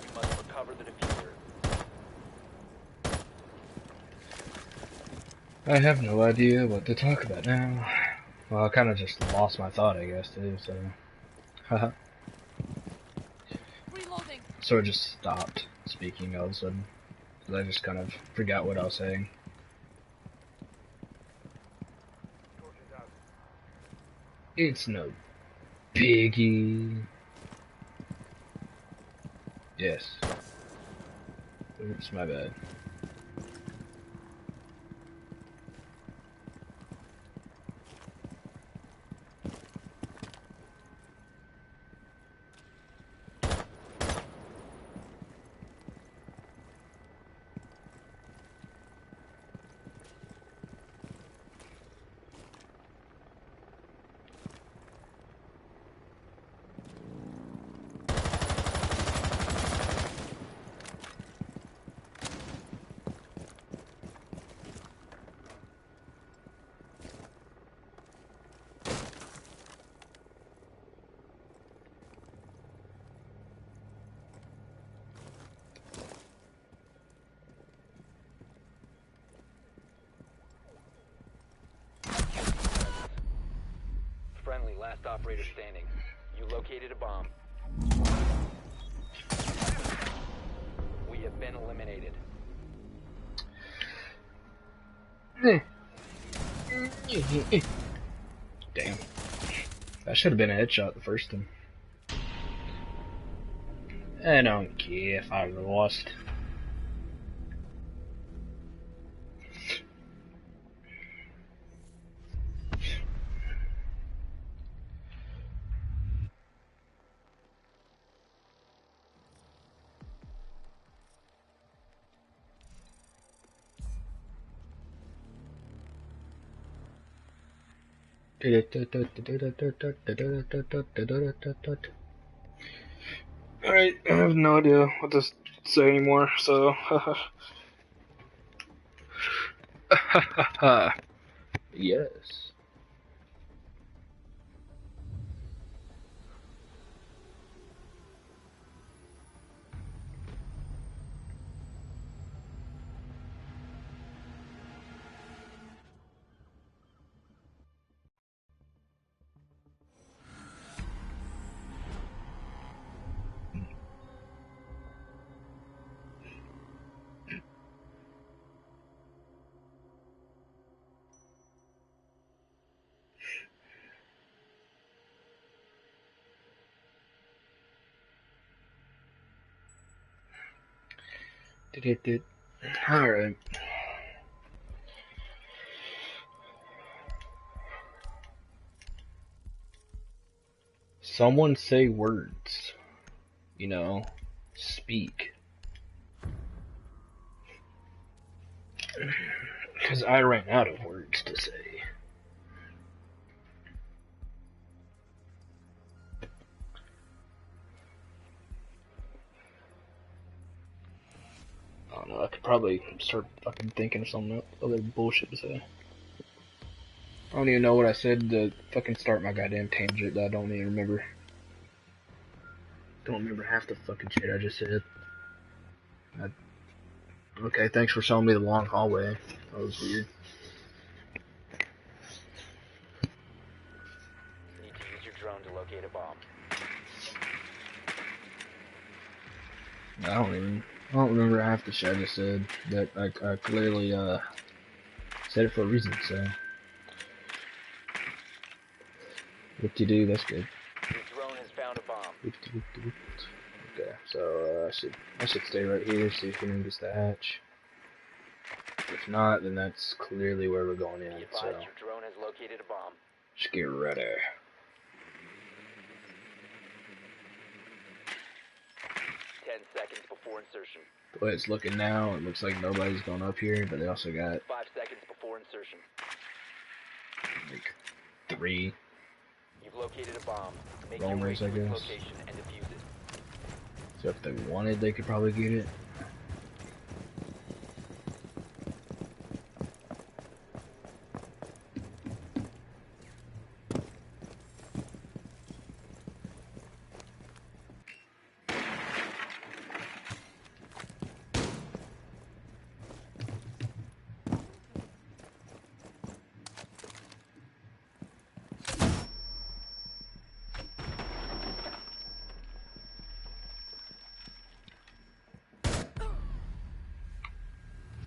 You must recover the diffuser. I have no idea what to talk about now. Well, I kind of just lost my thought, I guess, too, so. Haha. Reloading. So I just stopped speaking all of a sudden. 'Cause I just kind of forgot what I was saying. It's no biggie. Yes. Oops, my bad. Friendly, last operator standing. You located a bomb. We have been eliminated. Damn. That should have been a headshot the first time. I don't care if I lost. Alright, I have no idea what to say anymore, so. Yes. Alright. Someone say words. You know, speak. Because I ran out of words to say. I don't know, I could probably start fucking thinking of some other bullshit to say. I don't even know what I said to fucking start my goddamn tangent that I don't even remember. Don't remember half the fucking shit I just said. Okay, thanks for showing me the long hallway. That was weird. Need to use your drone to locate a bomb. I don't remember half the shit I just said. That I clearly said it for a reason. So what you do? That's good. Your drone has found a bomb. Okay, so I should stay right here. See if anyone gets the hatch. If not, then that's clearly where we're going in. Be So advised, your drone has located a bomb. just get ready. 10 seconds before insertion. The way it's looking now, it looks like nobody's going up here, but they also got 5 seconds before insertion. like 3 You've located a bomb. Make roamers, your I way to its guess. location and defuse it. So if they wanted, they could probably get it.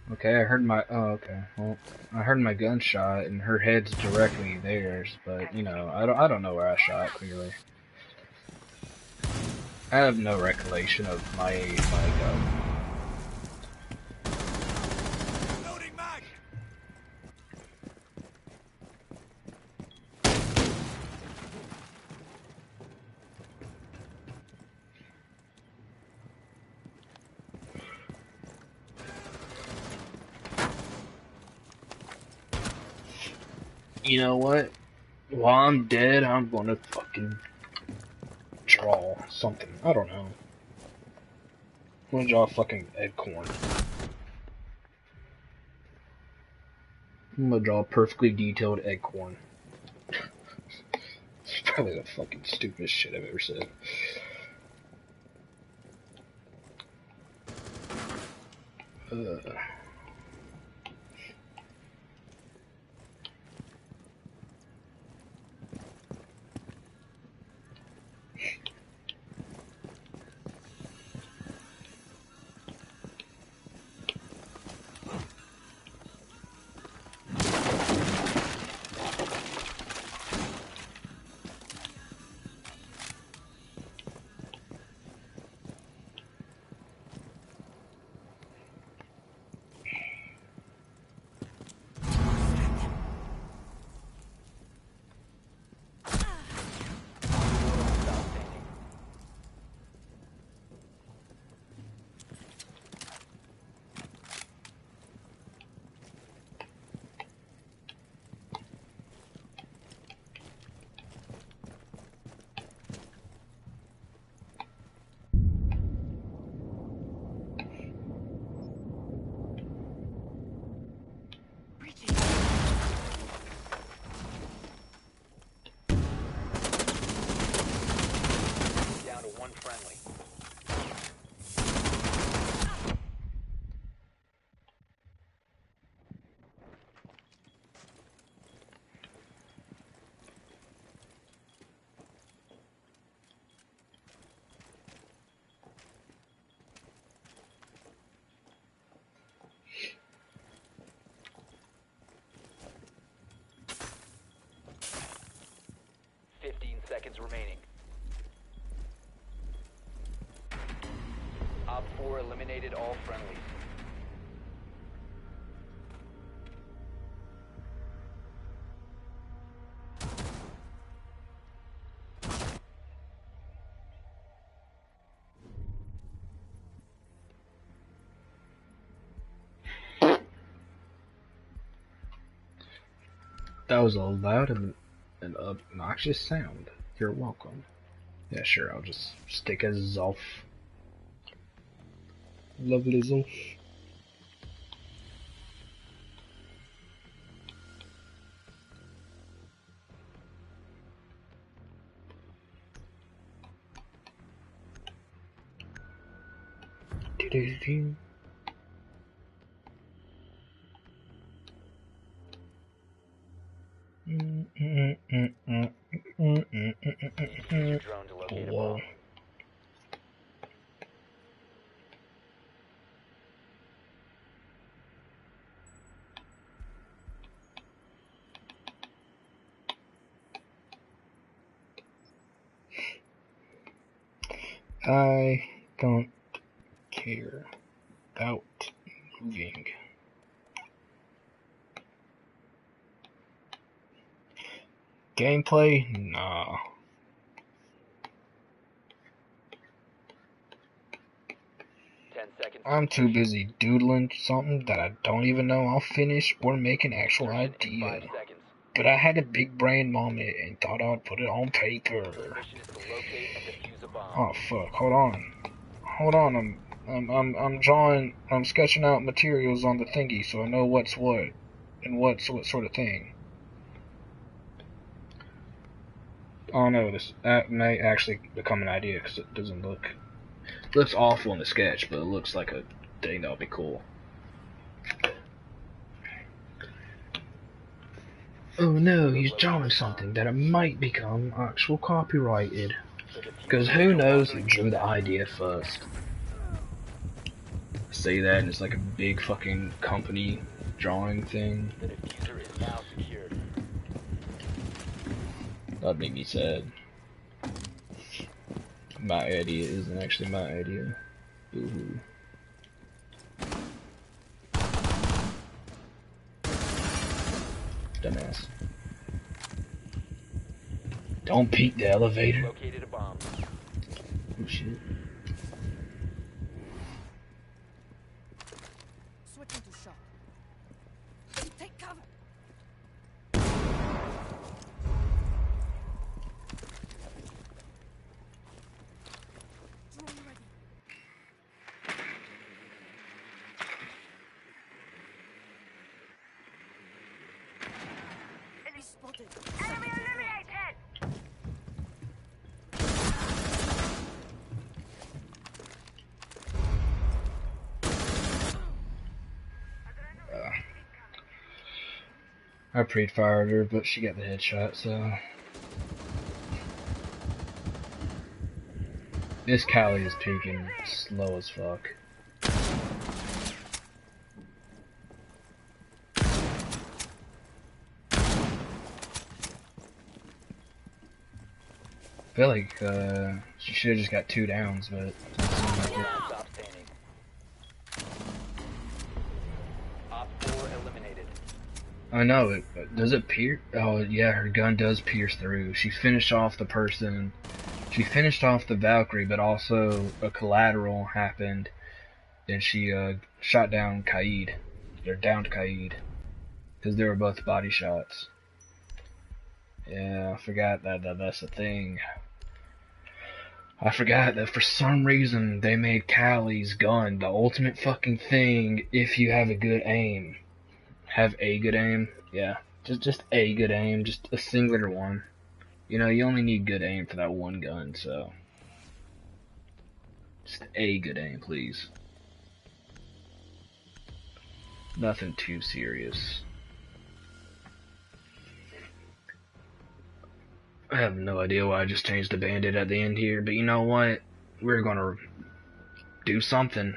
Okay, I heard my. Oh, okay. Well, I heard my gunshot, and her head's directly theirs. But you know, I don't know where I shot. Clearly. I have no recollection of my Loading mag. You know what? While I'm dead, I'm gonna fucking draw something. I don't know. I'm gonna draw a fucking acorn. I'm gonna draw a perfectly detailed acorn. It's probably the fucking stupidest shit I've ever said. Ugh. Outstanding. 1 friendly. Seconds remaining. Op 4 eliminated all friendlies. That was a loud and obnoxious sound. You're welcome. Yeah, sure, I'll just stick a Zolf. Lovely Zolf. Do-do-do. Use your drone to locate a Whoa. bomb. I don't care about moving. Gameplay? Nah. 10 seconds. I'm too busy doodling something that I don't even know I'll finish or make an actual Insertion in 5 idea. seconds. But I had a big brain moment and thought I'd put it on paper. Mission is to locate and defuse a bomb. Oh fuck! Hold on. I'm drawing. I'm sketching out materials on the thingy so I know what's what and what's what sort of thing. Oh no, that may actually become an idea because it doesn't look. It looks awful in the sketch, but it looks like a thing that would be cool. Oh no, he's drawing something that it might become actual copyrighted. The diffuser Because is who no knows longer who in drew your the possession. idea first? I say that and it's like a big fucking company drawing thing. The diffuser is now secured. That'd make me sad. My idea isn't actually my idea. Boo-hoo. Dumbass. Don't peek the elevator. Located a bomb. Oh shit. Switching to shock. Take cover. Drone ready. Enemy spotted. Enemy eliminated! I pre-fired her, but she got the headshot, so... This Callie is peeking slow as fuck. I feel like, she should've just got 2 downs, but... Stop standing. Op 4 eliminated. I know it. Does it pierce? Oh yeah, her gun does pierce through. She finished off the person. She finished off the Valkyrie, but also a collateral happened, and she shot down Kaid. Or downed Kaid, because they were both body shots. Yeah, I forgot that's a thing. I forgot that for some reason they made Callie's gun the ultimate fucking thing if you have a good aim. Have a good aim? Yeah. Just a good aim, just a singular one. You know, you only need good aim for that one gun, so. Just a good aim, please. Nothing too serious. I have no idea why I just changed the bandit at the end here, but you know what? We're gonna do something.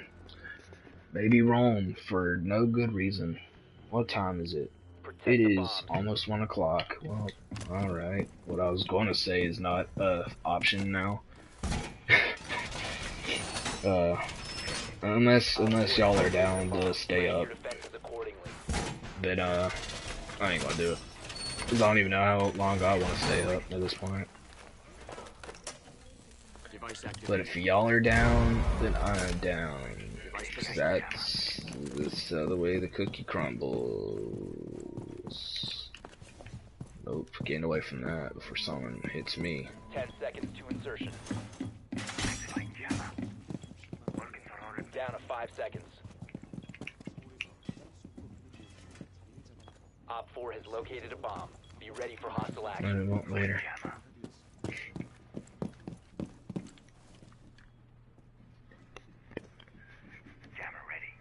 Maybe roam for no good reason. What time is it? Protect It the is bomb. almost 1 o'clock. Well, alright. What I was going to say is not option now. Unless y'all are down to stay Plan up, your defenses accordingly. then I ain't gonna do it. 'Cause I don't even know how long I want to stay up at this point. Device activated. But if y'all are down, then I'm down. 'Cause that's the way the cookie crumbles. Nope, getting away from that before someone hits me. 10 seconds to insertion. Excellent, Gemma. Working for order. Down to 5 seconds. Op 4 has located a bomb. Be ready for hostile I action. won't later. Gemma. Jammer ready.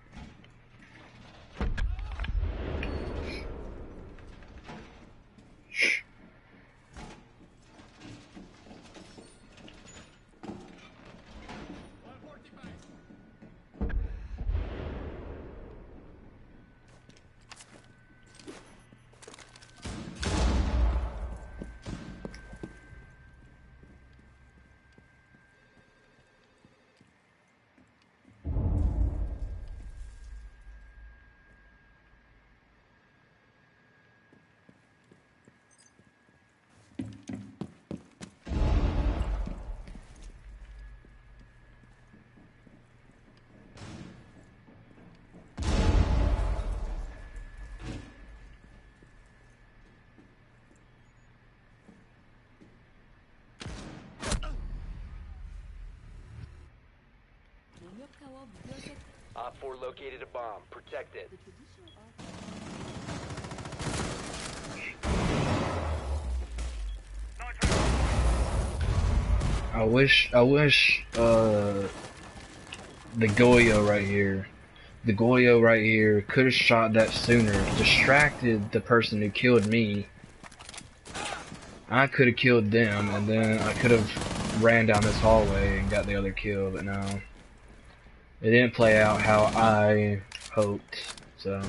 Op 4 located a bomb. Protect it. I wish the Goyo right here could have shot that sooner, distracted the person who killed me. I could have killed them, and then I could have ran down this hallway and got the other kill, but no. It didn't play out how I hoped, so.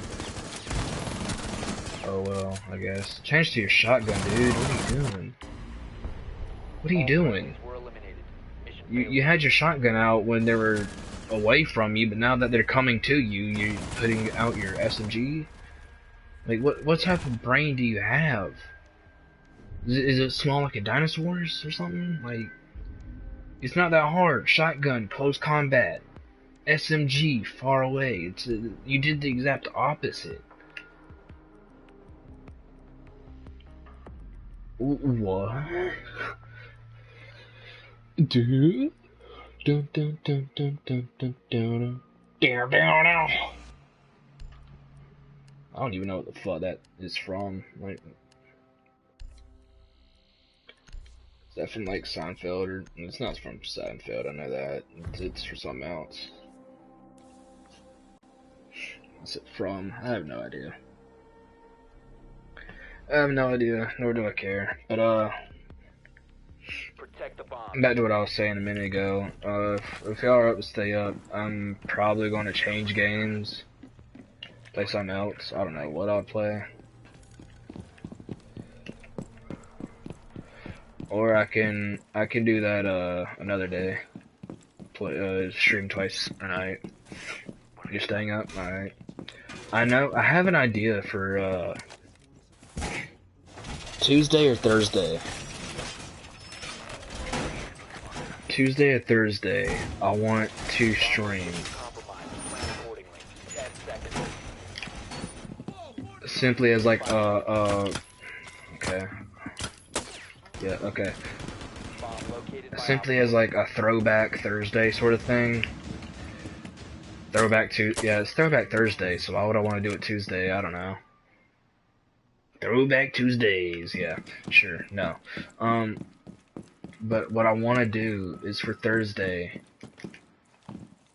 Oh well, I guess. Change to your shotgun, dude. What are you doing? What are you All doing? friendlies were eliminated. Mission You had your shotgun out when they were away from you, but now that they're coming to you, you're putting out your SMG? Like, what type of brain do you have? Is it small like a dinosaur's or something? Like, it's not that hard. Shotgun, close combat. SMG, far away. You did the exact opposite. What? Dude? Dun dun dun dun dun dun dun dun dun. I don't even know what the fuck that is from. Like, is that from like Seinfeld or it's not from Seinfeld? I know that it's for something else. What's it from? I have no idea. I have no idea, nor do I care. But Protect the bomb. back to what I was saying a minute ago. If y'all are up to stay up, I'm probably going to change games. Play something else. I don't know what I'll play. Or I can do that another day. Play stream twice a night. You're staying up? Alright. I know I have an idea for Tuesday or Thursday. Tuesday or Thursday, I want to stream. Simply as like okay. Yeah, okay. Simply as like a throwback Thursday sort of thing. It's throwback Thursday, so why would I want to do it Tuesday? I don't know. Throwback Tuesdays, yeah, sure, no. But what I want to do is for Thursday,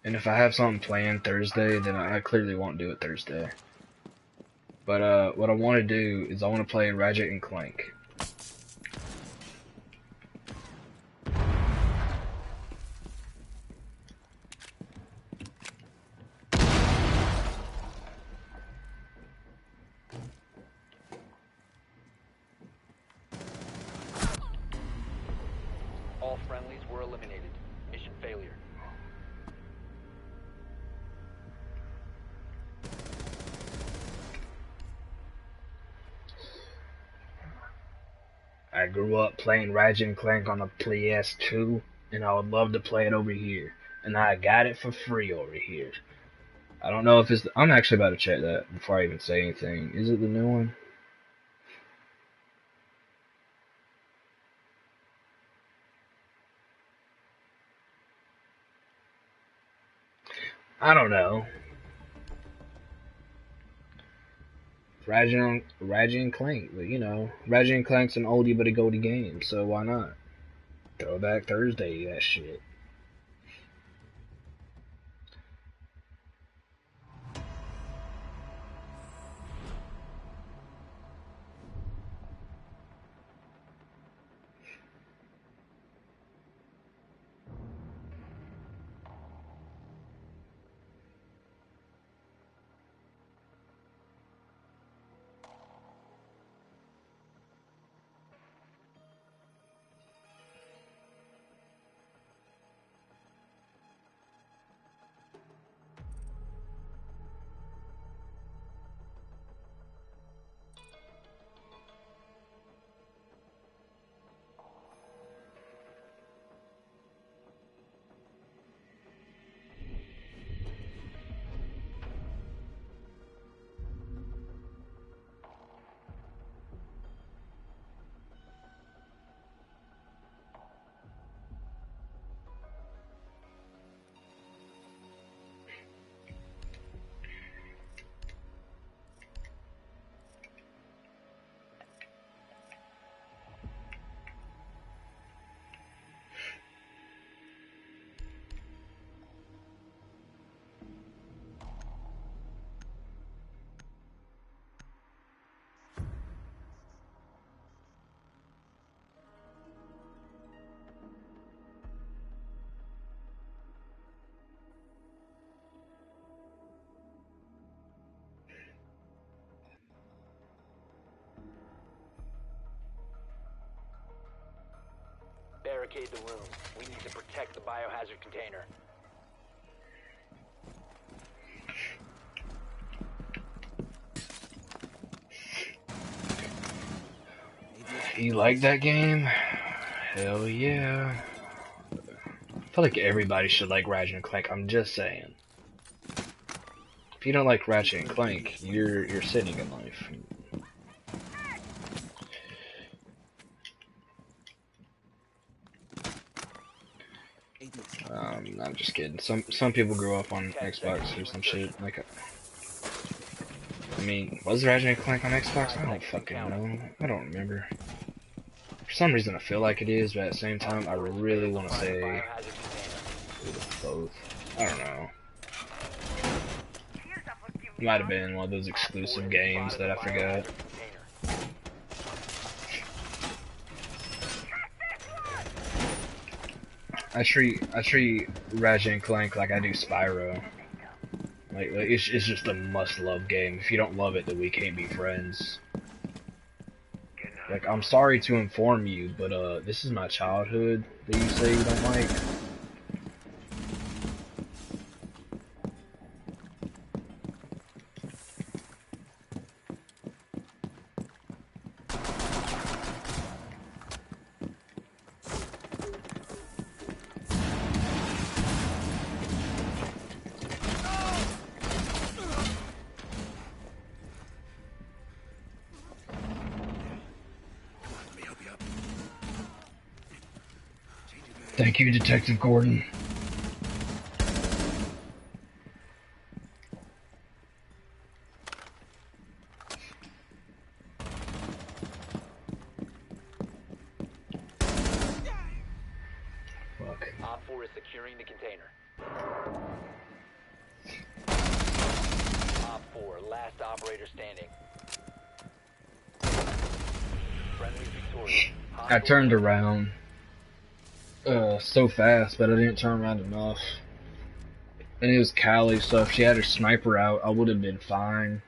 and if I have something planned Thursday, then I clearly won't do it Thursday. But what I want to do is I want to play Ratchet and Clank. All friendlies were eliminated. Mission failure. I grew up playing Ratchet and Clank on a PS2, and I would love to play it over here. And I got it for free over here. I don't know if it's... I'm actually about to check that before I even say anything. Is it the new one? I don't know. Ratchet and Clank, but you know, Ratchet and Clank's an oldie but a goldie game, so why not? Throwback Thursday, that shit. barricade the room. We need to protect the biohazard container. You like that game? Hell yeah. I feel like everybody should like Ratchet and Clank. I'm just saying. If you don't like Ratchet and Clank, you're sitting in life. I'm just kidding. Some people grew up on Xbox or some shit. Like, I mean, was Ratchet and Clank on Xbox? I don't fucking know. I don't remember. For some reason, I feel like it is, but at the same time, I really want to say it was both. I don't know. Might have been one of those exclusive games that I forgot. I treat Ratchet and Clank like I do Spyro. Like it's just a must-love game. If you don't love it, then we can't be friends. Like, I'm sorry to inform you, but this is my childhood that you say you don't like. Thank you, Detective Gordon. Fuck. Op 4 is securing the container. Op 4, last operator standing. Friendly victorious. I turned around so fast, but I didn't turn around enough. And it was Callie, so if she had her sniper out, I would have been fine.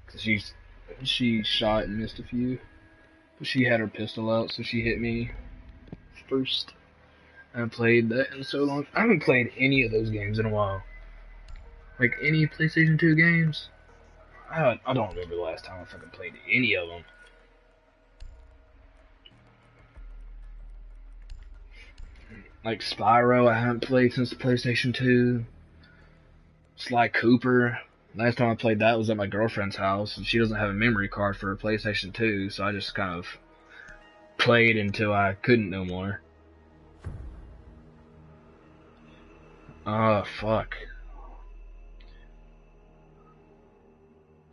Cause she shot and missed a few. But she had her pistol out, so she hit me first. I haven't played that in so long. I haven't played any of those games in a while. Like, any PlayStation 2 games. I don't remember the last time I fucking played any of them. Like Spyro, I haven't played since the PlayStation 2. Sly Cooper. Last time I played that was at my girlfriend's house, and she doesn't have a memory card for her PlayStation 2, so I just kind of played until I couldn't no more. Fuck.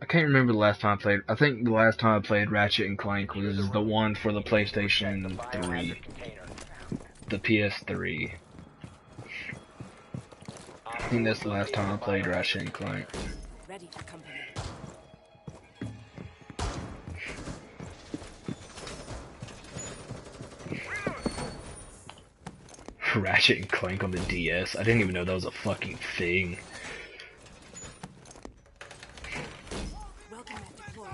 I can't remember the last time I played. I think the last time I played Ratchet and Clank was the one for the PlayStation 3. The PS3. I think that's the last time I played Ratchet and Clank. Ready for company. Ratchet and Clank on the DS. I didn't even know that was a fucking thing. Welcome at deployed.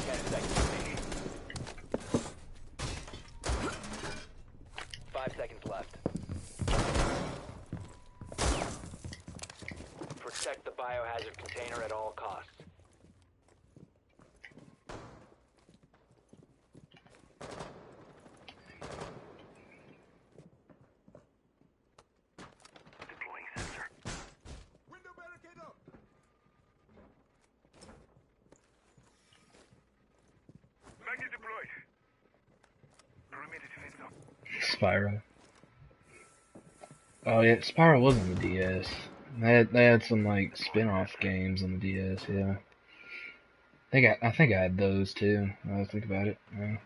10 seconds remaining. 5 seconds left. Protect the biohazard container at all costs. Deploying sensor. Window barricade up. Magnet deployed. Perimeter defense up. Spyro. Oh yeah, Spyro was on the DS. They had some like spin-off games on the DS, yeah. I think I had those too. Now I think about it. Yeah.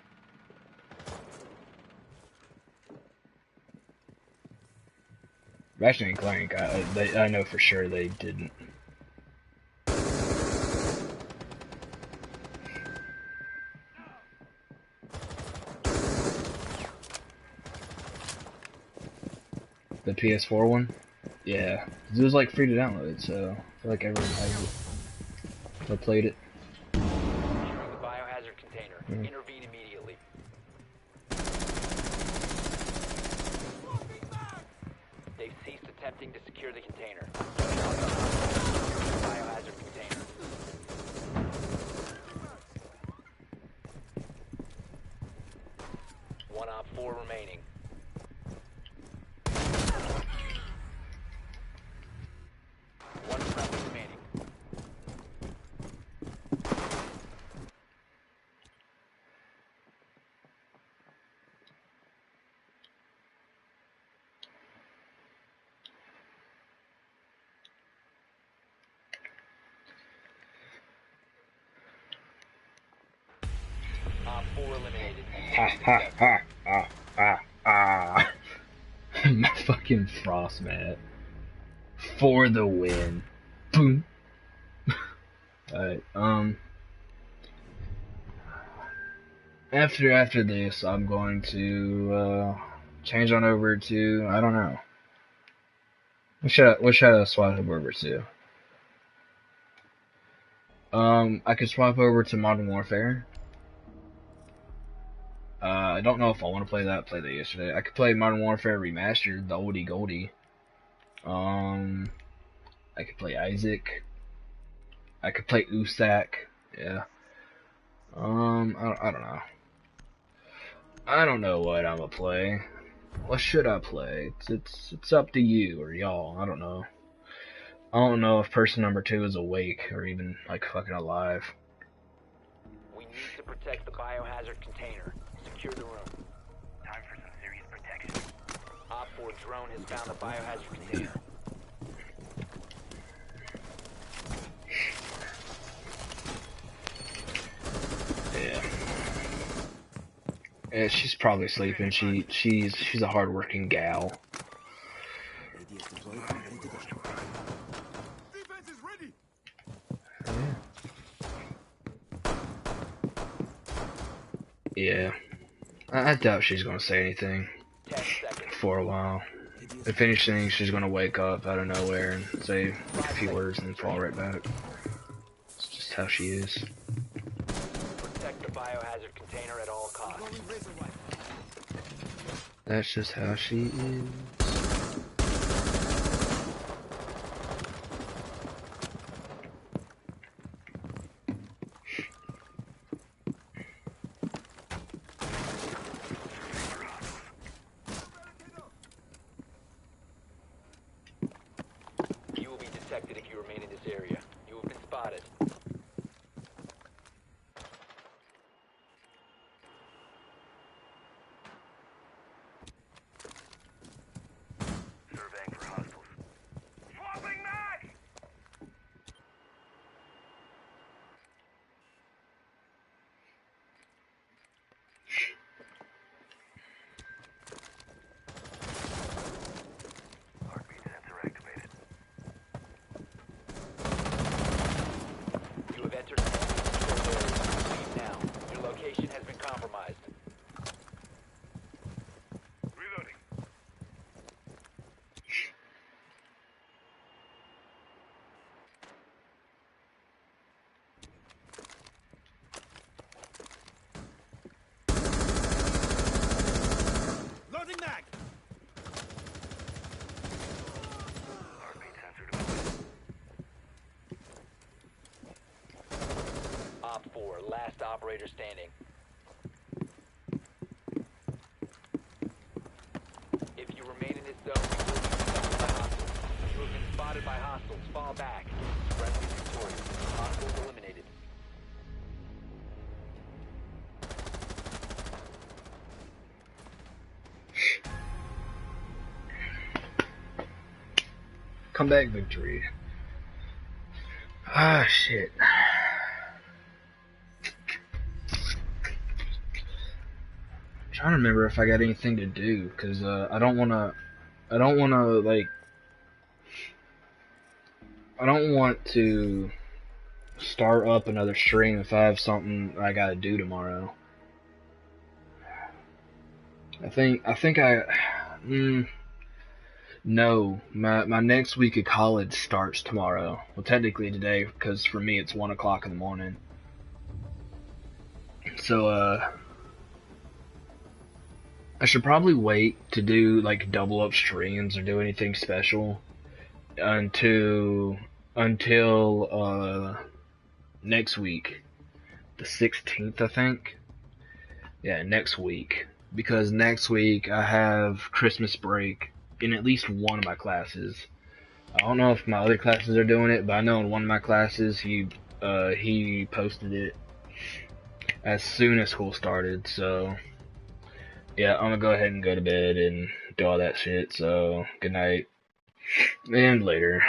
Ratchet and Clank, I know for sure they didn't. The PS4 one? Yeah. It was like free to download, so I feel like everyone has it. I played it. Intervene immediately. They've ceased attempting to secure the container. Biohazard container. One op 4 remaining. One friendly remaining. Op 4 eliminated. Ha ha ha ah ah ah. My fucking frost mat. For the win. Boom. Alright, after this I'm going to change on over to, I don't know. What should I swap over to? I could swap over to Modern Warfare. I don't know if I want to play that. I played that yesterday. I could play Modern Warfare Remastered, the oldie goldie. I could play Isaac. I could play Usak. Yeah. I don't know. I don't know what I'm gonna play. What should I play? It's up to you or y'all. I don't know. I don't know if person number 2 is awake or even like fucking alive. We need to protect the biohazard container. Secure the room. Time for some serious protection. Op 4 drone has found the biohazard container. Yeah. Yeah, she's probably sleeping. She's a hardworking gal. Defense is ready. Yeah. I doubt she's gonna say anything 10 seconds. for a while. If anything, she's gonna wake up out of nowhere and say like a few words and then fall right back. It's just how she is. Protect the biohazard container at all costs. Rolling razor wire. That's just how she is. You will be detected if you remain in this area. You have been spotted. Surveying for hostiles. Swapping mag! Heartbeat sensor activated. You have entered an enemy-controlled area. Leave now. Your location has been compromised. Reloading. Loading mag. Heartbeat sensor deployed. Op 4, last operator standing. If you remain in this zone, you will be detected by hostiles. You have been spotted by hostiles. Fall back. Friendly victorious. Hostiles eliminated. Comeback victory. Ah, shit. I'm trying to remember if I got anything to do, cause I don't wanna, like, I don't want to start up another stream if I have something I gotta do tomorrow. No, my next week of college starts tomorrow. Well, technically today, because for me it's 1 o'clock in the morning. So I should probably wait to do like double up streams or do anything special until next week, the 16th, I think. Yeah, next week, because next week I have Christmas break in at least one of my classes. I don't know if my other classes are doing it, but I know in one of my classes he posted it as soon as school started. So yeah, I'm gonna go ahead and go to bed and do all that shit. So good night and later.